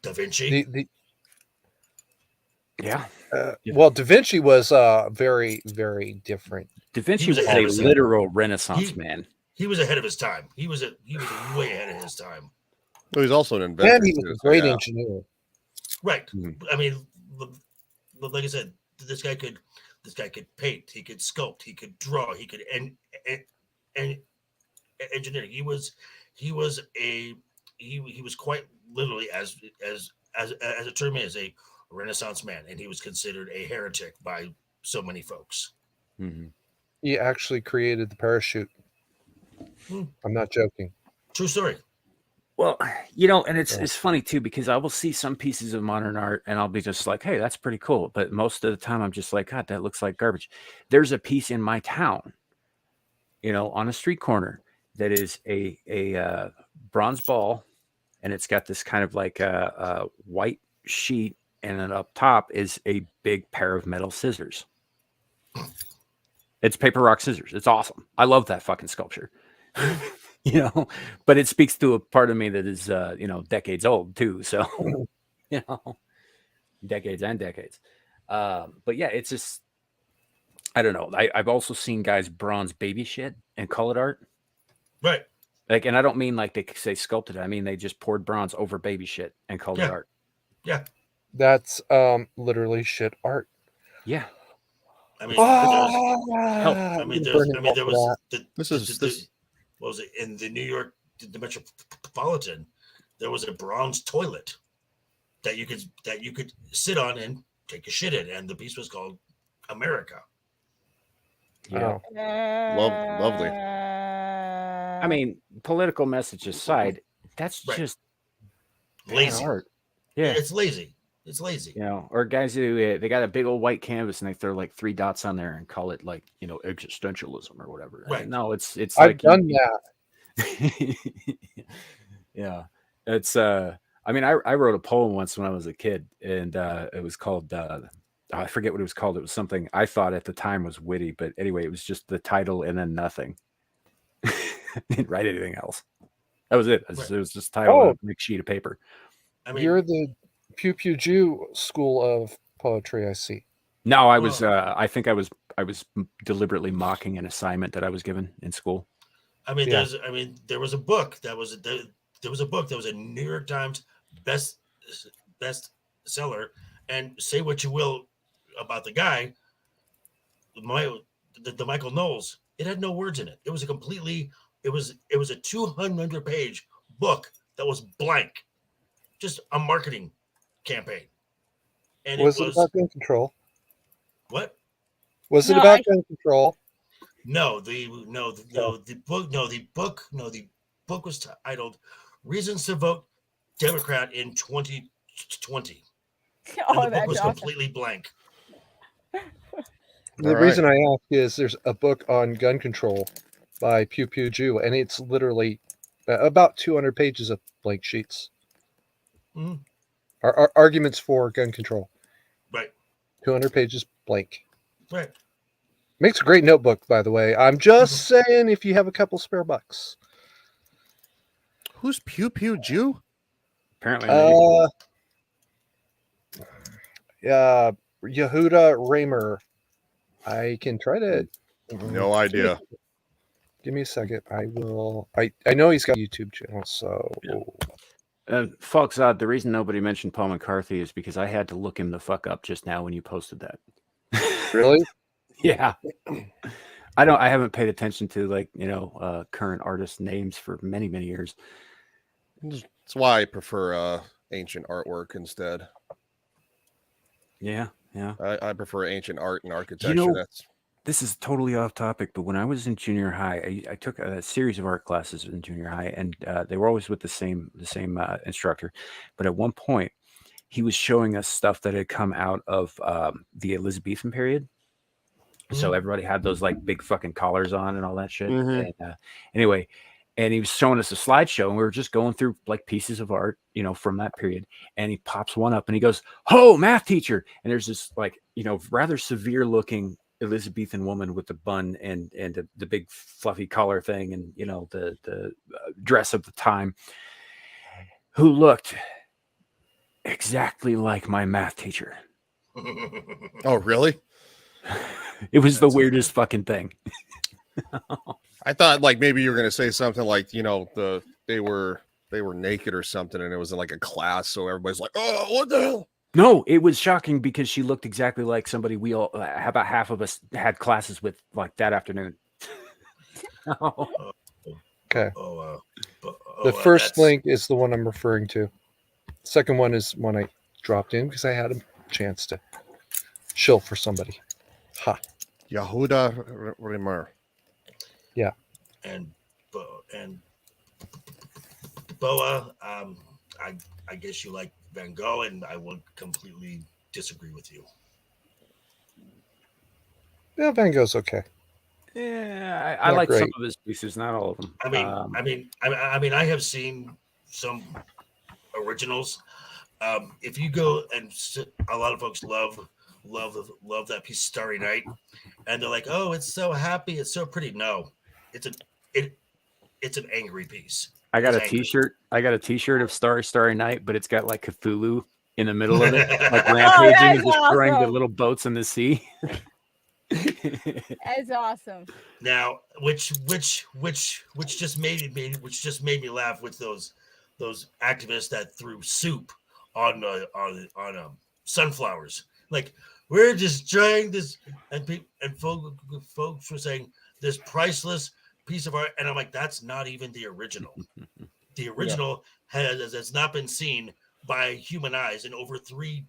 Da Vinci. Yeah. Yeah. Well, Da Vinci was very, very different. Da Vinci was was ahead a of his literal Renaissance man. He was ahead of his time. He was way ahead of his time. Well, he's also an inventor. And he was too, a so great yeah. engineer. Right. Mhm. I mean, like I said, this guy could paint, he could sculpt, he could draw, he could and engineer. He was quite literally as a term is a Renaissance man, and he was considered a heretic by so many folks. Mm-hmm. He actually created the parachute. I'm not joking. True story. Well, you know, and it's funny too, because I will see some pieces of modern art and I'll be just like, hey, that's pretty cool. But most of the time I'm just like, God, that looks like garbage. There's a piece in my town, you know, on a street corner that is a bronze ball, and it's got this kind of like a white sheet, and then up top is a big pair of metal scissors. It's paper, rock, scissors. It's awesome. I love that fucking sculpture. You know, but it speaks to a part of me that is, you know, decades old too. So, you know, decades and decades. But yeah, it's just, I don't know. I've also seen guys bronze baby shit and colored art. Right. Like, and I don't mean like they say sculpted it. I mean, they just poured bronze over baby shit and colored art. Yeah. That's literally shit art. Yeah. I mean, there was This what was it in the New York, the Metropolitan? There was a bronze toilet that you could sit on and take a shit in, and the piece was called America. Yeah. Lovely. I mean, political message aside, that's just lazy art. Yeah, it's lazy. It's lazy. You know, or guys who they got a big old white canvas and they throw like 3 dots on there and call it like, you know, existentialism or whatever. Right. No, it's I've like done that. Yeah. It's I mean, I wrote a poem once when I was a kid, and it was called I forget what it was called. It was something I thought at the time was witty, but anyway, it was just the title and then nothing. Didn't write anything else. That was it. It was just title on a big sheet of paper. I mean, you're the Pew Pew Jew school of poetry, I see. No, I was. I think I was deliberately mocking an assignment that I was given in school. I mean, there was a book that was a New York Times best seller, and say what you will about the guy, the Michael Knowles. It had no words in it. It was a 200-page book that was blank, just a marketing campaign. And was it about gun control? What? Was it about gun control? No, the book was titled "Reasons to Vote Democrat in 2020." Oh, and the book that's was awesome. completely blank. The reason I ask is there's a book on gun control by Pew Pew Jew, and it's literally about 200 pages of blank sheets. Mm-hmm. Arguments for gun control. Right. 200 pages blank. Right. Makes a great notebook, by the way. I'm just saying, if you have a couple spare bucks. Who's Pew Pew Jew? Apparently. Yehuda Raymer. I can try to. No idea. Give me a second. I will. I know he's got a YouTube channel, so. Yeah. Folks, the reason nobody mentioned Paul McCarthy is because I had to look him the fuck up just now when you posted that. Really? Yeah. I haven't paid attention to current artist names for many, many years. That's why I prefer ancient artwork instead. Yeah. I prefer ancient art and architecture. You know, That's this is totally off topic, but when I was in junior high, I took a series of art classes in junior high, and they were always with the same instructor. But at one point, he was showing us stuff that had come out of the Elizabethan period. So everybody had those like big fucking collars on and all that shit. Mhm. And anyway, and he was showing us a slideshow, and we were just going through like pieces of art, from that period. And he pops one up, and he goes, "Oh, math teacher!" And there's this rather severe looking Elizabethan woman with the bun and the big fluffy collar thing, and the dress of the time, who looked exactly like my math teacher. Oh, really? It was the weirdest fucking thing. I thought like maybe you were going to say something like, they were naked or something, and it was in like a class, so everybody's like, "Oh, what the hell?" No, it was shocking because she looked exactly like somebody we all about half of us had classes with like that afternoon. Okay. Oh, The first link is the one I'm referring to. Second one is one I dropped in because I had a chance to shill for somebody. Ha. Yehuda Rimmer. and Boa, I guess you like Van Gogh, and I will completely disagree with you. Yeah, Van Gogh's okay. Yeah, I Not like some great. of his pieces, not all of them. I have seen some originals. If you go and a lot of folks love that piece, Starry Night, and they're like, "Oh, it's so happy, it's so pretty." No, it's an angry piece. I got It's a angry. T-shirt. I got a T-shirt of Starry Night, but it's got like Cthulhu in the middle of it, like rampaging and destroying the awesome. little boats in the sea. That's awesome. Now, which just made me laugh with those activists that threw soup on sunflowers. Like, we're destroying this, and folks were saying this priceless piece of art, and I'm like, that's not even the original. The original has not been seen by human eyes in over 3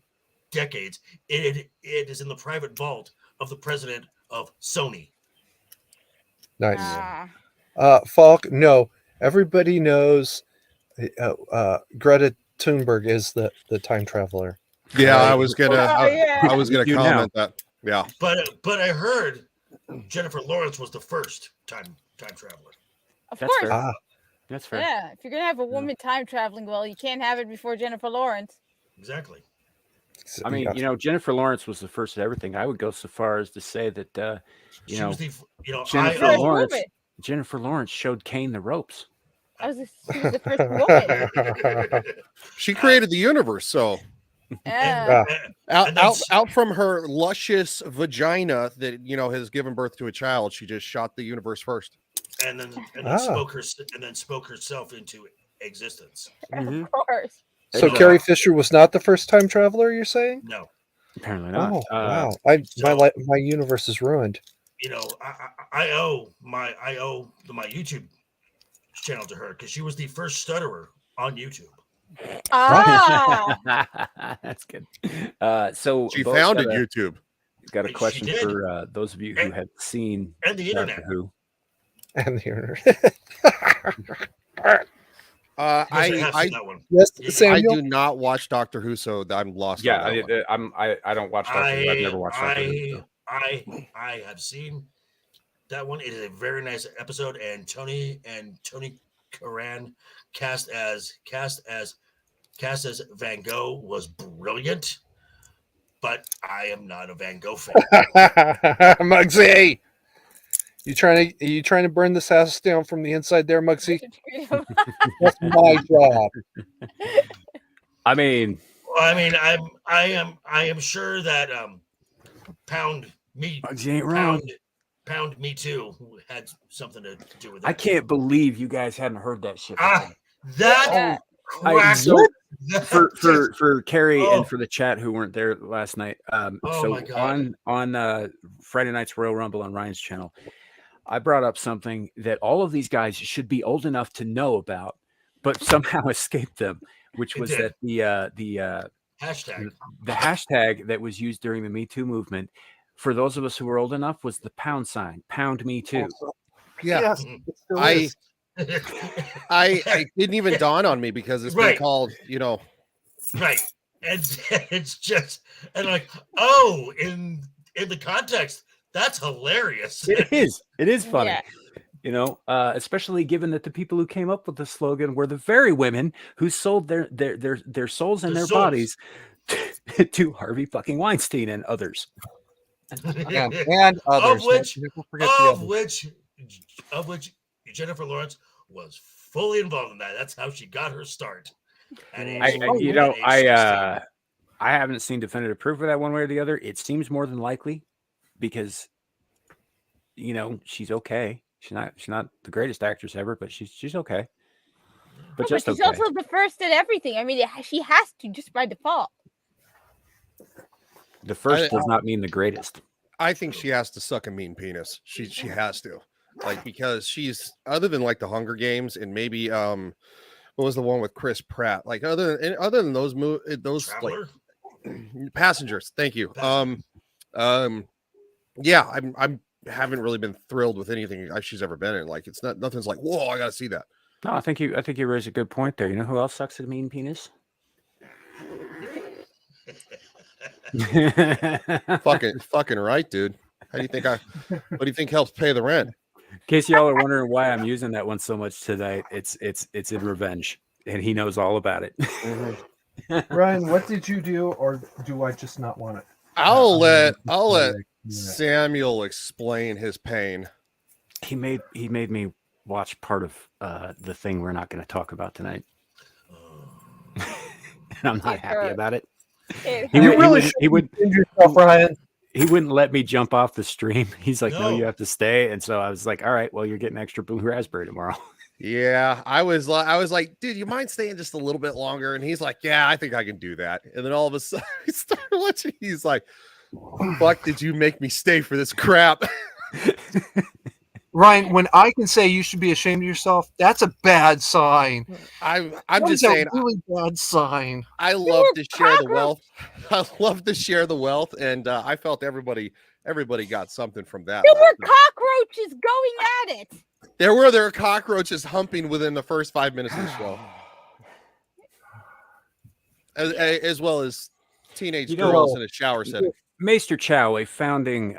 decades. It is in the private vault of the president of Sony. Nice. Ah. Falk, no. Everybody knows Greta Thunberg is the time traveler. Yeah, I was gonna yeah. I was gonna You comment that. Yeah. But I heard Jennifer Lawrence was the first time traveler. Of That's course. fair. That's fair. Yeah. If you're gonna have a woman time traveling, well, you can't have it before Jennifer Lawrence. Exactly. I mean, Jennifer Lawrence was the first at everything. I would go so far as to say that, She was the Jennifer Lawrence showed Kane the ropes. She was the first woman. She created the universe, so Yeah. out from her luscious vagina that has given birth to a child, she just shot the universe first. And then spoke herself into existence. Of course. So Carrie Fisher was not the first time traveler, you're saying? No. Apparently not. Oh, wow. so- My universe is ruined. I owe my YouTube channel to her because she was the first stutterer on YouTube. Ah. That's good. So She Bo's founded YouTube. Got a She question did. for those of you who had seen And the internet. Doctor Who. And the internet. Yes, I have I seen that one. Yes, Yeah, Samuel. do not watch Doctor Who, so I'm lost. Yeah, on that one. I don't watch Doctor Who. I've never watched Doctor Who. So. I have seen that one. It is a very nice episode, and Tony Curran cast as Van Gogh was brilliant. But I am not a Van Gogh fan. Muggsy, you trying to burn this house down from the inside there, Muggsy? That's my job. I mean, I am sure that Pound Me Muggsy ain't wrong. Pound Me Too had something to do with it. I can't believe you guys hadn't heard that shit. That crack. so That for just- Carrie Oh. and for the chat who weren't there last night. Oh So my God. on Friday night's Royal Rumble on Ryan's channel, I brought up something that all of these guys should be old enough to know about, but somehow escaped them, which It was did. that the hashtag. that was used during the Me Too movement, for those of us who were old enough, was the pound sign, pound me too. Yeah. Yes, it still I is. I didn't even dawn on me because it's been Right. called, Right. And it's just and like, oh, in the context, that's hilarious. It is funny. Yeah. You know, especially given that the people who came up with the slogan were the very women who sold their souls and Their their souls. bodies to Harvey fucking Weinstein and others. And others. which- Don't forget the of others. which Jennifer Lawrence was fully involved in that. That's how she got her start. At age- at age 16. I haven't seen definitive proof of that one way or the other. It seems more than likely because, you know, she's okay. She's not the greatest actress ever, but she's okay. But just she's okay. also the first at everything. I mean, she has to just by default. The first does not mean the greatest. I think she has to suck a mean penis. She has to, like, because she's, other than like the Hunger Games and maybe what was the one with Chris Pratt? Like other than those those Traveler? like Passengers. Thank you. Yeah, I'm haven't really been thrilled with anything she's ever been in. Like nothing's like, whoa, I gotta see that. No, I think you raised a good point there. You know who else sucks at a mean penis? fucking right, dude. How do you think what do you think helps pay the rent? In case y'all are wondering why I'm using that one so much tonight, it's in revenge, and he knows all about it. Ryan, what did you do, or do I just not want it? I'll let Yeah. Samuel explain his pain. He made me watch part of the thing we're not going to talk about tonight, and I'm not happy about it. He wouldn't let me jump off the stream. He's like, no, you have to stay. And so I was like, all right, well, you're getting extra blue raspberry tomorrow. Yeah, I was like, dude, you mind staying just a little bit longer? And he's like, yeah, I think I can do that. And then all of a sudden, I started watching. He's like, fuck, did you make me stay for this crap? Ryan, when I can say you should be ashamed of yourself, that's a bad sign. I'm That just is a saying, really bad sign. I love to share the wealth. I love to share the wealth, and I felt everybody got something from that. There were cockroaches going at it. There were cockroaches humping within the first 5 minutes of the show, as well as teenage girls in a shower setting. Maester Chow, a founding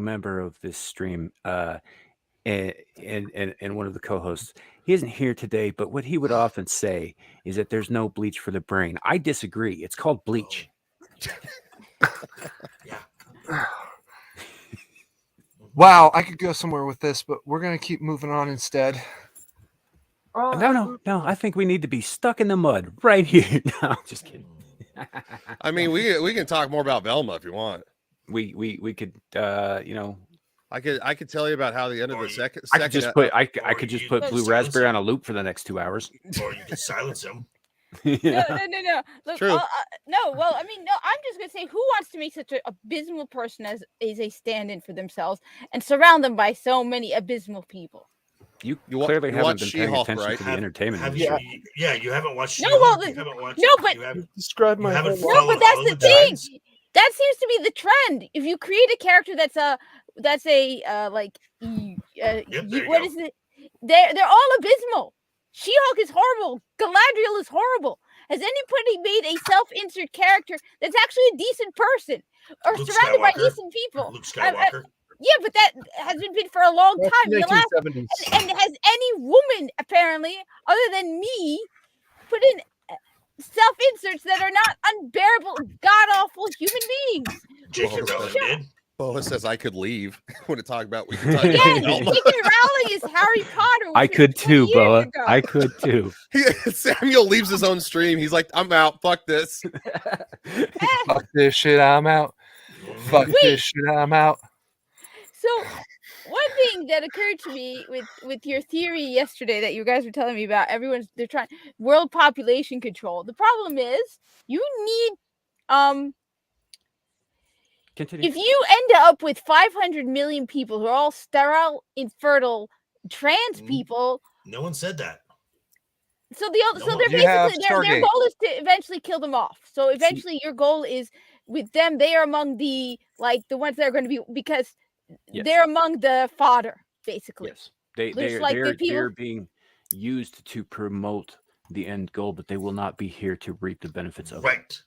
member of this stream, and one of the co-hosts, he isn't here today, but what he would often say is that there's no bleach for the brain. I disagree. It's called bleach. Yeah. Wow, I could go somewhere with this, but we're gonna keep moving on instead. No. I think we need to be stuck in the mud right here. No, I'm just kidding. I mean, we can talk more about Velma if you want. We could, you know. I could tell you about how the end of the second. I could just put blue raspberry on a loop for the next 2 hours. Or you can silence him. Yeah. No. Look, True. no. Well, I mean, no. I'm just gonna say, who wants to make such an abysmal person as a stand-in for themselves and surround them by so many abysmal people? You clearly haven't been paying She-Hulk, attention right? to the entertainment Have industry. you haven't watched. No, She-Hulk? well, You haven't watched. no, but- you haven't, Describe you my haven't whole No, but that's all the the thing. designs? That seems to be the trend. If you create a character that's like there you what go. is it? They're all abysmal. She-Hulk is horrible. Galadriel is horrible. Has anybody made a self-insert character that's actually a decent person or Luke surrounded by Skywalker. decent people? Luke Skywalker. Yeah, but that hasn't been for a long That's time. The last 1970s. and has any woman apparently other than me put in self-inserts that are not unbearable, god-awful human beings? J.K. Rowling did. Boa says I could leave. Want to talk about? We can talk Again, about J.K. Rowling is Harry Potter. I which was could 20 too, years Boa. ago. I could too. Samuel leaves his own stream. He's like, I'm out. Fuck this. Fuck this shit, I'm out. Fuck this shit, I'm out. So one thing that occurred to me with your theory yesterday that you guys were telling me about, they're trying world population control. The problem is you need Continue. if you end up with 500 million people who are all sterile, infertile, trans people. No one said that. So No they're one- You have basically their Stargate. goal is to eventually kill them off. So eventually your goal is with them, they are among the ones that are going to be, because Yes. they're among the fodder, basically. Yes, they're being used to promote the end goal, but they will not be here to reap the benefits of it. Right.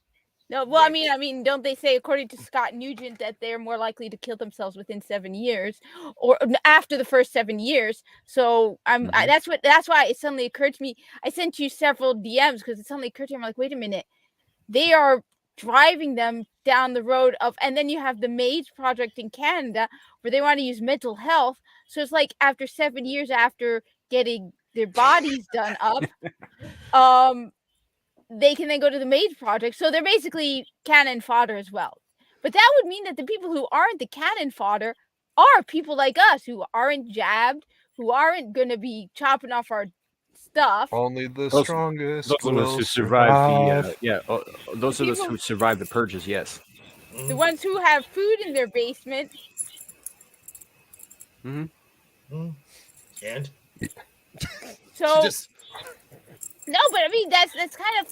No, well, Right. I mean, don't they say, according to Scott Nugent, that they're more likely to kill themselves within 7 years, or after the first 7 years? So that's why it suddenly occurred to me. I sent you several DMs because it suddenly occurred to me. I'm like, wait a minute, they are driving them down the road of, and then you have the MAID project in Canada where they want to use mental health. So it's like after 7 years after getting their bodies done up, they can then go to the MAID project. So they're basically cannon fodder as well. But that would mean that the people who aren't the cannon fodder are people like us who aren't jabbed, who aren't going to be chopping off our stuff. Only the Those- strongest Those of us will who survive survive. those of us who survive the purges, yes. The ones who have food in their basement. And So Just no, but I mean that's kind of,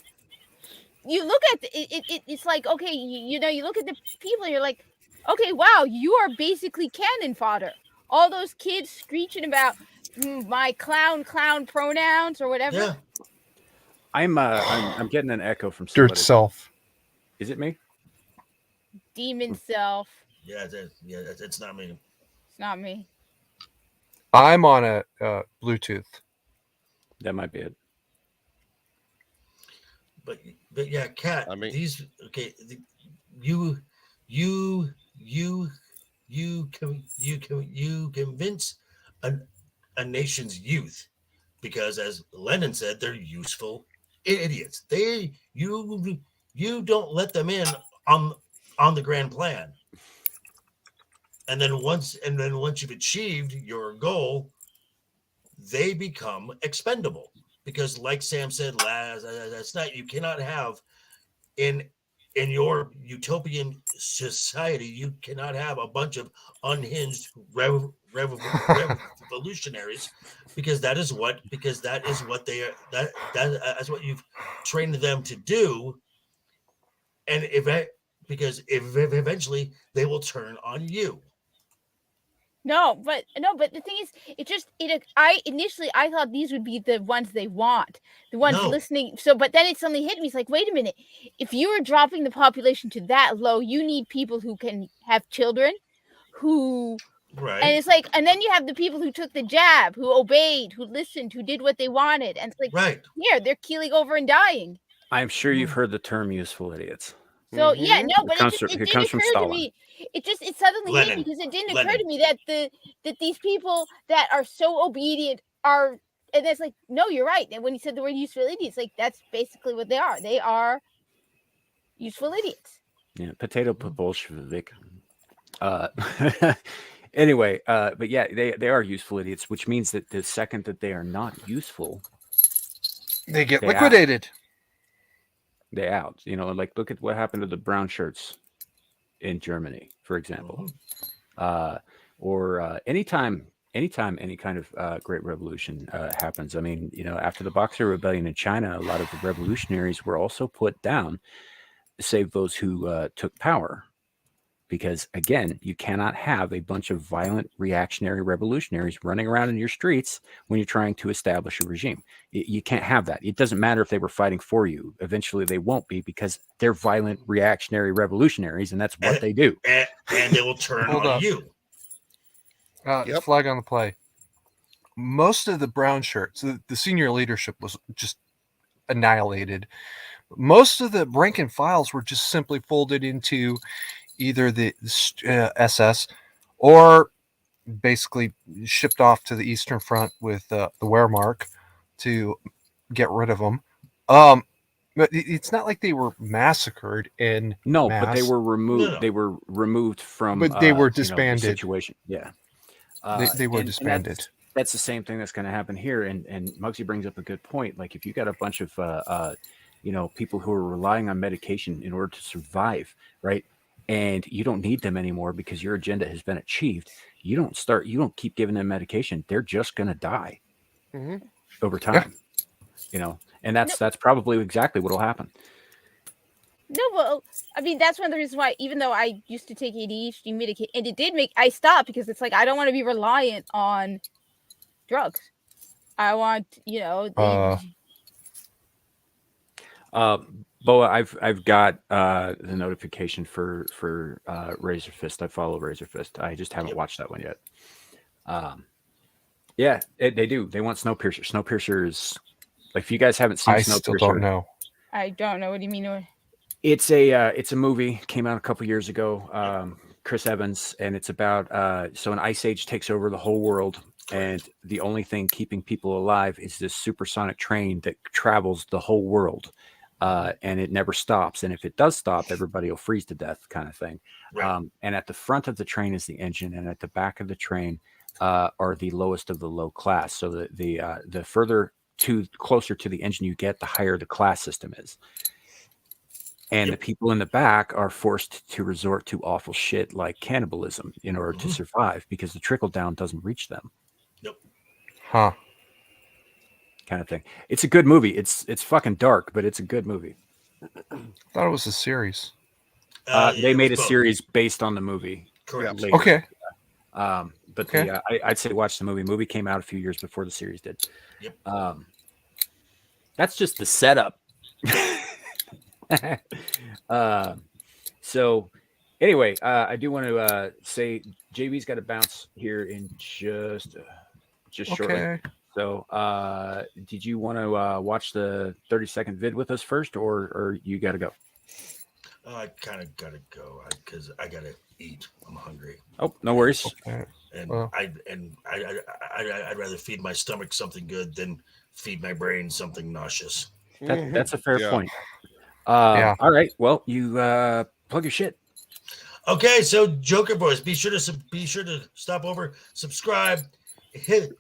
you look at it's like, okay, you know, you look at the people and you're like, okay, wow, you are basically cannon fodder. All those kids screeching about my clown pronouns or whatever. yeah, I'm getting an echo from Dirt somebody. self. Is it me? Demon self. yeah, it's not me. It's not me. I'm on a Bluetooth. That might be it. But yeah, Kat. I mean- these okay. You convince a nation's youth, because as Lennon said, they're useful idiots. You don't let them in on the grand plan. And then once you've achieved your goal, they become expendable. Because like Sam said last night, you cannot have in your utopian society, you cannot have a bunch of unhinged revolutionaries, because that is what they are, that's what you've trained them to do. And because eventually they will turn on you. No, but the thing is, I initially thought these would be the ones they want, the ones listening. So, but then it suddenly hit me. It's like, wait a minute, if you are dropping the population to that low, you need people who can have children, Right. And it's like, and then you have the people who took the jab, who obeyed, who listened, who did what they wanted, and it's like, right, here they're keeling over and dying. I'm sure you've heard the term "useful idiots." So yeah, no, but it didn't occur to me. It suddenly hit me because it didn't occur to me that these people that are so obedient are, and it's like, no, you're right. And when he said the word useful idiots, like that's basically what they are. They are useful idiots. Yeah, potato Bolshevik. Anyway, but yeah, they are useful idiots, which means that the second that they are not useful, They get liquidated. They out. You know, like look at what happened to the brown shirts in Germany, for example. Or anytime any kind of great revolution happens. I mean, you know, after the Boxer Rebellion in China, a lot of the revolutionaries were also put down, save those who took power. Because again, you cannot have a bunch of violent reactionary revolutionaries running around in your streets when you're trying to establish a regime. You can't have that. It doesn't matter if they were fighting for you. Eventually they won't be, because they're violent reactionary revolutionaries, and that's what they do. And they will turn on you. Flag on the play. Most of the brown shirts, the senior leadership was just annihilated. Most of the rank and files were just simply folded into either the SS or basically shipped off to the Eastern Front with the Wehrmacht to get rid of them. But it's not like they were massacred in but they were removed. No. They were removed from. But they were disbanded. The situation. Yeah. They were and disbanded. that's the same thing that's going to happen here. And Muggsy brings up a good point. Like if you got a bunch of people who are relying on medication in order to survive, right? And you don't need them anymore because your agenda has been achieved. You don't keep giving them medication. They're just going to die over time, and that's probably exactly what will happen. No, well, I mean, that's one of the reasons why, even though I used to take ADHD medication, and it did I stopped because it's like, I don't want to be reliant on drugs. I want, Boa, I've got the notification for Razor Fist. I follow Razor Fist. I just haven't watched that one yet. Yeah, they do. They want Snowpiercer. Snowpiercer is like, if you guys haven't seen Snowpiercer, still don't know. I don't know. What do you mean? It's a movie, came out a couple years ago. Chris Evans, and it's about so an ice age takes over the whole world, and the only thing keeping people alive is this supersonic train that travels the whole world, and it never stops. And if it does stop, everybody will freeze to death, kind of thing. Right. And at the front of the train is the engine, and at the back of the train are the lowest of the low class. So the further closer to the engine you get, the higher the class system is. And the people in the back are forced to resort to awful shit like cannibalism in order to survive, because the trickle down doesn't reach them. Nope. Huh. Kind of thing. It's a good movie. It's fucking dark, but it's a good movie. Thought it was a series. They made a series based on the movie. Correct. Later. Okay. But I'd say watch the movie. Movie came out a few years before the series did. Yep. That's just the setup. So anyway, I do want to say JB's got to bounce here in just shortly. So did you want to watch the 30-second vid with us first, or you got to go? I kind of gotta go because I gotta eat. I'm hungry. Oh, no worries. Okay. And Well. I'd rather feed my stomach something good than feed my brain something nauseous. That's a fair point. Yeah. All right. Well, you plug your shit. Okay, so Joker Boys, be sure to stop over, subscribe, hit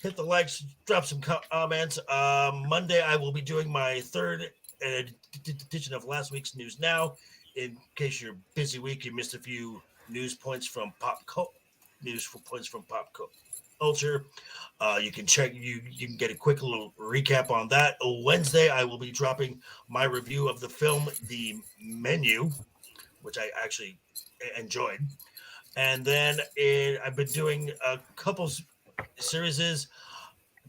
the likes, drop some comments. Monday I will be doing my third edition of last week's News Now. In case you're busy week, you missed a few news points from pop culture. You can check. You can get a quick little recap on that. Wednesday, I will be dropping my review of the film The Menu, which I actually enjoyed. And then I've been doing a couple series.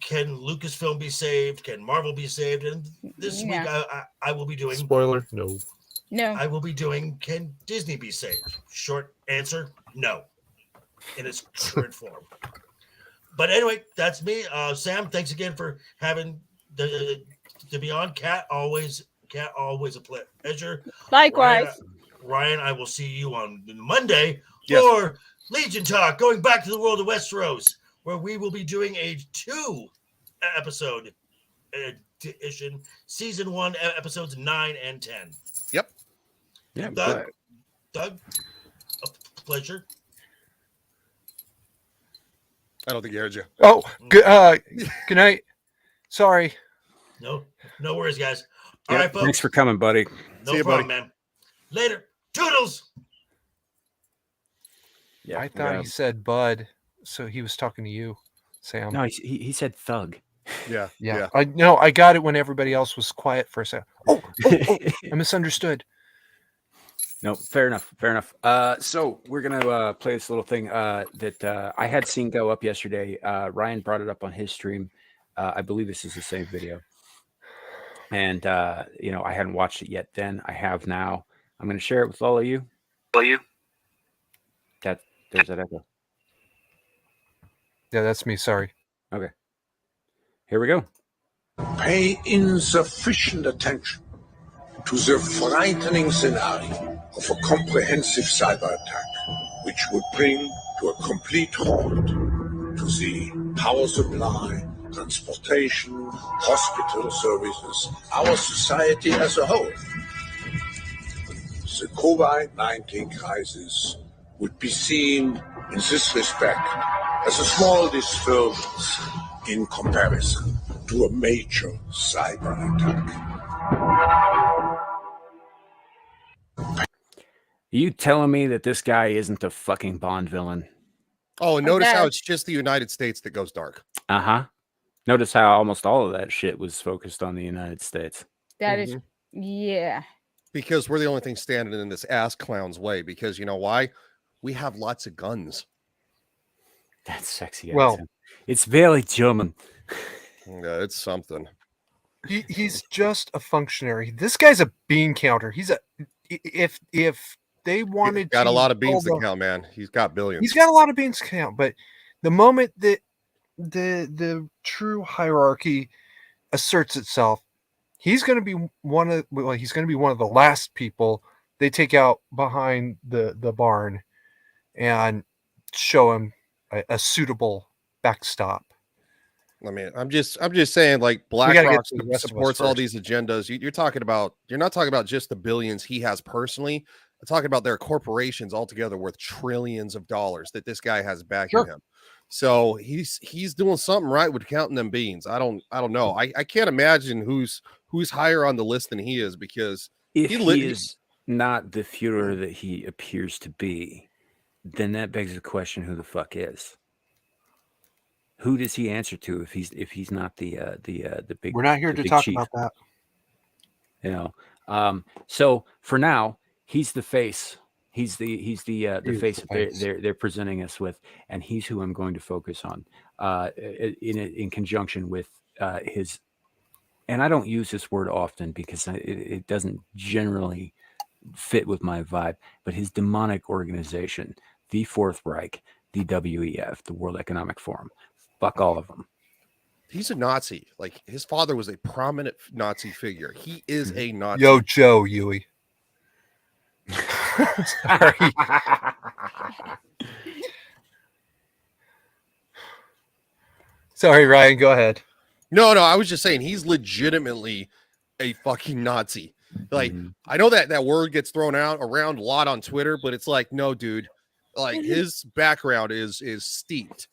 Can Lucasfilm be saved? Can Marvel be saved? And this week, I will be doing. Spoiler: no. No. I will be doing. Can Disney be saved? Short answer: no, in its current form. But anyway, that's me. Sam, thanks again for having to be on. Cat, always a pleasure. Likewise. Ryan, I will see you on Monday for Legion Talk, going back to the world of Westeros, where we will be doing a 2-episode edition, season 1, episodes 9 and 10. Yep. Yeah. Doug, a pleasure. I don't think he heard you. Oh, good night. Sorry. No worries, guys. All Yeah, right, folks. thanks for coming, buddy. No See you, problem, buddy. man. Later. Toodles. Yeah, I thought he said Bud, so he was talking to you, Sam. No, he said thug. Yeah. Yeah. I got it when everybody else was quiet for a second. Oh, I misunderstood. No, fair enough. So we're gonna play this little thing that I had seen go up yesterday. Ryan brought it up on his stream. I believe this is the same video, and I hadn't watched it yet. Then I have now. I'm gonna share it with all of you. There's that echo. Yeah, that's me. Sorry. Okay, here we go. Pay insufficient attention to the frightening scenario of a comprehensive cyber attack, which would bring to a complete halt to the power supply, transportation, hospital services, our society as a whole. The COVID-19 crisis would be seen in this respect as a small disturbance in comparison to a major cyber attack. You telling me that this guy isn't a fucking Bond villain? Oh, and notice how guess. it's just the United States that goes dark. Uh-huh. Notice how almost all of that shit was focused on the United States. That is, yeah. Because we're the only thing standing in this ass clown's way. Because you know why? We have lots of guns. That's sexy. Well- accent. It's very German. Yeah, it's something. He's just a functionary. This guy's a bean counter. He's a if they wanted He's got to a lot of beans to build a- count, man. He's got billions. He's got a lot of beans to count, but the moment that the true hierarchy asserts itself, he's going to be one of the last people they take out behind the barn and show him a suitable backstop. I mean, I'm just saying, like, gotta get BlackRock to the rest of us supports all first. these agendas. You're not talking about just the billions he has personally. I'm talking about their corporations altogether worth trillions of dollars that this guy has backing Sure. him. So he's doing something right with counting them beans. I don't know. I can't imagine who's higher on the list than he is, because If He he, lit- is not the Führer that he appears to be, then that begs the question: who the fuck is? Who does he answer to if he's not the big? We're not here the to big talk chief? about that. You know. So for now, he's the face. He's the face the face. they're presenting us with, and he's who I'm going to focus on in conjunction with his. And I don't use this word often because it doesn't generally fit with my vibe. But his demonic organization, the Fourth Reich, the WEF, the World Economic Forum, fuck all of them. he's a Nazi. Like, his father was a prominent Nazi figure. He is a Nazi. Yo, Joe Yui. Sorry. Sorry, Ryan. Go ahead. No, I was just saying he's legitimately a fucking Nazi. Like, I know that word gets thrown out around a lot on Twitter, but it's like, no, dude. Like, his background is steeped.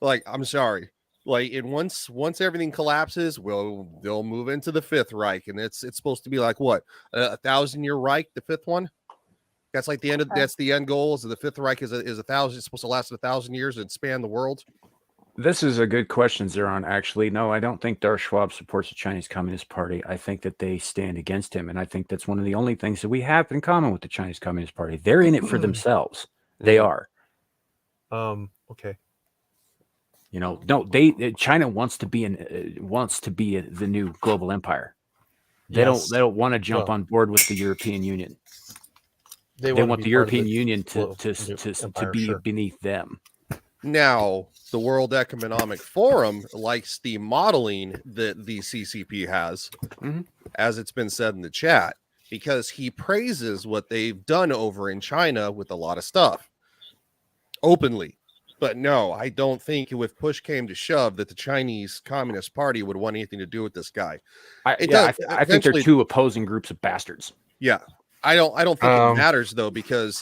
Like, I'm sorry. Like, and once everything collapses, they'll move into the Fifth Reich, and it's supposed to be like what, 1,000-year Reich, the fifth one. That's like the end of that's the end goal. Is the Fifth Reich is 1,000? It's supposed to last 1,000 years and span the world. This is a good question, Zeron. Actually, no, I don't think Darth Schwab supports the Chinese Communist Party. I think that they stand against him, and I think that's one of the only things that we have in common with the Chinese Communist Party. They're in it for themselves. They are. Okay. You know, no, China wants to be the new global empire. They Yes. don't want to jump Well, on board with the European Union. They wanna want be the part of European the Union global to empire, be sure. beneath them. Now, the World Economic Forum likes the modeling that the CCP has, as it's been said in the chat, because he praises what they've done over in China with a lot of stuff openly. But no, I don't think if push came to shove that the Chinese Communist Party would want anything to do with this guy. I think Eventually- they're two opposing groups of bastards. Yeah. I don't think it matters though, because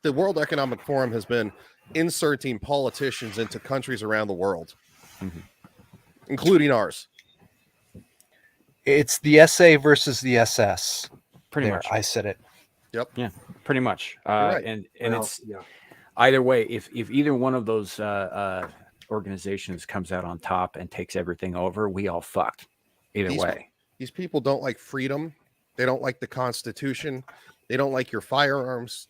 the World Economic Forum has been inserting politicians into countries around the world, including ours. It's the SA versus the SS. Pretty There, much. I said it. Yep. Yeah, pretty much. right. And Well, it's yeah. either way. If either one of those organizations comes out on top and takes everything over, we all fucked. Either way. These people don't like freedom. They don't like the Constitution. They don't like your firearms.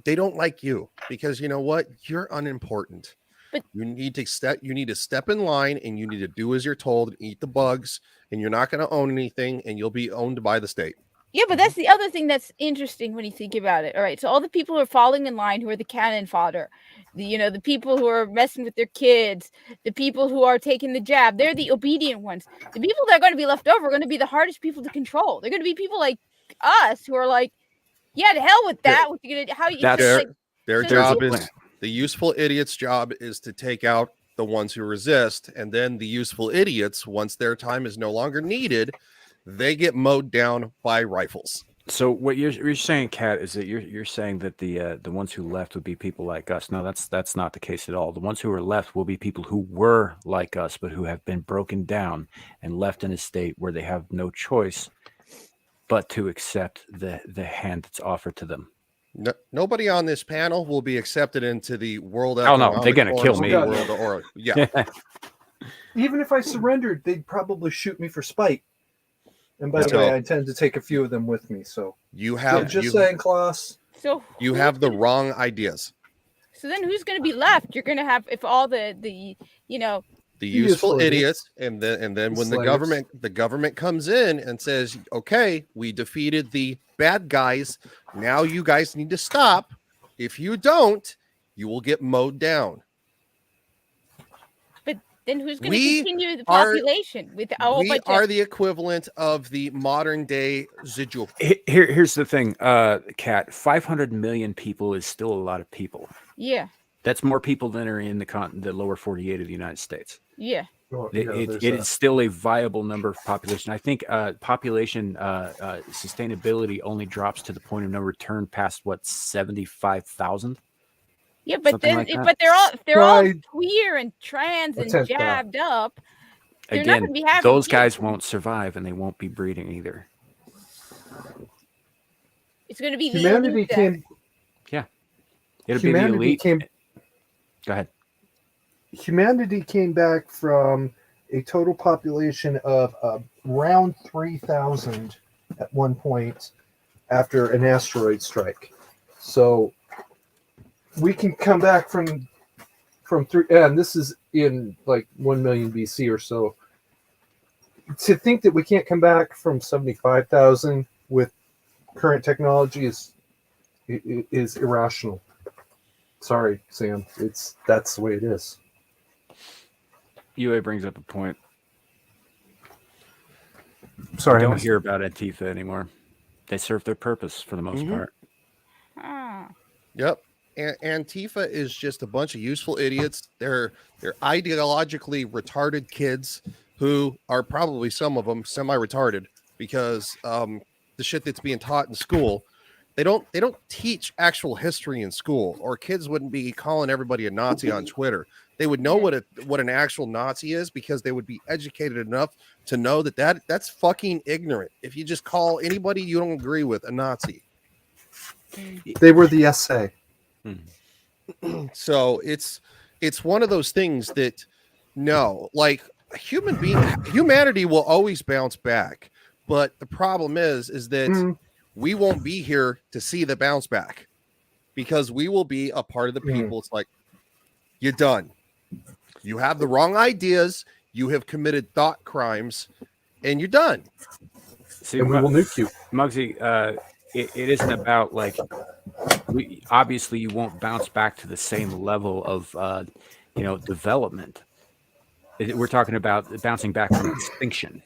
They don't like you because you know what? You're unimportant. But you need to step in line and you need to do as you're told and eat the bugs, and you're not going to own anything, and you'll be owned by the state. yeah, but that's the other thing that's interesting when you think about it. All right, so all the people who are falling in line, who are the cannon fodder, the people who are messing with their kids, the people who are taking the jab, they're the obedient ones. The people that are going to be left over are going to be the hardest people to control. They're going to be people like us who are like, yeah, to hell with that. What you gonna? How you? That's- just like, Their so job people- is the useful idiot's job is to take out the ones who resist, and then the useful idiots, once their time is no longer needed, they get mowed down by rifles. So what you're saying, Kat, is that you're saying that the ones who left would be people like us. No, that's not the case at all. The ones who are left will be people who were like us, but who have been broken down and left in a state where they have no choice but to accept the hand that's offered to them. No, nobody on this panel will be accepted into the World Oh no, Economic they're gonna kill Forum's me. God, World or yeah. Even if I surrendered, they'd probably shoot me for spite. And by the So- way, I intend to take a few of them with me. So You yeah, have just you, saying, Klaus. So you who's have the gonna- wrong ideas. So then who's going to be left? You're going to have if all the you know The useful useful idiots. idiots, and then when Slaves. the government comes in and says, "Okay, we defeated the bad guys. Now you guys need to stop. If you don't, you will get mowed down." then who's going We to continue the are- population with a whole We bunch are of the equivalent of the modern day Zidu. Here's the thing, Kat. 500 million people is still a lot of people. yeah. That's more people than are in the lower 48 of the United States. Yeah. Oh, It, yeah, it, there's it that. is still a viable number of population. I think population sustainability only drops to the point of no return past what 75,000. Yeah, but Something then like that. but they're all Right. queer and trans and Attempt that. jabbed up. They're not Again, gonna be having those kids. guys won't survive, and they won't be breeding either. It's going to be the Humanity elite came. It'll be the Humanity elite. came. Go ahead. Humanity came back from a total population of around 3,000 at one point after an asteroid strike. So we can come back from three, and this is in like 1 million BC or so. To think that we can't come back from 75,000 with current technology is irrational. Sorry, Sam. That's the way it is. UA brings up a point. Sorry, I Don't missed hear about Antifa anymore. They serve their purpose for the most Mhm. part. Ah. Yep. Antifa is just a bunch of useful idiots. They're ideologically retarded kids who are probably, some of them, semi-retarded because the shit that's being taught in school, they don't teach actual history in school, or kids wouldn't be calling everybody a Nazi on Twitter. They would know what an actual Nazi is because they would be educated enough to know that's fucking ignorant. If you just call anybody you don't agree with a Nazi. They were the SA. So it's one of those things that like humanity will always bounce back, but the problem is that we won't be here to see the bounce back because we will be a part of the people. It's like, you're done. You have the wrong ideas. You have committed thought crimes, and you're done. See, And we will nuke you. Muggsy, it isn't about like obviously you won't bounce back to the same level of development. We're talking about bouncing back from extinction.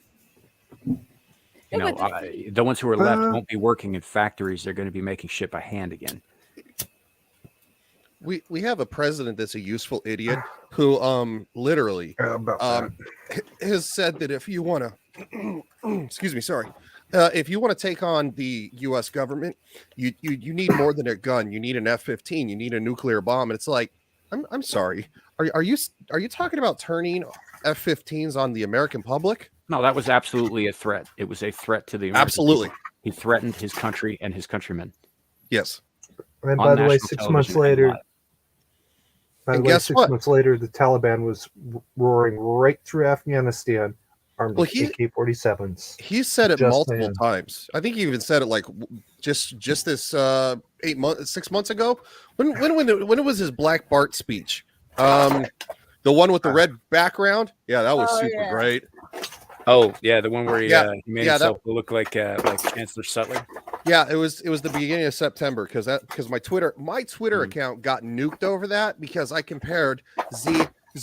The ones who are left won't be working in factories. They're going to be making shit by hand again. We have a president that's a useful idiot who literally has said that if you want to excuse me, sorry. If you want to take on the U.S. government, you need more than a gun. You need an F-15. You need a nuclear bomb. And it's like, I'm sorry. Are you talking about turning F-15s on the American public? No, that was absolutely a threat. It was a threat to the American Absolutely. people. He threatened his country and his countrymen. Yes. And On by the way, national 6 months television later, and live. And guess what? 6 months later, the Taliban was roaring right through Afghanistan, armed with AK-47s. He said it Just multiple saying. times. I think he even said it like just this 6 months ago. When it was his Black Bart speech, the one with the red background. Yeah, that was super great. Oh yeah, the one where he made himself look like Chancellor Sutler. Yeah, it was the beginning of September because my Twitter account got nuked over that because I compared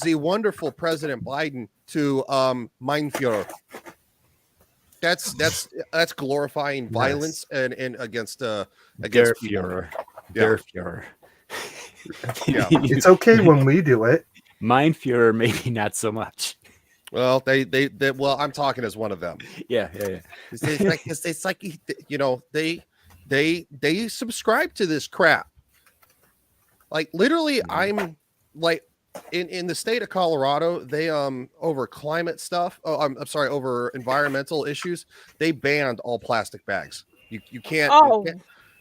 the wonderful President Biden to Mein Führer. That's glorifying violence and against Der people. Führer. Yeah. Der Führer. Yeah. It's okay when we do it. Mein Führer, maybe not so much. Well, they well, I'm talking as one of them. Yeah. It's like you know, they subscribe to this crap. Like literally, I'm like in the state of Colorado, they over climate stuff. Oh, I'm sorry, over environmental issues, they banned all plastic bags. You can't. Oh.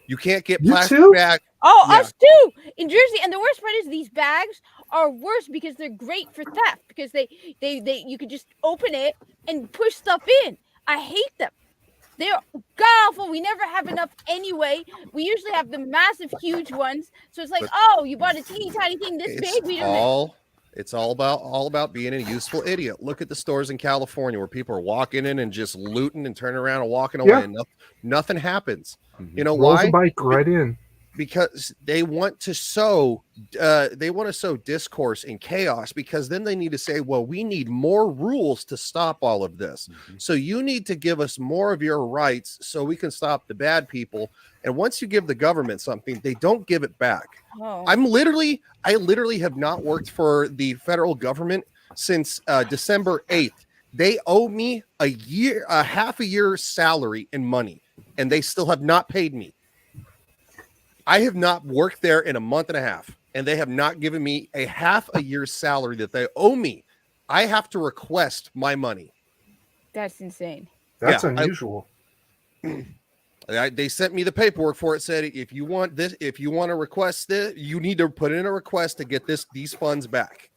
You can't get You plastic too? bag. Oh, Yeah. us too in Jersey. And the worst part is these bags are worse because they're great for theft because they you could just open it and push stuff in. I hate them. They're god awful. We never have enough anyway. We usually have the massive, huge ones. So it's like, oh, you bought a teeny tiny thing this big. We don't. It's all about being a useful idiot. Look at the stores in California where people are walking in and just looting and turning around and walking away, and nothing happens. You know Rolls why? a bike right in. Because they want to sow discourse and chaos, because then they need to say, well, we need more rules to stop all of this. So you need to give us more of your rights so we can stop the bad people. And once you give the government something, they don't give it back. Oh. I literally have not worked for the federal government since December 8th. They owe me a half a year's salary in money, and they still have not paid me. I have not worked there in a month and a half, and they have not given me a half a year's salary that they owe me. I have to request my money. That's insane. That's unusual. They sent me the paperwork for it. Said if you want to request this, you need to put in a request to get these funds back.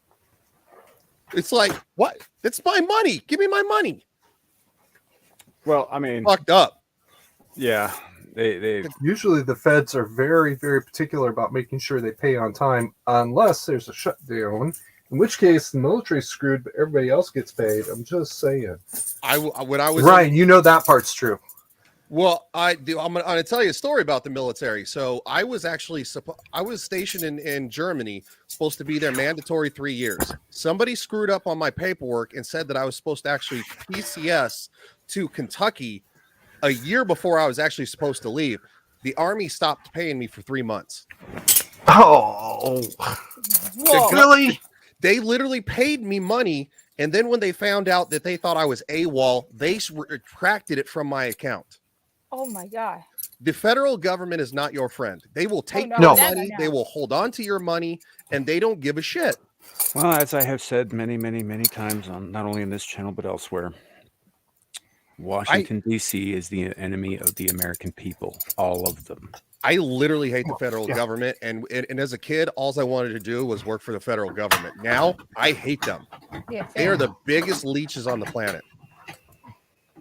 It's like, what? It's my money. Give me my money. Well, I mean, Fucked up. Yeah. They Usually the feds are very, very particular about making sure they pay on time, unless there's a shutdown, in which case the military's screwed, but everybody else gets paid. I'm just saying. When I was Ryan, you know that part's true. Well, I'm going to tell you a story about the military. So I was actually I was stationed in Germany, supposed to be there mandatory 3 years. Somebody screwed up on my paperwork and said that I was supposed to actually PCS to Kentucky a year before I was actually supposed to leave. The Army stopped paying me for 3 months. Oh, really? They literally paid me money, and then when they found out that they thought I was AWOL, they retracted it from my account. Oh my god! The federal government is not your friend. They will take your money, they will hold on to your money, and they don't give a shit. Well, as I have said many, many, many times on not only in this channel but elsewhere, Washington, D.C. is the enemy of the American people, all of them. I literally hate the federal government, and as a kid, all I wanted to do was work for the federal government. Now, I hate them. Yeah, they are the biggest leeches on the planet.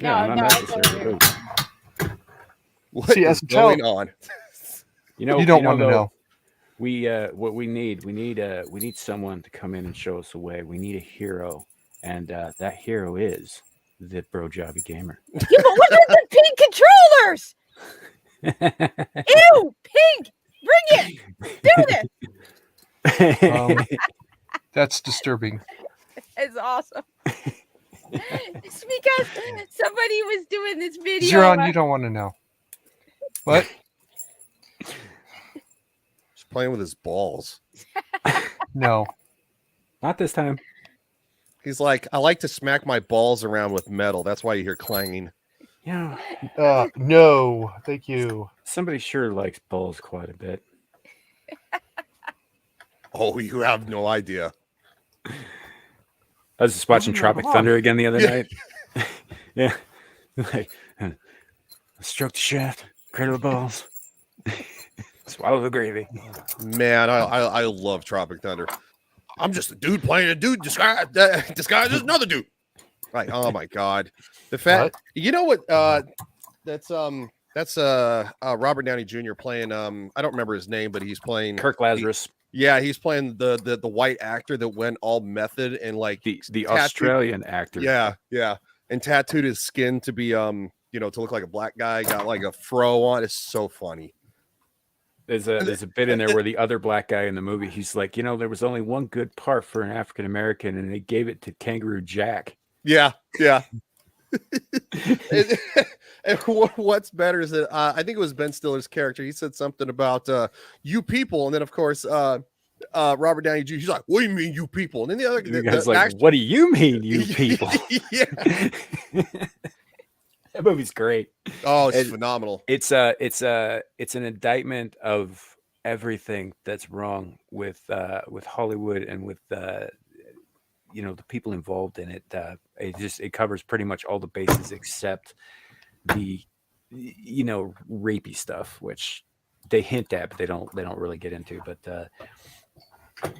Yeah, not necessarily. What is going on? You know, you don't want to know. We what we need someone to come in and show us the way. We need a hero, and that hero is the Bro Jobby Gamer. Yeah, but what are the pink controllers? Ew, pink! Bring it! Do this! That's disturbing. It's awesome. It's because somebody was doing this video. Zeron, you don't want to know. What? He's playing with his balls. No. Not this time. He's like, I like to smack my balls around with metal. That's why you hear clanging. Yeah. No, thank you. Somebody sure likes balls quite a bit. Oh, you have no idea. I was just watching Tropic Thunder again the other night. Yeah. Like, stroke the shaft, cradle the balls, swallow the gravy. Man, I love Tropic Thunder. I'm just a dude playing a dude disguised as another dude. Like, oh my god, the fact. You know what? That's Robert Downey Jr. playing. I don't remember his name, but he's playing Kirk Lazarus. He's playing the white actor that went all method and like the Australian actor. Yeah, and tattooed his skin to be to look like a black guy. Got like a fro on. It's so funny. There's a bit in there where the other black guy in the movie, he's like, there was only one good part for an African American, and they gave it to Kangaroo Jack. Yeah. And what's better is that I think it was Ben Stiller's character. He said something about you people, and then of course Robert Downey Jr. He's like, "What do you mean, you people?" And then the other The guy's like, "What do you mean, you people?" Yeah. That movie's great. Oh, it's phenomenal. It's an indictment of everything that's wrong with Hollywood and with the people involved in it. It covers pretty much all the bases except the rapey stuff, which they hint at, but they don't really get into. But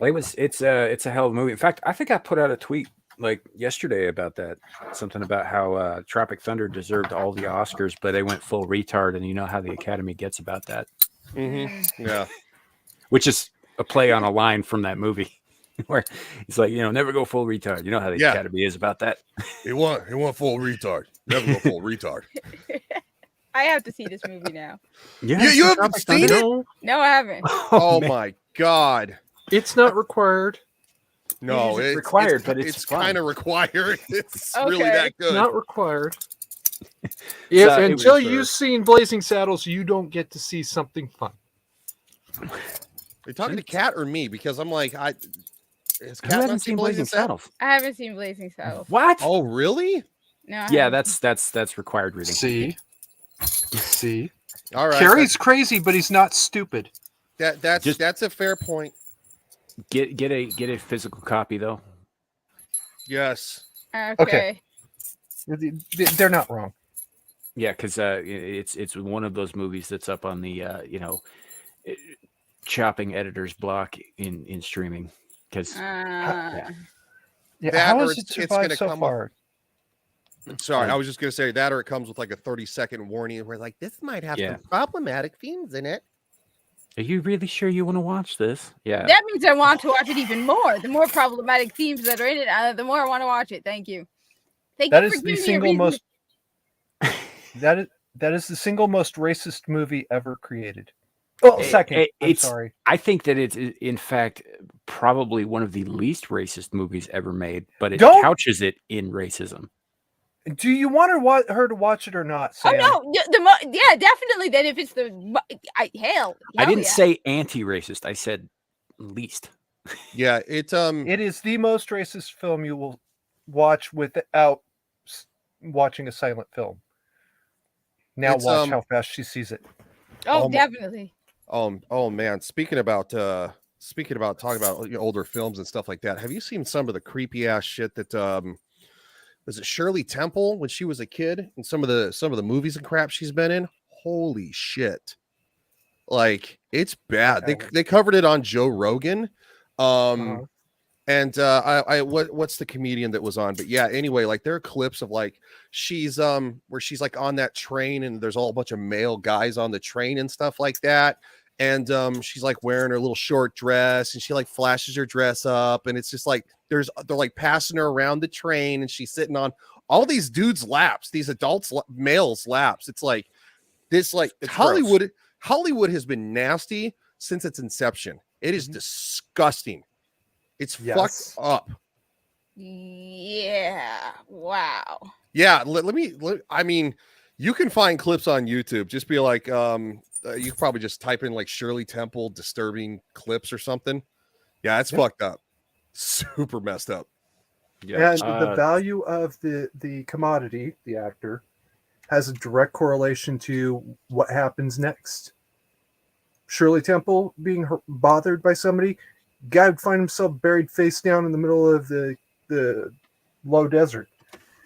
it's a hell of a movie. In fact, I think I put out a tweet like yesterday about that, something about how Tropic Thunder deserved all the Oscars, but they went full retard, and you know how the Academy gets about that. Mm-hmm. Yeah, which is a play on a line from that movie where he's like, never go full retard. You know how the Academy is about that. He want full retard. Never go full retard. I have to see this movie now. Yeah, you haven't seen it? No, I haven't. Oh my god, it's not required. No, it's required, but it's kind of required. It's really that good. Not required. Until you've seen Blazing Saddles, you don't get to see something fun. Are you talking to Kat or me? Because I'm like, has Kat haven't seen Blazing Saddles? I haven't seen Blazing Saddles. What? Oh, really? No. Yeah, that's required reading. See. All right. Carrie's crazy, but he's not stupid. That's a fair point. Get a physical copy though. Yes. Okay. They're not wrong. Yeah, because it's one of those movies that's up on the chopping editor's block in streaming. Because how has has it survived so far? Sorry, I was just gonna say that, or it comes with like a 30-second warning where like this might have some problematic themes in it. Are you really sure you want to watch this? Yeah. That means I want to watch it even more. The more problematic themes that are in it, the more I want to watch it. Thank you. That is the single most. That is the single most racist movie ever created. Oh, second. I'm sorry. I think that it's in fact probably one of the least racist movies ever made, but it couches it in racism. Do you want her to watch it or not, Sam? Oh no, yeah, definitely. Then if it's I didn't say anti-racist. I said least. Yeah, it is the most racist film you will watch without watching a silent film. Now watch how fast she sees it. Oh, definitely. Oh man, speaking about talking about older films and stuff like that. Have you seen some of the creepy ass shit that was it Shirley Temple when she was a kid, and some of the movies and crap she's been in? Holy shit. Like, it's bad. They covered it on Joe Rogan. And what's the comedian that was on? But yeah, anyway, like there are clips of like she's where she's like on that train and there's all a bunch of male guys on the train and stuff like that. And she's like wearing her little short dress and she like flashes her dress up, and it's just like they're like passing her around the train and she's sitting on all these dudes' laps, these adults males' laps. It's like this, like Hollywood. Gross. Hollywood has been nasty since its inception. It is disgusting. It's fucked up. Yeah. Wow. Yeah. I mean, you can find clips on YouTube. Just be like, you could probably just type in like Shirley Temple disturbing clips or something. Yeah, it's fucked up. Super messed up. Yeah. And the value of the commodity, the actor, has a direct correlation to what happens next. Shirley Temple being bothered by somebody, guy would find himself buried face down in the middle of the low desert.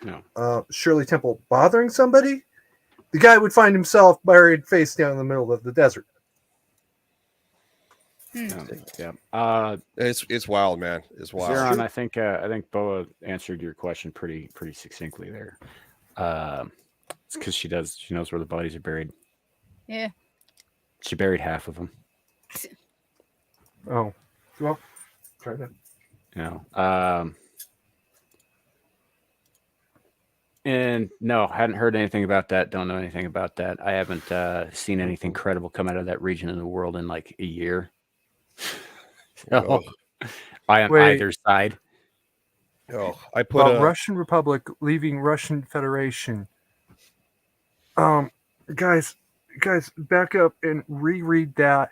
No. Shirley Temple bothering somebody, the guy would find himself buried face down in the middle of the desert. Yeah. It's wild, man. It's wild. Zeron, I think Boa answered your question pretty succinctly there. It's because she knows where the bodies are buried. Yeah. She buried half of them. Oh, well, try that. And no, hadn't heard anything about that. Don't know anything about that. I haven't seen anything credible come out of that region of the world in like a year. So, on either side. Oh, I put Russian Republic leaving Russian Federation. Guys, back up and reread that.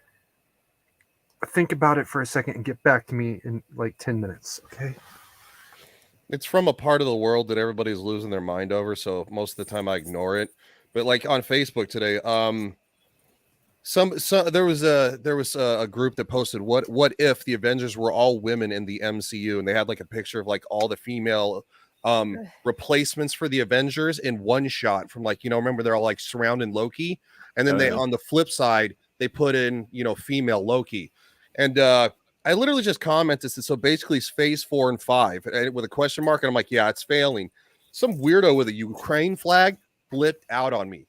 think about it for a second and get back to me in like 10 minutes. Okay. It's from a part of the world that everybody's losing their mind over, so most of the time I ignore it. But like on Facebook today, there was a group that posted what if the Avengers were all women in the MCU, and they had like a picture of like all the female replacements for the Avengers in one shot from like, remember they're all like surrounding Loki, and then on the flip side they put in female Loki, and I literally just commented, so basically it's phase 4 and 5 with a question mark, and I'm like, yeah, it's failing. Some weirdo with a Ukraine flag flipped out on me.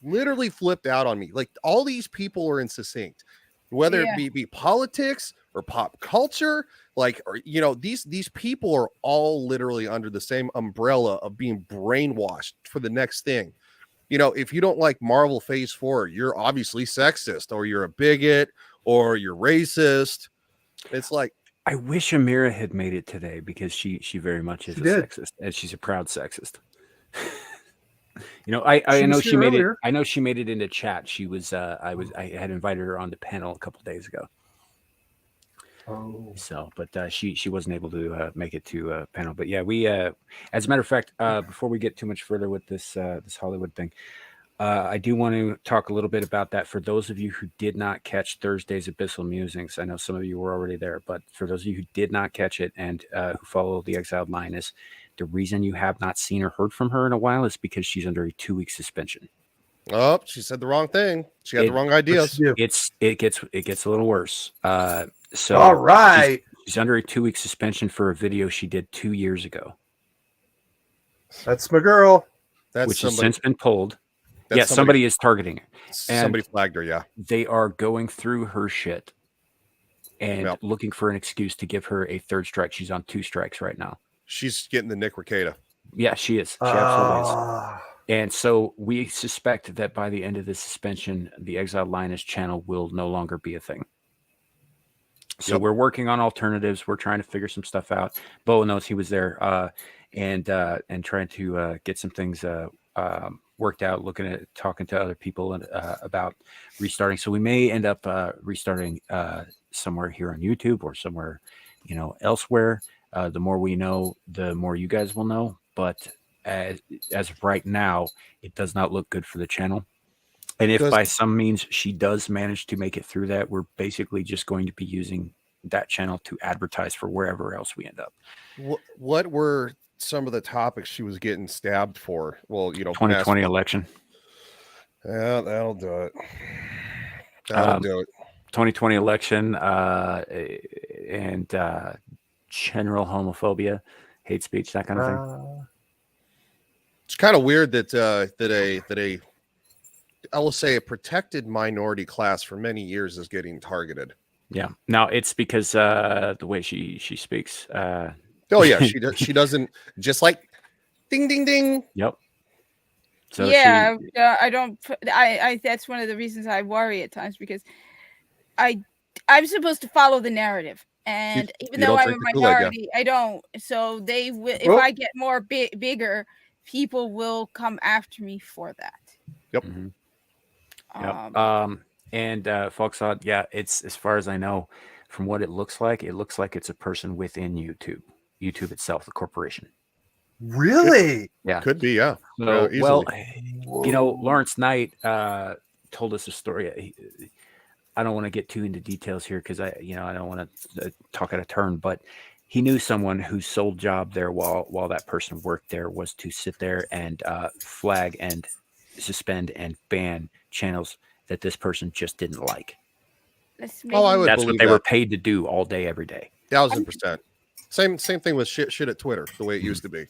Literally flipped out on me. Like, all these people are insuccinct, whether it be politics or pop culture, like, or these people are all literally under the same umbrella of being brainwashed for the next thing. If you don't like Marvel phase 4, you're obviously sexist, or you're a bigot, or you're racist. It's like, I wish Amira had made it today, because she very much is sexist, and she's a proud sexist. I know she made it. I know she made it into chat. She was. I had invited her on the panel a couple of days ago. Oh. So, but she wasn't able to make it to panel. But yeah, we. As a matter of fact, before we get too much further with this Hollywood thing, I do want to talk a little bit about that for those of you who did not catch Thursday's Abyssal Musings. I know some of you were already there, but for those of you who did not catch it and who follow the Exiled Lioness, the reason you have not seen or heard from her in a while is because she's under a 2-week suspension. Oh, she said the wrong thing. She had the wrong ideas. It gets a little worse. So all right, she's under a 2-week suspension for a video she did 2 years ago. That's my girl. Which has since been pulled. Somebody is targeting her. Somebody flagged her, yeah. They are going through her shit and looking for an excuse to give her a 3rd strike. She's on 2 strikes right now. She's getting the Nick Rekieta. Yeah, she is. She absolutely is. And so we suspect that by the end of the suspension, the Exiled Lioness channel will no longer be a thing. So we're working on alternatives. We're trying to figure some stuff out. Bo knows he was there and trying to get some things worked out, talking to other people about restarting. So we may end up restarting somewhere here on YouTube or somewhere, elsewhere. The more we know, the more you guys will know. But as of right now, it does not look good for the channel. And if by some means she does manage to make it through that, we're basically just going to be using that channel to advertise for wherever else we end up. What were some of the topics she was getting stabbed for? Well, 2020 election. Yeah, that'll do it. That'll do it. 2020 election and general homophobia, hate speech, that kind of thing. It's kind of weird that I will say a protected minority class for many years is getting targeted. Yeah. Now it's because the way she speaks. Oh yeah, she doesn't just like ding ding ding. Yep. So yeah, I don't. I that's one of the reasons I worry at times, because I'm supposed to follow the narrative, and even though I'm a minority, I don't. So they will. If I get more bigger, people will come after me for that. Yep. Mm-hmm. And Foxhot, it's, as far as I know, from what it looks like it's a person within YouTube itself, the corporation. Really? Yeah, could be. Yeah. So, Lawrence Knight told us a story. I don't want to get too into details here because I don't want to talk out of turn, but he knew someone whose sole job there while that person worked there was to sit there and flag and suspend and ban channels that this person just didn't like. That's what they were paid to do all day, every day. 1000%. Same thing with shit at Twitter, the way it used to be.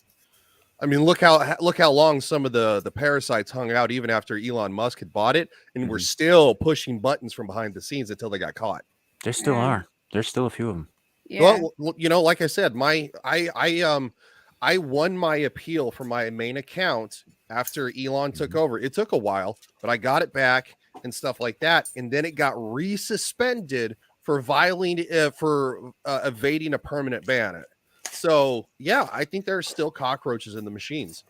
I mean, look how long some of the parasites hung out even after Elon Musk had bought it, and were still pushing buttons from behind the scenes until they got caught. There still are. There's still a few of them. Yeah. Well, like I said, I won my appeal for my main account after Elon took over. It took a while, but I got it back and stuff like that, and then it got resuspended for evading a permanent ban. So yeah, I think there are still cockroaches in the machines.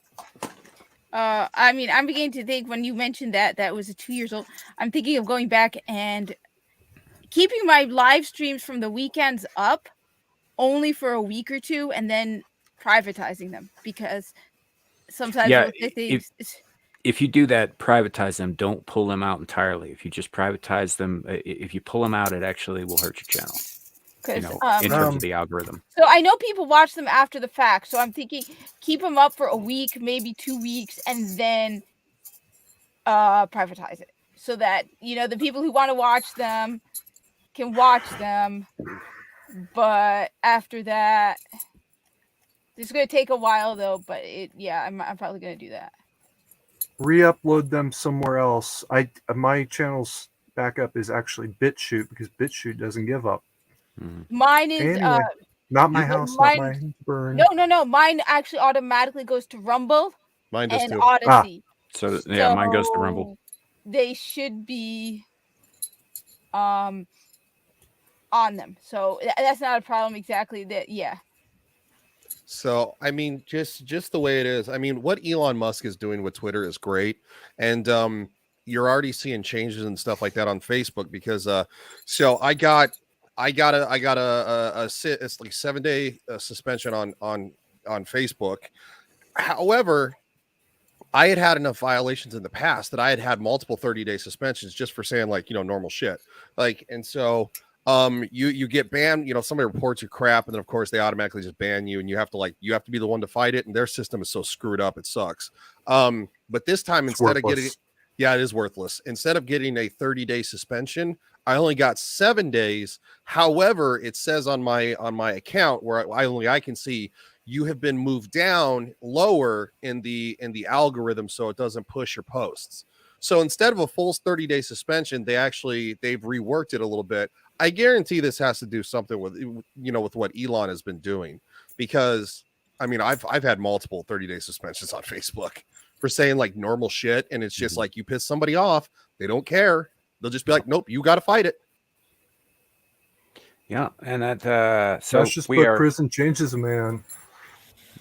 I mean, I'm beginning to think, when you mentioned that was 2 years old, I'm thinking of going back and keeping my live streams from the weekends up only for a week or two and then privatizing them, because sometimes Yeah, we'll say things. if you do that, privatize them. Don't pull them out entirely. If you just privatize them, if you pull them out, it actually will hurt your channel. You know, in terms of the algorithm. So I know people watch them after the fact. So I'm thinking keep them up for a week, maybe 2 weeks, and then privatize it so that, you know, the people who want to watch them can watch them. But after that, it's going to take a while though. But I'm probably going to do that. Re-upload them somewhere else. My channel's backup is actually BitChute, because BitChute doesn't give up. Mine is Anyway, not my house, not my burn. No. Mine actually automatically goes to Rumble Mine does and too. Odyssey. So yeah, mine goes to Rumble. They should be on them. So that's not a problem exactly. So I mean, just the way it is. I mean, what Elon Musk is doing with Twitter is great, and you're already seeing changes and stuff like that on Facebook, because so I got a 7-day suspension on Facebook. However, I had enough violations in the past that I had multiple 30-day suspensions just for saying, like, you know, normal shit. Like, and so you get banned, you know, somebody reports your crap, and then of course they automatically just ban you, and you have to be the one to fight it, and their system is so screwed up, it sucks. But this time, instead of getting, it is worthless. Instead of getting a 30-day suspension, I only got 7 days. However, it says on my account where I can see you have been moved down lower in the algorithm, so it doesn't push your posts. So instead of a full 30-day suspension, they've reworked it a little bit. I guarantee this has to do something with, you know, with what Elon has been doing, because I mean, I've had multiple 30-day suspensions on Facebook for saying like normal shit, and it's just like, you piss somebody off, they don't care. They'll just be like, nope, you got to fight it. Yeah, and that so that's just what prison changes a man.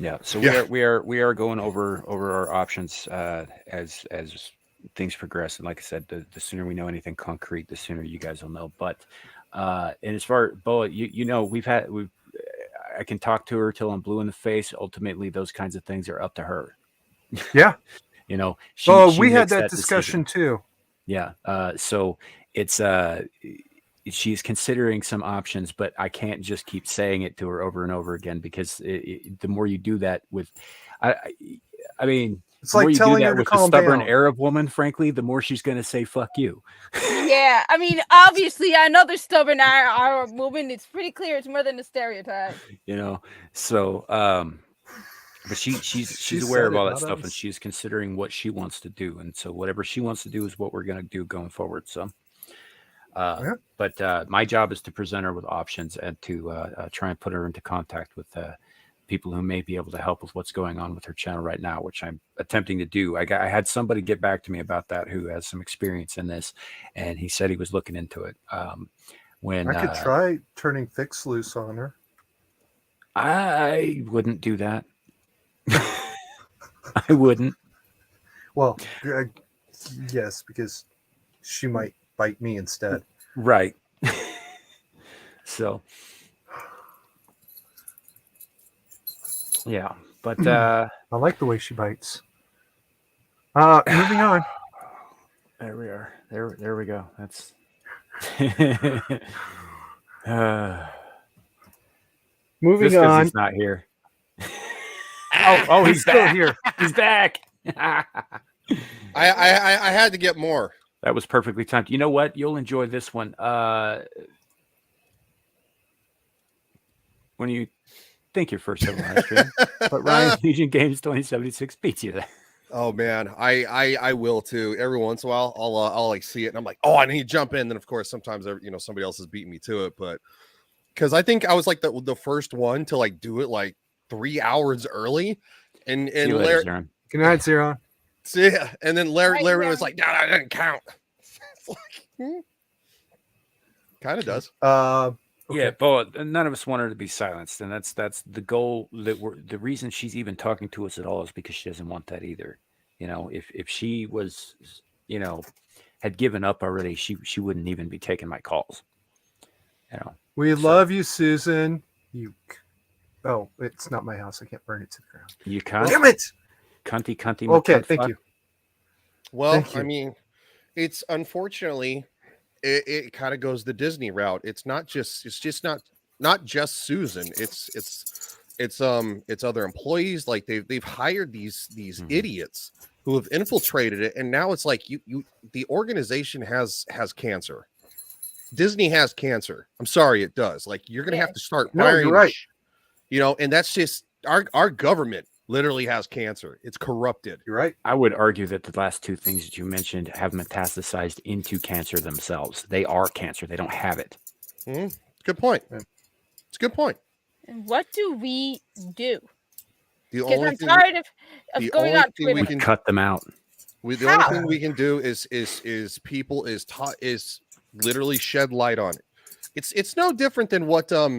Yeah, so we are going over our options as things progress, and like I said, the sooner we know anything concrete, the sooner you guys will know. But and as far Boa, you know, I can talk to her till I'm blue in the face. Ultimately, those kinds of things are up to her. Yeah, you know. She we had that discussion too. Yeah, so it's she's considering some options, but I can't just keep saying it to her over and over again, because the more you do that with, I mean, it's like telling her to calm down. Stubborn Arab woman, frankly, the more she's going to say "fuck you." Yeah, I mean, obviously, another stubborn Arab woman. It's pretty clear it's more than a stereotype. You know, so but she's aware of all that stuff, and she's considering what she wants to do, and so whatever she wants to do is what we're going to do going forward. So. But my job is to present her with options and to try and put her into contact with people who may be able to help with what's going on with her channel right now, which I'm attempting to do. I had somebody get back to me about that who has some experience in this, and he said he was looking into it. When I could try turning Fix loose on her. I wouldn't do that. I wouldn't. Well, yes, because she might bite me instead. Right. So yeah, but I like the way she bites. Moving on. There we are. There we go. That's moving on. He's not here. Oh, he's still here. He's back. I had to get more. That was perfectly timed. You know what? You'll enjoy this one. When you think your first ever live stream, but Ryan Legion Games 2076 beats you there. Oh man, I will too. Every once in a while, I'll like see it, and I'm like, oh, I need to jump in. Then of course, sometimes somebody else is beating me to it, but because I think I was like the first one to like do it like 3 hours early, and Larry. Good night, Zeron. Yeah, and then Larry was like, no, that doesn't count. Kind of does. Okay. Yeah, but none of us want her to be silenced, and that's the goal. The reason she's even talking to us at all is because she doesn't want that either. You know, if she was, had given up already, she wouldn't even be taking my calls. We love you, Susan. Oh, it's not my house. I can't burn it to the ground. You cunt. Damn it! Cunty. Okay, thank you. Well, Thank you. I mean, it's unfortunately it kind of goes the Disney route. It's not just not just Susan. It's other employees. Like they've hired these idiots who have infiltrated it, and now it's like the organization has cancer. Disney has cancer. I'm sorry, it does. Like you're gonna have to start firing. No, you're right. And that's just our government literally has cancer. It's corrupted. You're right. I would argue that the last two things that you mentioned have metastasized into cancer themselves. They are cancer. They don't have it. Good point. It's a good point. And what do we do? The Because only I'm thing tired of going on Twitter. We can cut them out. the only thing we can do is literally shed light on it. It's no different than what that's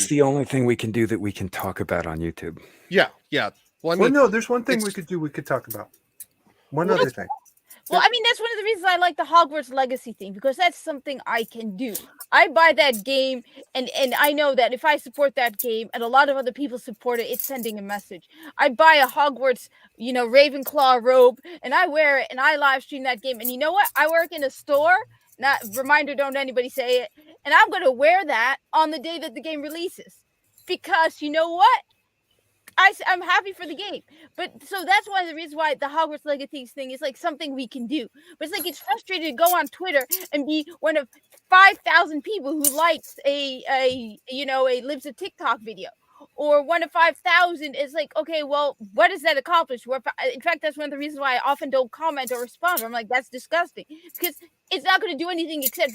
the only thing we can do that we can talk about on YouTube. Yeah. Well, I mean, no, there's one thing we could do. We could talk about other thing. Well, I mean, that's one of the reasons I like the Hogwarts Legacy thing, because that's something I can do. I buy that game, and I know that if I support that game, and a lot of other people support it, it's sending a message. I buy a Hogwarts, Ravenclaw robe, and I wear it, and I live stream that game. And you know what? I work in a store. Not reminder, don't anybody say it. And I'm going to wear that on the day that the game releases, because you know what? I'm happy for the game. But so that's one of the reasons why the Hogwarts Legacy thing is like something we can do. But it's like it's frustrating to go on Twitter and be one of 5,000 people who likes a Lives a TikTok video. Or one of 5,000 is like, okay, well, what does that accomplish? In fact, that's one of the reasons why I often don't comment or respond. I'm like, that's disgusting. Because it's not going to do anything except,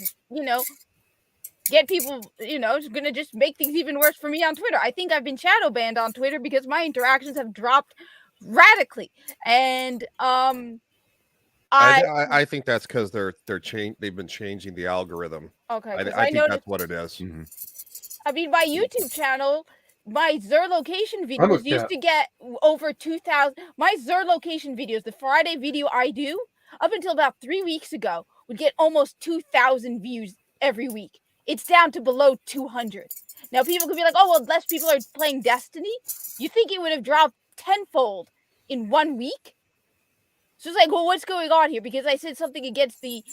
get people, it's going to just make things even worse for me on Twitter. I think I've been shadow banned on Twitter because my interactions have dropped radically. And I think that's because they've been changing the algorithm. Okay. I think that's what it is. Mm-hmm. I mean, my YouTube channel, my Zer location videos used to get over 2,000. My Zer location videos, the Friday video I do, up until about 3 weeks ago, would get almost 2,000 views every week. It's down to below 200. Now, people could be like, oh, well, less people are playing Destiny. You think it would have dropped tenfold in 1 week? So it's like, well, what's going on here? Because I said something against the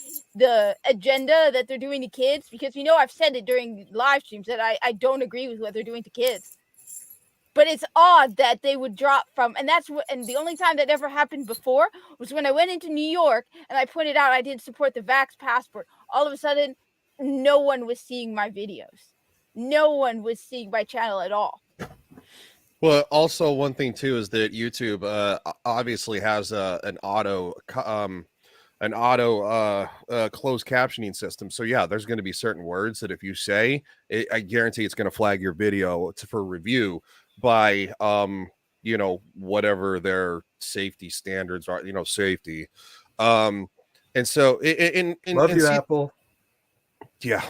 agenda that they're doing to kids. Because, I've said it during live streams that I don't agree with what they're doing to kids. But it's odd that they would drop from, and the only time that ever happened before was when I went into New York and I pointed out I didn't support the Vax passport. All of a sudden, no one was seeing my videos. No one was seeing my channel at all. Well, also one thing too is that YouTube obviously has an auto closed captioning system. So yeah, there's going to be certain words that if you say, I guarantee it's going to flag your video for review by whatever their safety standards are. Safety. And so Apple. Yeah.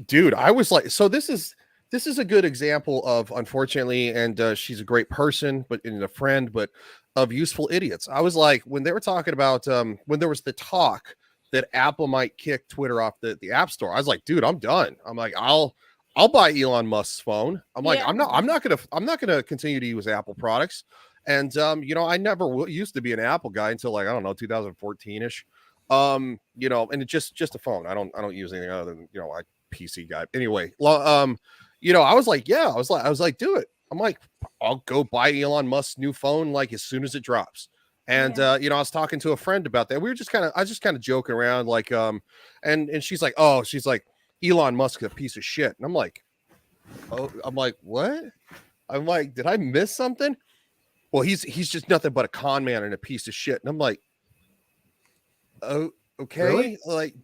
Dude, I was like, so this is a good example of, unfortunately, and she's a great person, and a friend, but of useful idiots. I was like, when they were talking about when there was the talk that Apple might kick Twitter off the App Store, I was like, dude, I'm done. I'm like, I'll buy Elon Musk's phone. I'm like, I'm not gonna continue to use Apple products. And I never used to be an Apple guy until 2014ish. And it's just a phone. I don't use anything other than I PC guy. Anyway, I was like, I was like, do it. I'm like, I'll go buy Elon Musk's new phone as soon as it drops. And I was talking to a friend about that. I was just kind of joking around, and she's like, Elon Musk is a piece of shit. And I'm like, what? I'm like, did I miss something? Well, he's just nothing but a con man and a piece of shit. And I'm like, oh, okay. Really?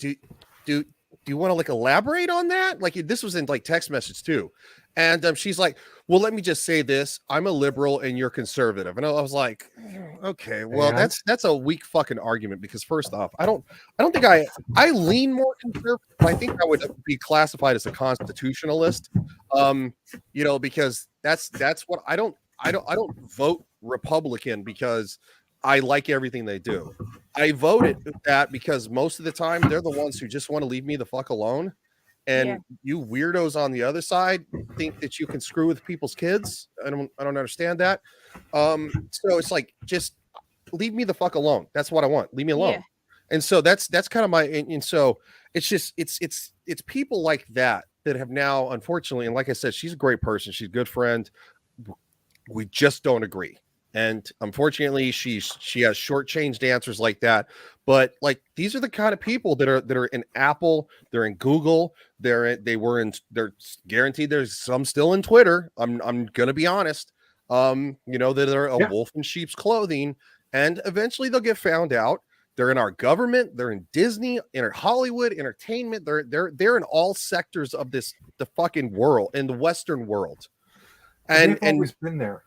Do you want to elaborate on that? This was in text message too. And she's like, well, let me just say this. I'm a liberal and you're conservative. And I was like, okay, well, that's a weak fucking argument, because first off, I don't think I lean more conservative. I think I would be classified as a constitutionalist. Because that's what I don't vote Republican because I like everything they do. I voted that because most of the time they're the ones who just want to leave me the fuck alone. And you weirdos on the other side think that you can screw with people's kids. I don't understand that. So it's like, just leave me the fuck alone. That's what I want. Leave me alone. Yeah. And so that's kind of my, and so it's just, it's people like that have now, unfortunately, and like I said, she's a great person. She's a good friend. We just don't agree. And unfortunately, she has shortchanged answers like that. But like, these are the kind of people that are in Apple, they're in Google, they're guaranteed. There's some still in Twitter. I'm gonna be honest. You know, that are a wolf in sheep's clothing, and eventually they'll get found out. They're in our government, they're in Disney, in Hollywood, entertainment. They're in all sectors of the fucking world, in the Western world. And they've always been there.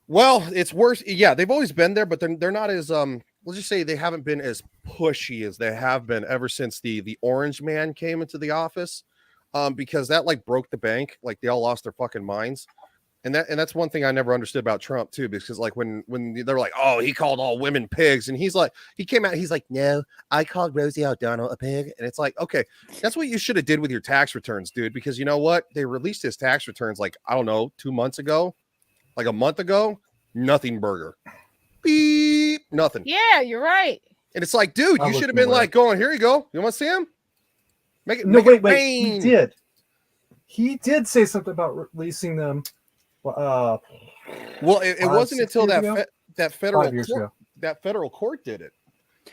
Well, it's worse. Yeah, they've always been there, but they're not as let's just say they haven't been as pushy as they have been ever since the Orange Man came into the office. Because that like broke the bank, like they all lost their fucking minds. And that's one thing I never understood about Trump too, because like when they're like, oh, he called all women pigs, and he came out, he's like, no, I called Rosie O'Donnell a pig. And it's like, okay, that's what you should have did with your tax returns, dude, because you know what? They released his tax returns like, I don't know, 2 months ago. Like a month ago, nothing burger. Beep, nothing. Yeah, you're right. And it's like, dude, you should have been like going, here you go. You want to see him? Make it wait. rain. He did say something about releasing them. Well, it wasn't until that federal court did it.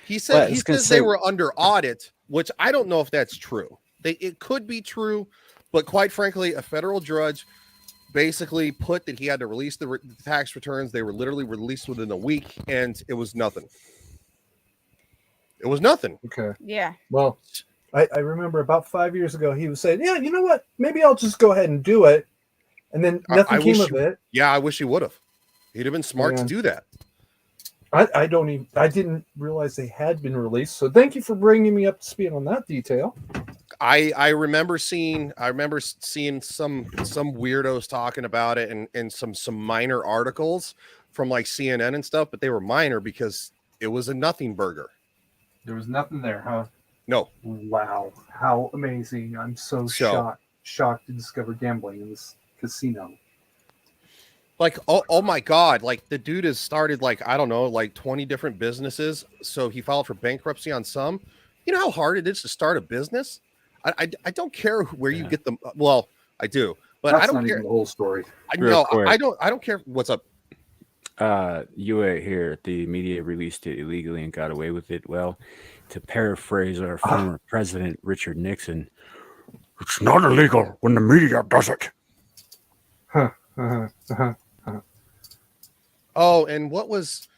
He said they were under audit, which I don't know if that's true. It could be true, but quite frankly, a federal judge basically put that he had to release the tax returns. They were literally released within a week, and it was nothing. It was nothing. Okay. Yeah. Well, I remember about 5 years ago, he was saying, yeah, you know what? Maybe I'll just go ahead and do it. And then nothing came of it. Yeah, I wish he would have. He'd have been smart to do that. I didn't realize they had been released. So thank you for bringing me up to speed on that detail. I remember seeing some weirdos talking about it and some minor articles from like CNN and stuff, but they were minor because it was a nothing burger. There was nothing there, huh? No. Wow, how amazing! I'm so shocked to discover gambling in this casino. Like, oh my God, like the dude has started like, I don't know, like 20 different businesses. So he filed for bankruptcy on some. You know how hard it is to start a business? I don't care where you get them. Well, I do, but that's I don't not care even the whole story. I don't care. What's up? UA here. The media released it illegally and got away with it. Well, to paraphrase our former president, Richard Nixon, it's not illegal when the media does it. Oh, and what was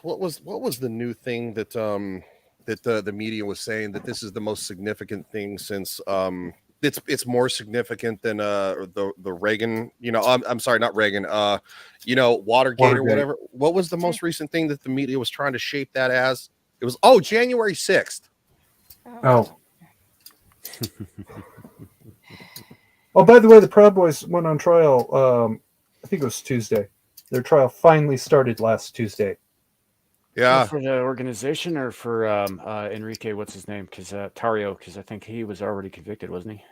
the new thing that the media was saying that this is the most significant thing since it's more significant than the Reagan, you know, I'm sorry, not Reagan, you know, Watergate or whatever. What was the most recent thing that the media was trying to shape that as? It was January 6th. Oh, by the way, the Proud Boys went on trial. I think it was Tuesday. Their trial finally started last Tuesday. Yeah. For the organization or for Enrique, what's his name? Because Tario, because I think he was already convicted, wasn't he?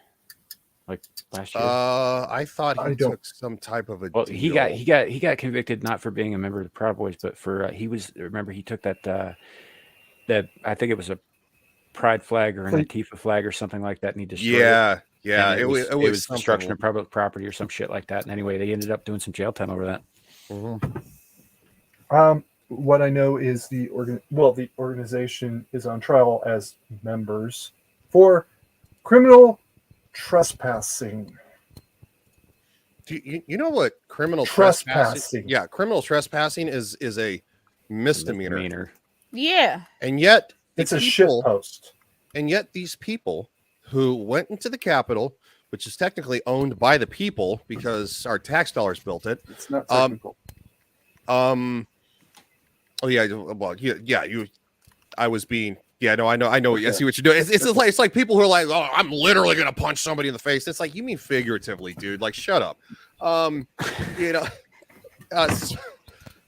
Like last year. I thought he took some type of a deal. He got convicted not for being a member of the Proud Boys, but for he took that I think it was a pride flag or an Antifa flag or something like that, and he destroyed it. Yeah, it was destruction of public property or some shit like that. And anyway, they ended up doing some jail time over that. Mm-hmm. What I know is the organization is on trial as members for criminal trespassing. Do you know what criminal trespassing? Yeah, criminal trespassing is a misdemeanor. Yeah. And yet it's a shit post. And yet these people who went into the Capitol, which is technically owned by the people because our tax dollars built it. It's not technical. Oh yeah, well, yeah. I was being. Yeah, no, I know. I see what you're doing. It's like people who are like, oh, I'm literally gonna punch somebody in the face. It's like, you mean figuratively, dude? Like, shut up. You know.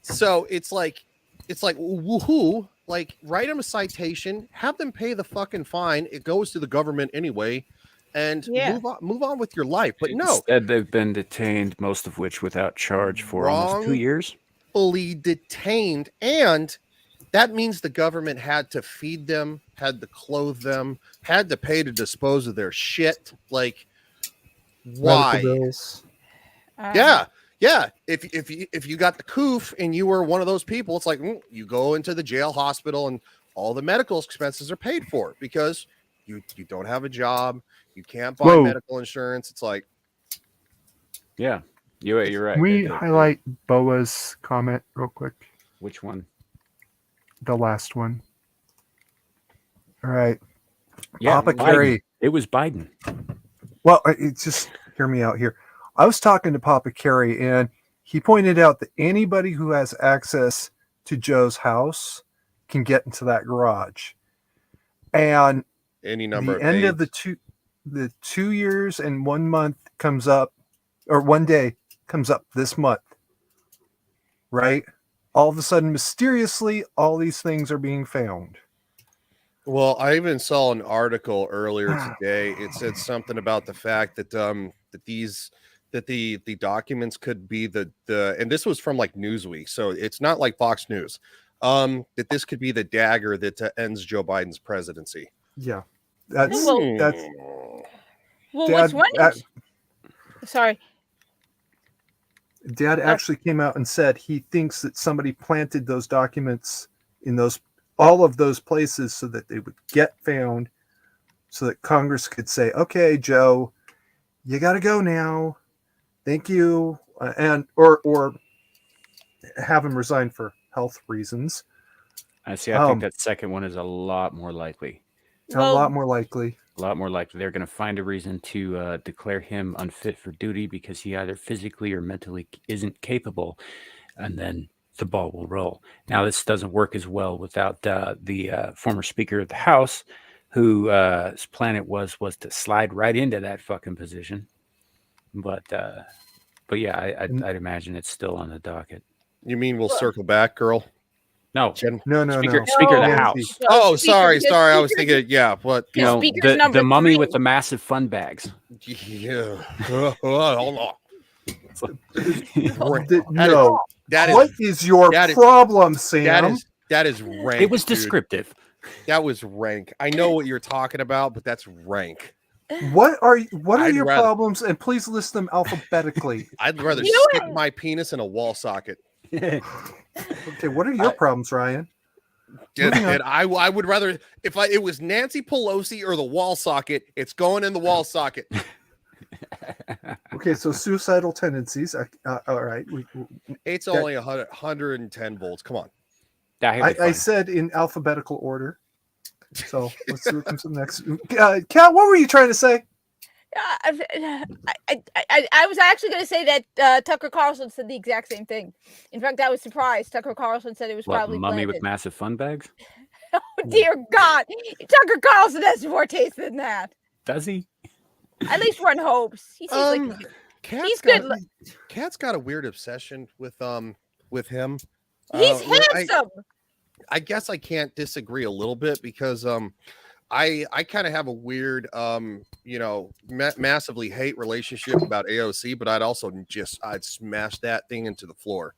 So it's like it's like woohoo, like write them a citation, have them pay the fucking fine. It goes to the government anyway, and move on with your life. But no, instead they've been detained, most of which without charge for almost 2 years. Fully detained, and that means the government had to feed them, had to clothe them, had to pay to dispose of their shit. Like, why? Yeah. If you got the coof and you were one of those people, it's like you go into the jail, hospital, and all the medical expenses are paid for because you don't have a job, you can't buy medical insurance. It's like, yeah, you're right. Can we highlight Boa's comment real quick? Which one? The last one. All right. Yeah, Papa Carey. It was Biden. Well, it's just hear me out here. I was talking to Papa Carey, and he pointed out that anybody who has access to Joe's house can get into that garage. And any number the end of the 2 years and 1 month comes up, or 1 day comes up this month, right? All of a sudden, mysteriously, all these things are being found. Well, I even saw an article earlier today. It said something about the fact that the documents could be the and this was from like Newsweek, so it's not like Fox News. That this could be the dagger that ends Joe Biden's presidency. Yeah, that's well, what's one? Sorry. Dad actually came out and said he thinks that somebody planted those documents in all of those places so that they would get found, so that Congress could say, "Okay, Joe, you got to go now. Thank you," and or have him resign for health reasons. I think that second one is a lot more likely. A lot more likely. A lot more likely. They're going to find a reason to declare him unfit for duty because he either physically or mentally isn't capable, and then the ball will roll. Now, this doesn't work as well without the former Speaker of the House, whose plan it was to slide right into that fucking position. But yeah, I'd imagine it's still on the docket. You mean we'll circle back, girl? No, no. Speaker of the House. Oh, sorry. I was thinking, yeah, what? You know, the mummy with the massive fun bags. Yeah. Hold on. No. What is your problem, Sam? That is rank. It was descriptive. Dude. That was rank. I know what you're talking about, but that's rank. What are your problems? And please list them alphabetically. I'd rather stick my penis in a wall socket. Okay, what are your problems, Ryan? I would rather if it was Nancy Pelosi or the wall socket, it's going in the wall socket. Okay, so suicidal tendencies. All right, it's only 110 volts. Come on. I said in alphabetical order. So let's see what comes up next. Kat, what were you trying to say? I was actually going to say that Tucker Carlson said the exact same thing. In fact, I was surprised. Tucker Carlson said it was probably mummy planted. with massive fun bags. Oh dear God! Tucker Carlson has more taste than that. Does he? At least one hopes. He seems like he's good. Kat's got a weird obsession with him. He's handsome. I guess I can't disagree a little bit because I kind of have a weird massively hate relationship about AOC, but I'd smash that thing into the floor.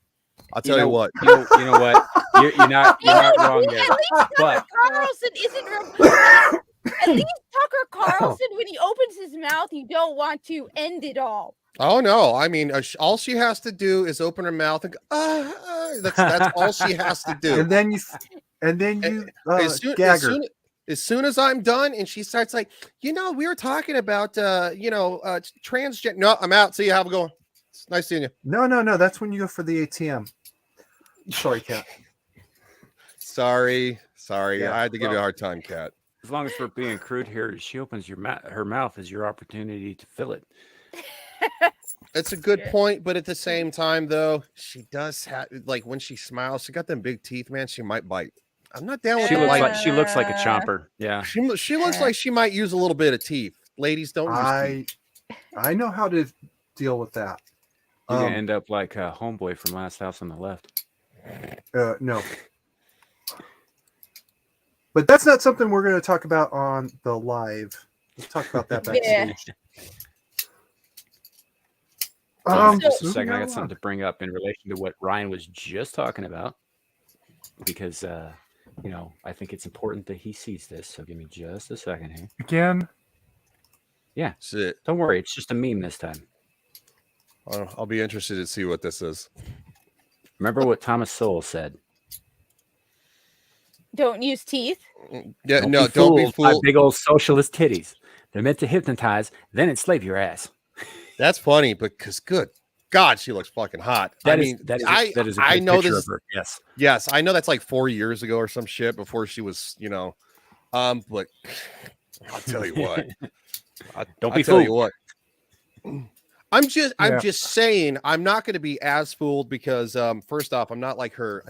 I'll tell you what. You know what? You're not wrong there. Tucker Carlson isn't. At least Tucker Carlson, when he opens his mouth, you don't want to end it all. Oh no! I mean, all she has to do is open her mouth and go, that's all she has to do. And then you gag her. As soon as I'm done, and she starts like, we were talking about transgender. No, I'm out. See you. Have a go. It's nice seeing you. No. That's when you go for the ATM. Sorry, Kat. Sorry. Yeah, I had to give you a hard time, Kat. As long as we're being crude here, she opens her mouth as your opportunity to fill it. It's a good point, but at the same time, though, she does have when she smiles, she got them big teeth, man. She might bite. I'm not down with she looks like a chomper. Yeah, she looks like she might use a little bit of teeth. Ladies, don't use teeth. I know how to deal with that. You're gonna end up like a homeboy from Last House on the Left. No. But that's not something we're going to talk about on the live. We'll talk about that Yeah. backstage. Just a moving second, I right got something along. to bring up in relation to what Ryan was just talking about, because I think it's important that he sees this. So give me just a second here. Again, Yeah, That's it. don't worry, it's just a meme this time. I'll be interested to see what this is. Remember what Thomas Sowell said? Don't use teeth. Yeah, Don't no, be don't be fooled by fooled. big old socialist titties. They're meant to hypnotize, then enslave your ass. That's funny, because good God, she looks fucking hot. That is a good picture of her. Yes. Yes, I know that's like 4 years ago or some shit before she was, but I'll tell you what. Don't I'll be tell fooled. you what. I'm just saying I'm not going to be as fooled because first off, I'm not like her.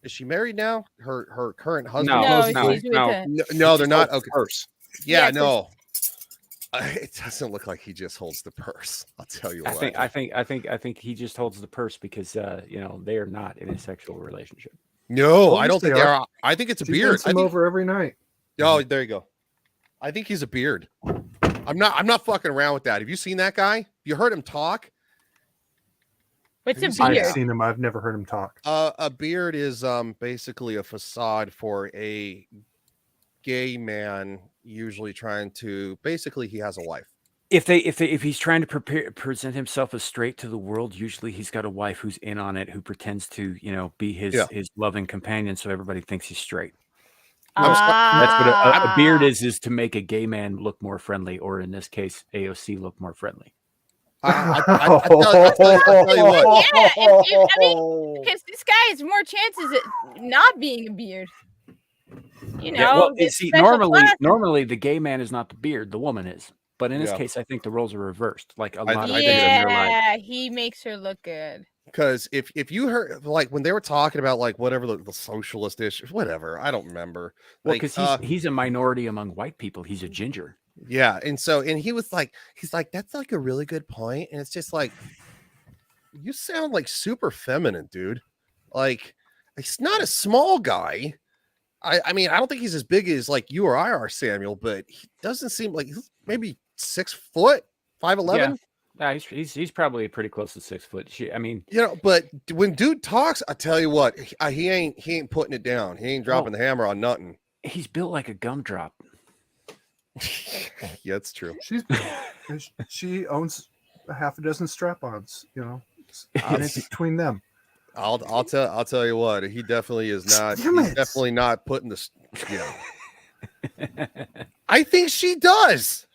Is she married now? Her current husband? No, supposedly. she's with a. No, they're not. Okay. Purse. Yeah, Yes, no. It doesn't look like he just holds the purse. I'll tell you what. I think he just holds the purse because they are not in a sexual relationship. No, Oh, I don't yes, think they they are. are. I think it's a She beard. bends him over every night. Oh, there you go. I think he's a beard. I'm not fucking around with that. Have you seen that guy? You heard him talk? What's a I've beard? seen him. I've never heard him talk. A beard is basically a facade for a gay man, usually trying to he has a wife. If he's trying to present himself as straight to the world, usually he's got a wife who's in on it, who pretends to be his loving companion, so everybody thinks he's straight. That's what a beard is to make a gay man look more friendly, or in this case, AOC look more friendly. I'll tell you what. Yeah, because this guy has more chances at not being a beard. Normally the gay man is not the beard, the woman is. But in this case, I think the roles are reversed. Like a lot of things in their life. Yeah, he makes her look good. Because if you heard when they were talking about whatever the socialist issues, whatever, I don't remember. Well, because he's a minority among white people. He's a ginger. Yeah, and he was he's like, that's like a really good point, and it's just like, you sound like super feminine, dude. Like, he's not a small guy. I mean, I don't think he's as big as you or I are, Samuel, but he doesn't seem like he's maybe 6 foot, 5'11". Yeah, he's probably pretty close to 6 foot. But when dude talks, I tell you what, he ain't putting it down. He ain't dropping the hammer on nothing. He's built like a gumdrop. Yeah, it's true. She owns a half a dozen strap-ons. It's between them. I'll tell you what, he definitely is not. He's definitely not putting this. I think she does.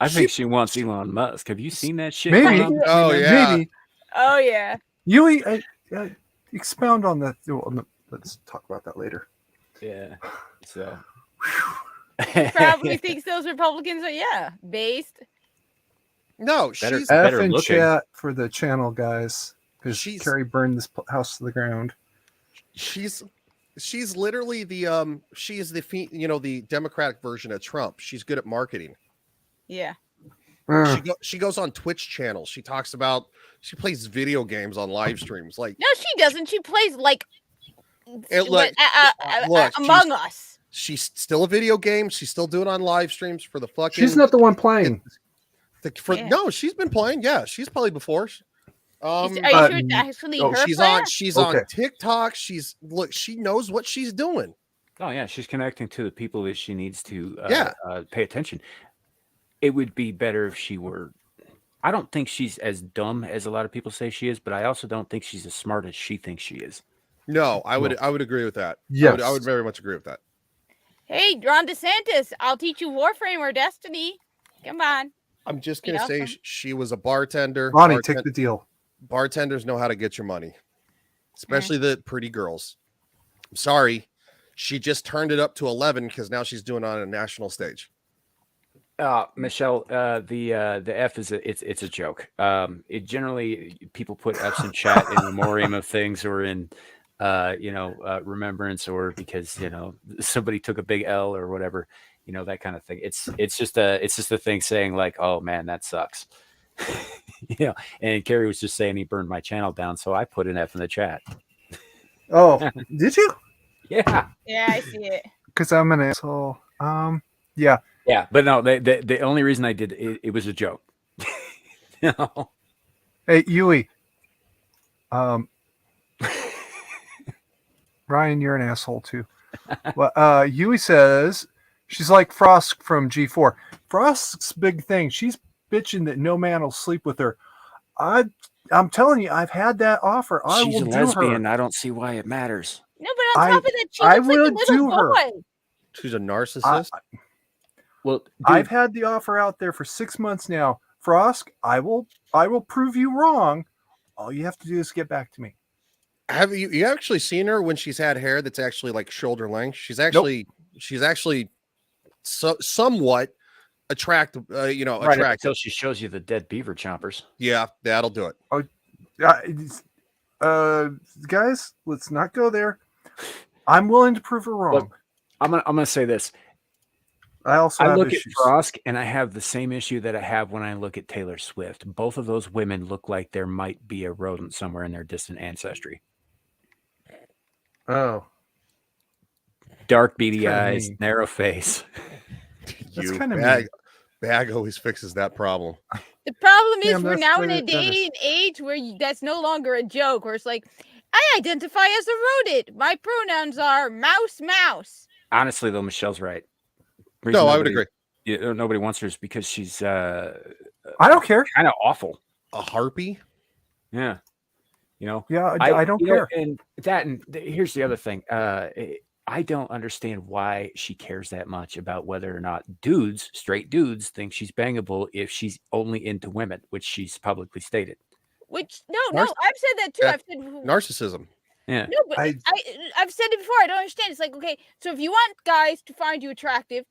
I think she wants Elon Musk. Have you seen that shit? Maybe. Oh yeah. Maybe. Oh yeah. You expound on that. Let's talk about that later. Yeah. So. Probably thinks those Republicans are based. No, better, she's better F and looking. chat for the channel guys, because Carrie burned this house to the ground. She's literally the she is the Democratic version of Trump. She's good at marketing. Yeah. She goes on Twitch channels. She talks about she plays video games on live streams. Like no, she doesn't. She plays Among Us. She's still a video game. She's still doing on live streams for the fucking. She's not the one playing. No, she's been playing. Yeah, she's played before. Are you sure it's actually her? She's on TikTok. She knows what she's doing. Oh yeah, she's connecting to the people that she needs to pay attention. It would be better if she were. I don't think she's as dumb as a lot of people say she is, but I also don't think she's as smart as she thinks she is. No, I would agree with that. Yes. I would very much agree with that. Hey, Ron DeSantis, I'll teach you Warframe or Destiny. Come on. I'm just gonna say she was a bartender. Ronnie, take the deal. Bartenders know how to get your money, especially the pretty girls. I'm sorry, she just turned it up to 11 because now she's doing it on a national stage. Michelle, the F is it's a joke. It generally people put F's in chat in memoriam of things or in remembrance or because somebody took a big L or whatever, that kind of thing. It's just a thing saying like, oh man, that sucks. And Carrie was just saying he burned my channel down, so I put an F in the chat. Oh, did you? Yeah. Yeah, I see it. because I'm an asshole. Yeah. Yeah, but no, the only reason I did it was a joke. No. Hey, Yui. Ryan, you're an asshole too. Well, Yui says she's like Frost from G4. Frost's big thing. She's bitching that no man will sleep with her. I'm telling you, I've had that offer. I She's will a do lesbian. her. I don't see why it matters. No, but on top of that, she I looks like a will little do her. boy. She's a narcissist. Well, dude, I've had the offer out there for 6 months now. Frost, I will prove you wrong. All you have to do is get back to me. Have you actually seen her when she's had hair that's actually like shoulder length? She's actually somewhat attractive. right attractive. until she shows you the dead beaver chompers. Yeah, that'll do it. Guys, let's not go there. I'm willing to prove her wrong. Look, I'm gonna say this. I also have look issues. at Frost and I have the same issue that I have when I look at Taylor Swift. Both of those women look like there might be a rodent somewhere in their distant ancestry. Oh, Dark, beady kinda eyes, mean. narrow face. That's You kinda bag, mean. bag always fixes that problem. The problem is Damn, we're that's now in the- a day and age where that's no longer a joke, where it's like, I identify as a rodent. My pronouns are mouse, mouse. Honestly, though, Michelle's right. No, I would agree. Nobody wants her is because she's I don't care. kind of awful. A harpy? Yeah. Yeah, I don't care. Here's the other thing. I don't understand why she cares that much about whether or not straight dudes, think she's bangable if she's only into women, which she's publicly stated. Which no, I've said that too. Yeah. I've said Narcissism. Yeah. no, but I've said it before. I don't understand. It's like, okay, so if you want guys to find you attractive,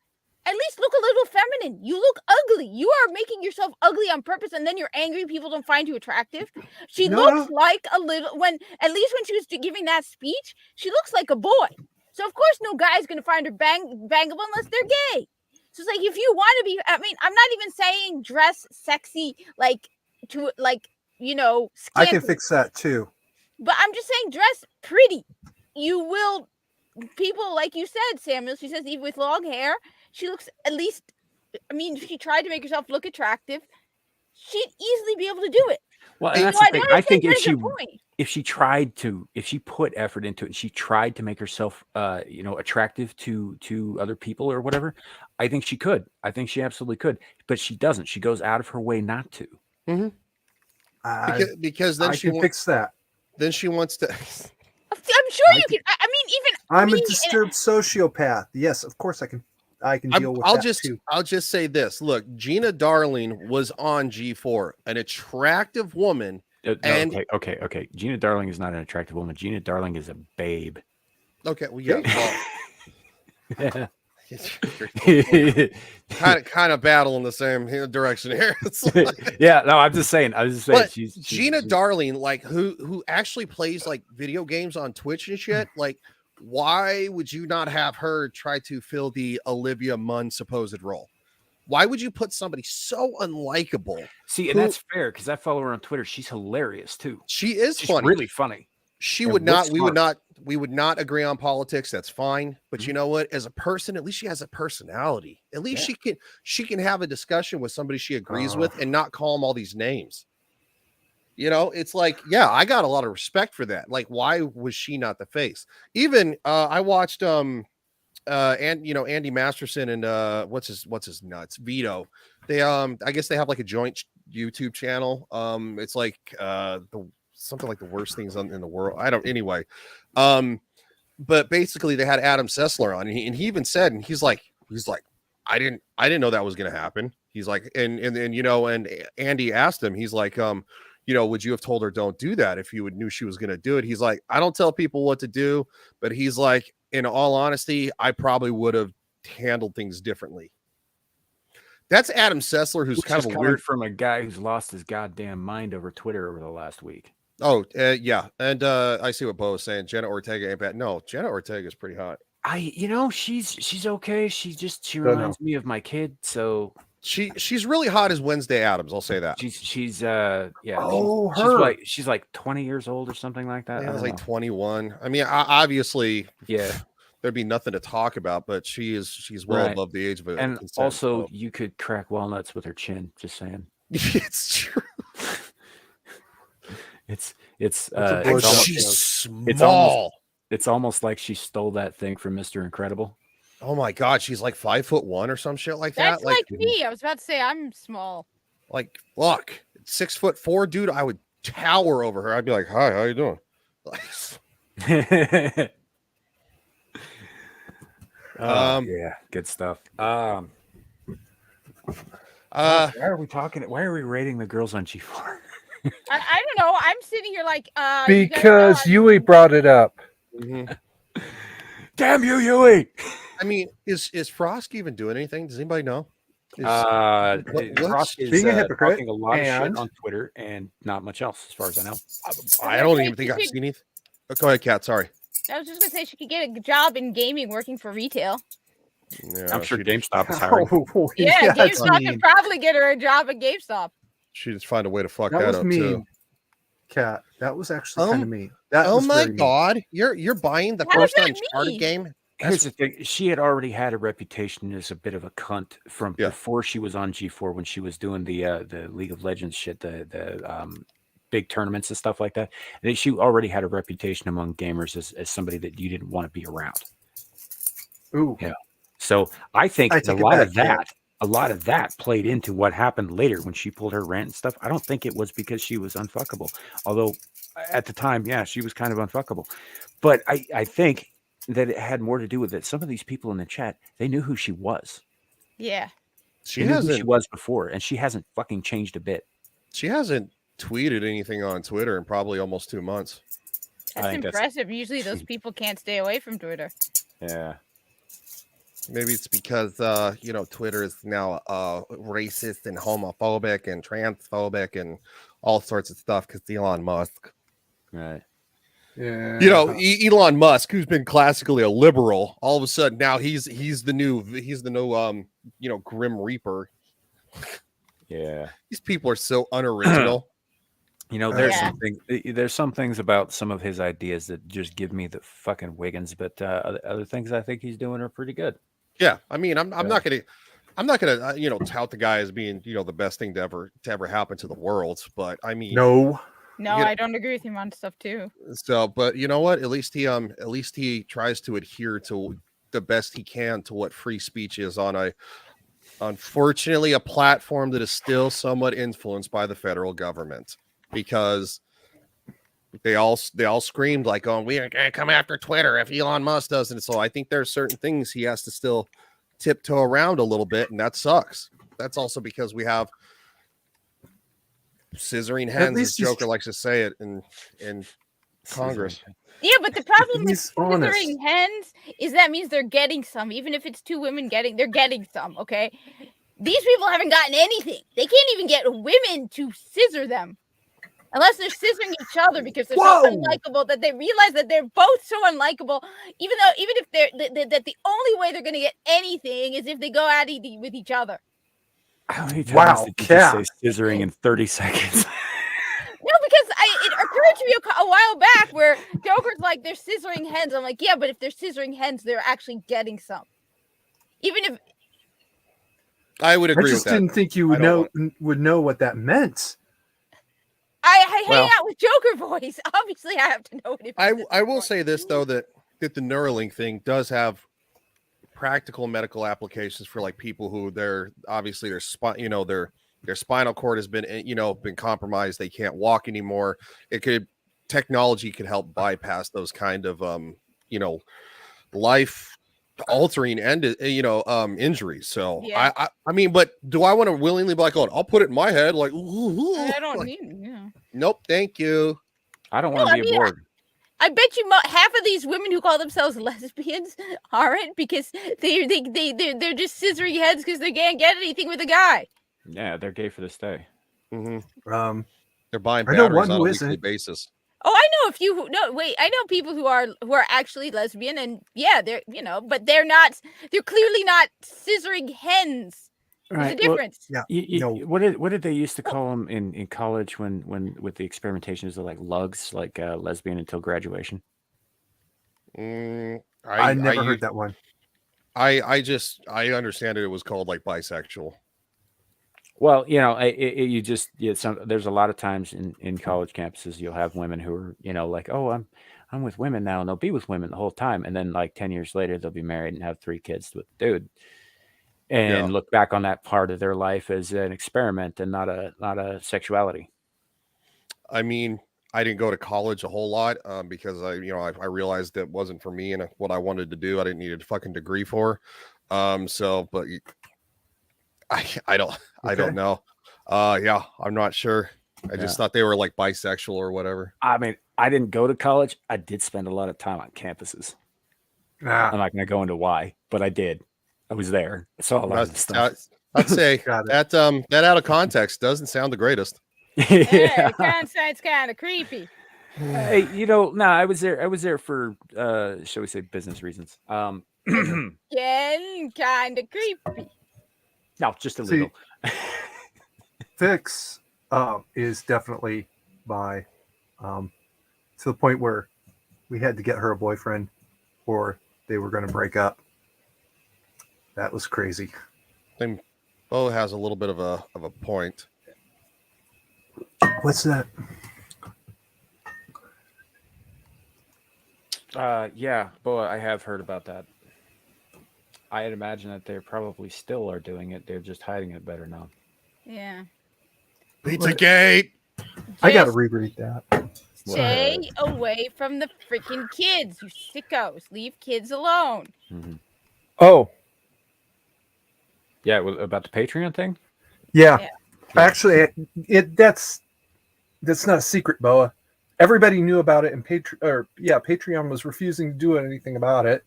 at least look a little feminine. You look ugly. You are making yourself ugly on purpose, and then you're angry people don't find you attractive. She looks like a little at least when she was giving that speech, she looks like a boy. So of course no guy's gonna find her bangable unless they're gay. So it's like if you want to be, I mean, I'm not even saying dress sexy I can fix that too. but I'm just saying dress pretty. You will, people like you said, Samuel, she says even with long hair, she looks at least, I mean, if she tried to make herself look attractive, she'd easily be able to do it. Well, and that's the thing. I think if she put effort into it and she tried to make herself attractive to other people or whatever, I think she could. I think she absolutely could. But she doesn't. She goes out of her way not to. Mm-hmm. Because then I can fix that. Then she wants to. I'm sure you can. I mean, even I'm a disturbed sociopath. Yes, of course I can deal with that too. I'll just say this. Look, Gina Darling was on G4, an attractive woman. Okay. Gina Darling is not an attractive woman. Gina Darling is a babe. Okay, well, yeah. Yeah. kind of battle in the same direction here. Yeah, no, I'm just saying. She's Gina Darling, like who actually plays like video games on Twitch and shit. Like, why would you not have her try to fill the Olivia Munn supposed role? Why would you put somebody so unlikable? See, and that's fair because I follow her on Twitter. She's hilarious too. She's funny, really funny. We would not agree on politics. That's fine. But you know what? As a person, at least she has a personality. At least she can have a discussion with somebody she agrees with and not call them all these names. You know, it's like, yeah, I got a lot of respect for that. Like, why was she not the face? Even I watched Andy Masterson and what's his nuts? Vito. They I guess they have like a joint YouTube channel. It's like something like the worst things in the world. Anyway. But basically they had Adam Sessler on, and he even said, and he's like, I didn't know that was gonna happen. He's like, and Andy asked him, he's like, would you have told her don't do that if you knew she was gonna do it? He's like, I don't tell people what to do, but he's like, in all honesty, I probably would have handled things differently. That's Adam Sessler, who's kind of weird from a guy who's lost his goddamn mind over Twitter over the last week. Oh, yeah. And I see what Bo is saying. Jenna Ortega ain't bad. No, Jenna Ortega is pretty hot. She's okay. She reminds me of my kid. So she's really hot as Wednesday Addams. I'll say that. She's like 20 years old or something like that. Yeah, I was like 21. I mean, obviously, yeah. there'd be nothing to talk about. But she's well Right. above the age of And consent. also, So. you could crack walnuts with her chin. Just saying. It's true. It's a And blowjob almost, she's joke. small. it's almost like she stole that thing from Mr. Incredible. Oh my god, she's like 5'1" or some shit like that. That's like me. I was about to say I'm small. Like, look, 6'4", dude. I would tower over her. I'd be like, "Hi, how you doing?" Yeah, good stuff. Uh, why are we talking? Why are we rating the girls on G4? I don't know. I'm sitting here like Because Yui brought it up. mhm. Damn you, Yui! I mean, is Frost even doing anything? Does anybody know? Frost is being a hypocrite talking a lot of shit and- on Twitter and not much else, as far as I know. I don't even think I've seen anything. Oh, go ahead, Kat. Sorry. I was just gonna say she could get a job in gaming working for retail. Yeah, I'm sure she'd- GameStop is hiring. Oh, Yeah, that's GameStop mean. could probably get her a job at GameStop. she'd just find a way to fuck That that was up mean, too. Cat. That was actually kind of mean. That Oh was my very mean. god, you're buying the How is first that Uncharted mean? game? Here's the thing: she had already had a reputation as a bit of a cunt from Yeah. before she was on G4 when she was doing the League of Legends shit, the big tournaments and stuff like that. And she already had a reputation among gamers as somebody that you didn't want to be around. Ooh. Yeah. So I think I a take it lot back, of that played into what happened later when she pulled her rant and stuff. I don't think it was because she was unfuckable, although at the time, yeah, she was kind of unfuckable. But I think that it had more to do with it. Some of these people in the chat, they knew who she was. Yeah. She They knew who she hasn't. was before, and she hasn't fucking changed a bit. She hasn't tweeted anything on Twitter in probably almost 2 months. I That's think that's- impressive. Usually those people can't stay away from Twitter. Yeah. Maybe it's because Twitter is now racist and homophobic and transphobic and all sorts of stuff because Elon Musk. Right. Yeah. Elon Musk, who's been classically a liberal, all of a sudden now he's the new Grim Reaper. Yeah. These people are so unoriginal. There's Yeah. there's some things about some of his ideas that just give me the fucking Wiggins, but other things I think he's doing are pretty good. Yeah, I mean, I'm not gonna tout the guy as being the best thing to ever happen to the world, but I mean, No. No, Yeah. I don't agree with him on stuff too. So, but you know what? At least he tries to adhere to the best he can to what free speech is on unfortunately a platform that is still somewhat influenced by the federal government, because they all screamed like, "Oh, we are gonna come after Twitter if Elon Musk doesn't." So I think there are certain things he has to still tiptoe around a little bit, and that sucks. That's also because we have scissoring hens, as least he's Joker likes to say it in Congress. Yeah, but the problem with He's honest. scissoring hens is that means they're getting some, even if it's two women they're getting some. Okay, these people haven't gotten anything. They can't even get women to scissor them. Unless they're scissoring each other because they're Whoa! so unlikable that they realize that they're both so unlikable. Even if they're that the only way they're going to get anything is if they go at it with each other. How many times Wow, did you just Cat. say scissoring in 30 seconds? No, because it occurred to me a while back where Joker's like they're scissoring hens. I'm like, yeah, but if they're scissoring hens, they're actually getting some. Even if I would I agree with just that. didn't think you I don't would know what that meant. I Well- hang out with Joker boys, obviously I have to know what it means. I will say this though, that the Neuralink thing does have practical medical applications for like people who their spinal cord has been compromised. They can't walk anymore. Technology could help bypass those kind of life altering injuries. So Yeah. I mean, but do I want to willingly be like, oh, I'll put it in my head like, I don't like, need. Yeah. nope, thank you. I don't want to be aboard. I bet you half of these women who call themselves lesbians aren't, because they're just scissoring heads because they can't get anything with a guy. Yeah, they're gay for this day. Mm-hmm. They're buying I know batteries one on who a weekly isn't. basis. Oh, I know a few who no wait, I know people who are actually lesbian, and yeah, they're but they're clearly not scissoring hens. There's a difference. Yeah. No. What did they used to call them in college when with the experimentation? Is it like lugs, like lesbian until graduation? I never heard that one. I understand it was called like bisexual. Well, you know, there's a lot of times in college campuses you'll have women who are, you know, like, oh, I'm with women now, and they'll be with women the whole time, and then like 10 years later they'll be married and have 3 kids with a dude, and look back on that part of their life as an experiment and not a sexuality. I mean, I didn't go to college a whole lot because I realized it wasn't for me and what I wanted to do. I didn't need a fucking degree for. But I don't know. Yeah, I'm not sure. I just thought they were like bisexual or whatever. I mean, I didn't go to college. I did spend a lot of time on campuses. I'm not going to go into why, but I did. I was there. I saw a lot of stuff. I'd say that out of context doesn't sound the greatest. Yeah, it kind of sounds kind of creepy. Hey, you know, I was there for shall we say business reasons. Again, kind of creepy. No, just illegal. Fix is definitely to the point where we had to get her a boyfriend or they were going to break up. That was crazy. I think Bo has a little bit of a point. What's that? Yeah, Bo, I have heard about that. I'd imagine that they probably still are doing it. They're just hiding it better now. Yeah. Pizzagate. I got to reread that. Stay away from the freaking kids, you sickos. Leave kids alone. Mm-hmm. Oh. Yeah, about the Patreon thing? Yeah. Actually, that's not a secret, Boa. Everybody knew about it, and Patreon was refusing to do anything about it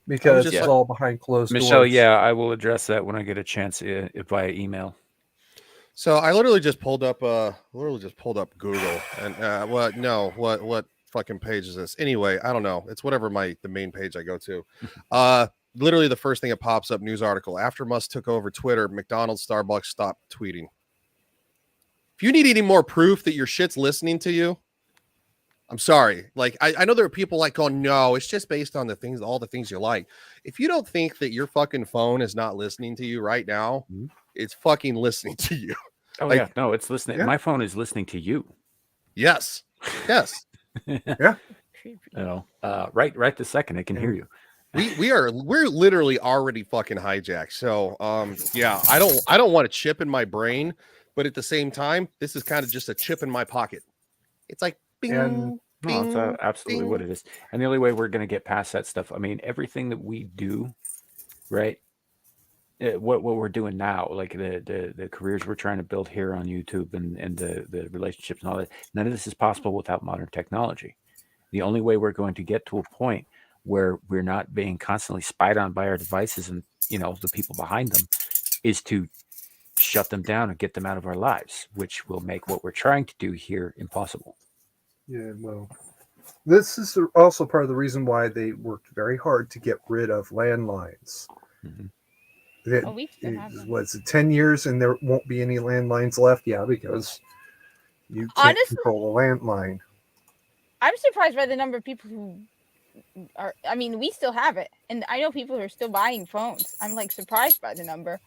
because it's all behind closed doors. Michelle, yeah, I will address that when I get a chance via email. So I literally just pulled up Google and what fucking page is this? Anyway, I don't know. It's whatever the main page I go to. Literally the first thing that pops up, news article. After Musk took over Twitter, McDonald's, Starbucks stopped tweeting. If you need any more proof that your shit's listening to you, I'm sorry. Like, I know there are people like going, no, it's just based on all the things you like. If you don't think that your fucking phone is not listening to you right now, it's fucking listening to you. Oh, yeah. No, it's listening. Yeah. My phone is listening to you. Yes. Yes. Yeah. You know, right this second, it can hear you. We're literally already fucking hijacked. So, yeah, I don't want a chip in my brain, but at the same time, this is kind of just a chip in my pocket. It's like, bing, bing, that's absolutely bing. what it is. And the only way we're going to get past that stuff, I mean, everything that we do, right? What we're doing now, like the careers we're trying to build here on YouTube and the relationships and all that, none of this is possible without modern technology. The only way we're going to get to a point where we're not being constantly spied on by our devices and, you know, the people behind them is to shut them down and get them out of our lives, which will make what we're trying to do here impossible. Yeah, well, this is also part of the reason why they worked very hard to get rid of landlines. Mm-hmm. We still have them. Was it 10 years and there won't be any landlines left? Yeah, because you can't control a landline. I'm surprised by the number of people who are, I mean, we still have it. And I know people who are still buying phones. I'm like surprised by the number.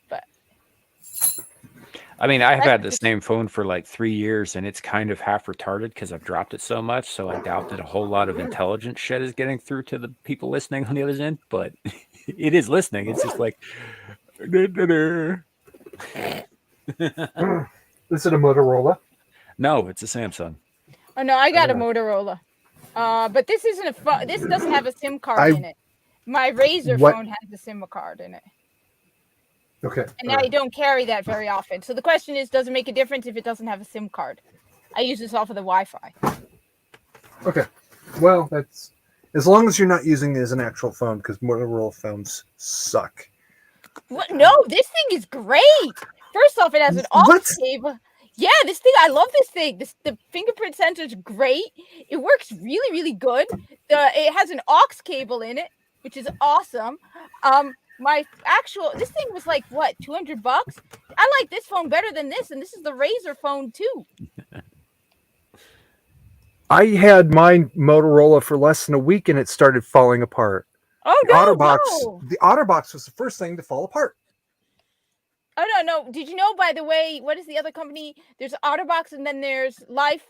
But I mean, I've had the same phone for like 3 years and it's kind of half retarded because I've dropped it so much. So I doubt that a whole lot of intelligent shit is getting through to the people listening on the other end, but it is listening. It's just like, Is it a Motorola? No, it's a Samsung. Oh no, I got a Motorola. But this isn't a phone. This doesn't have a SIM card in it. My Razr phone has a SIM card in it. Okay. And I don't carry that very often. So the question is, does it make a difference if it doesn't have a SIM card? I use this off of the Wi-Fi. Okay. Well, that's as long as you're not using it as an actual phone, because Motorola phones suck. What? No, this thing is great. First off, it has an aux cable. Yeah, this thing, I love this thing. The fingerprint sensor is great. It works really, really good. It has an aux cable in it, which is awesome. This thing was like, what, $200? I like this phone better than this, and this is the Razr phone too. I had my Motorola for less than a week and it started falling apart. Oh no! The OtterBox was the first thing to fall apart. Oh no! Did you know? By the way, what is the other company? There's OtterBox, and then there's Life.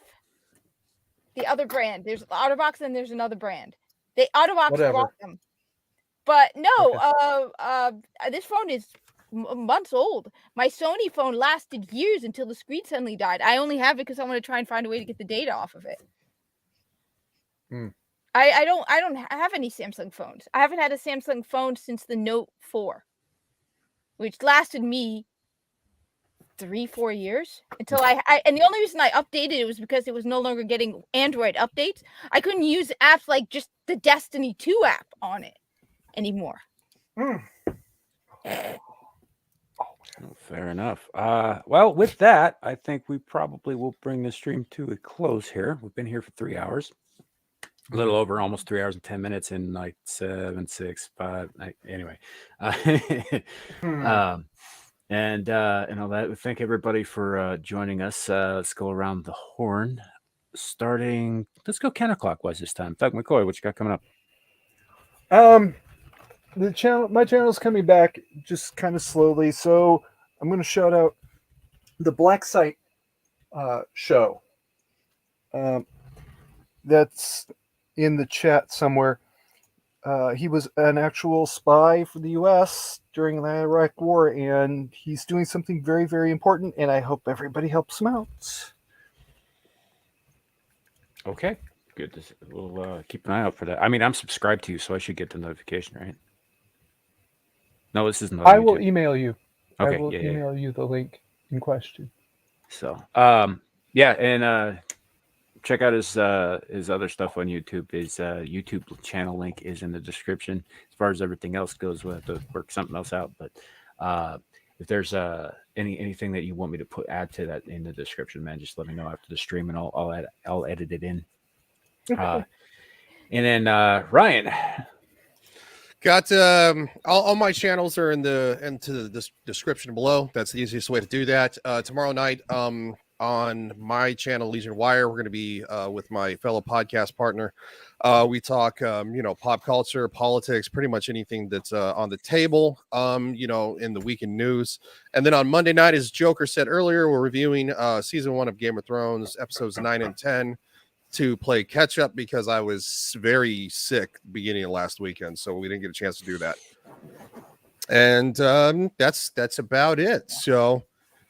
The other brand. There's OtterBox, and there's another brand. OtterBox bought them. But no, this phone is months old. My Sony phone lasted years until the screen suddenly died. I only have it because I want to try and find a way to get the data off of it. I don't have any Samsung phones. I haven't had a Samsung phone since the Note 4, which lasted me 3-4 years until and the only reason I updated it was because it was no longer getting Android updates. I couldn't use apps like just the Destiny 2 app on it anymore. Fair enough. Well, with that, I think we probably will bring the stream to a close here. We've been here for 3 hours, a little over, almost 3 hours and 10 minutes in like 7, 6, 5. Anyway, and all that. We thank everybody for joining us. Let's go around the horn, starting. Let's go counterclockwise this time. Doug McCoy, what you got coming up? My channel's coming back just kind of slowly, so I'm going to shout out the Black Site show. That's in the chat somewhere. He was an actual spy for the U.S. during the Iraq War, and he's doing something very, very important, and I hope everybody helps him out. Okay, good. We'll keep an eye out for that. I mean, I'm subscribed to you, so I should get the notification, right? No, this isn't. I will email you. Okay, I will email you the link in question. So, and check out his other stuff on YouTube. His YouTube channel link is in the description. As far as everything else goes, we'll have to work something else out. But if there's anything that you want me to add to that in the description, man, just let me know after the stream, and I'll edit it in. And then Ryan. Got all my channels are into the description below. That's the easiest way to do that. Tomorrow night, on my channel, Legion Wire, we're going to be with my fellow podcast partner. We talk, pop culture, politics, pretty much anything that's on the table, in the weekend news. And then on Monday night, as Joker said earlier, we're reviewing season 1 of Game of Thrones, episodes 9 and 10. To play catch up because I was very sick beginning of last weekend, so we didn't get a chance to do that. And that's about it. So,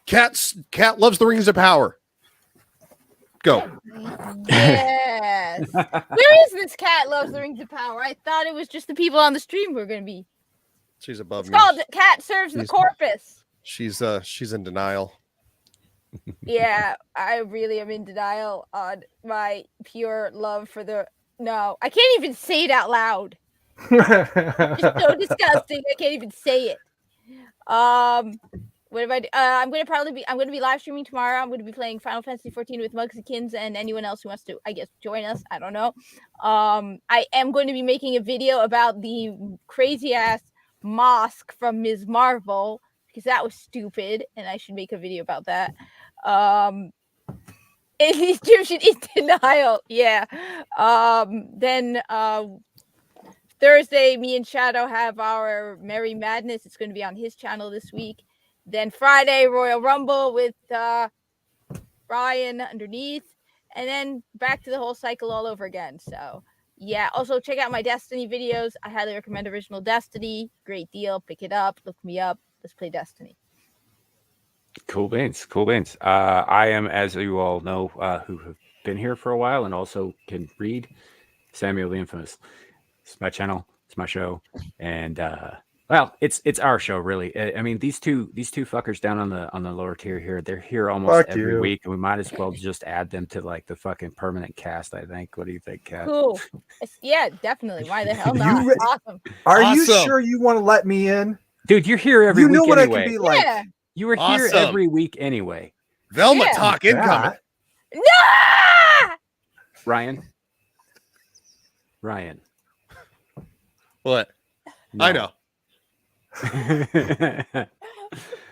Cat loves the Rings of Power. Go. Yes. Where is this Cat loves the Rings of Power? I thought it was just the people on the stream who are going to be. She's above me. It's called Cat Serves the Corpus. She's in denial. Yeah, I really am in denial on my pure love for no, I can't even say it out loud. It's so disgusting. I can't even say it. What have I'm going to be live streaming tomorrow. I'm going to be playing Final Fantasy 14 with Muggsykins and anyone else who wants to, I guess, join us. I don't know. I am going to be making a video about the crazy ass mosque from Ms. Marvel because that was stupid, and I should make a video about that. Egyptian in denial. Yeah. Then Thursday, me and Shadow have our Merry Madness. It's going to be on his channel this week. Then Friday, Royal Rumble with Ryan underneath, and then back to the whole cycle all over again. So yeah. Also check out my Destiny videos. I highly recommend Original Destiny. Great deal. Pick it up. Look me up. Let's play Destiny. Cool beans. I am, as you all know, who have been here for a while and also can read, Samiel the Infamous. It's my channel. It's my show. And it's our show, really. I mean, these two fuckers down on the lower tier here, they're here almost every week, and we might as well just add them to like the fucking permanent cast, I think. What do you think, Kat? Cool. Yeah, definitely. Why the hell not? Awesome. Are you sure you want to let me in? Dude, you're here every week what anyway. I can be like. Yeah. You were here every week anyway. Velma talk incoming. No! Ryan. What? No. I know.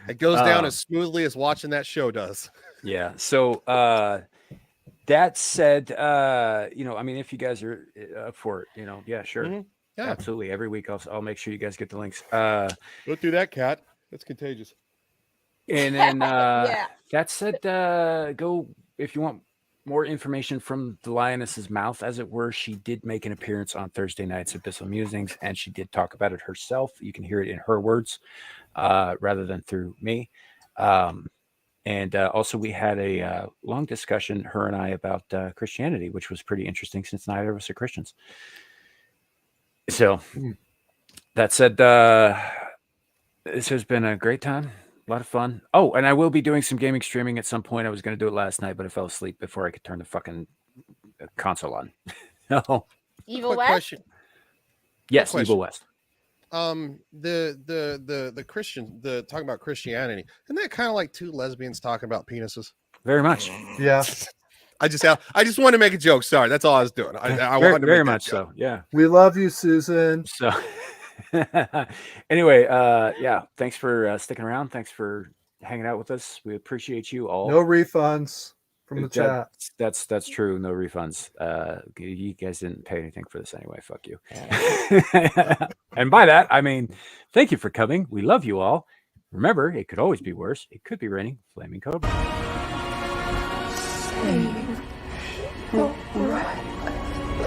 It goes down as smoothly as watching that show does. Yeah. So That said, I mean, if you guys are up for it, yeah, sure. Mhm. Yeah. Absolutely. Every week I'll make sure you guys get the links. Don't do that, Cat. That's contagious. And then Yeah. that said, go if you want more information from the lioness's mouth, as it were. She did make an appearance on Thursday night's Abyssal Musings, and she did talk about it herself. You can hear it in her words rather than through me. And also we had a long discussion, her and I, about Christianity, which was pretty interesting since neither of us are Christians. So that said, this has been a great time. A lot of fun. Oh, and I will be doing some gaming streaming at some point. I was going to do it last night, but I fell asleep before I could turn the fucking console on. No. Evil Quick West. question. Yes, question. Evil West. The Christian, talking about Christianity, isn't that kind of like two lesbians talking about penises? Very much. Yeah. I just wanted to make a joke. Sorry, that's all I was doing. I wanted to very make that much joke. so. Yeah. We love you, Susan. So anyway, yeah, thanks for sticking around. Thanks for hanging out with us. We appreciate you all. No refunds from the chat. That's true. No refunds. You guys didn't pay anything for this anyway. Fuck you. And by that, I mean, thank you for coming. We love you all. Remember, it could always be worse. It could be raining flaming cobra. Save the right.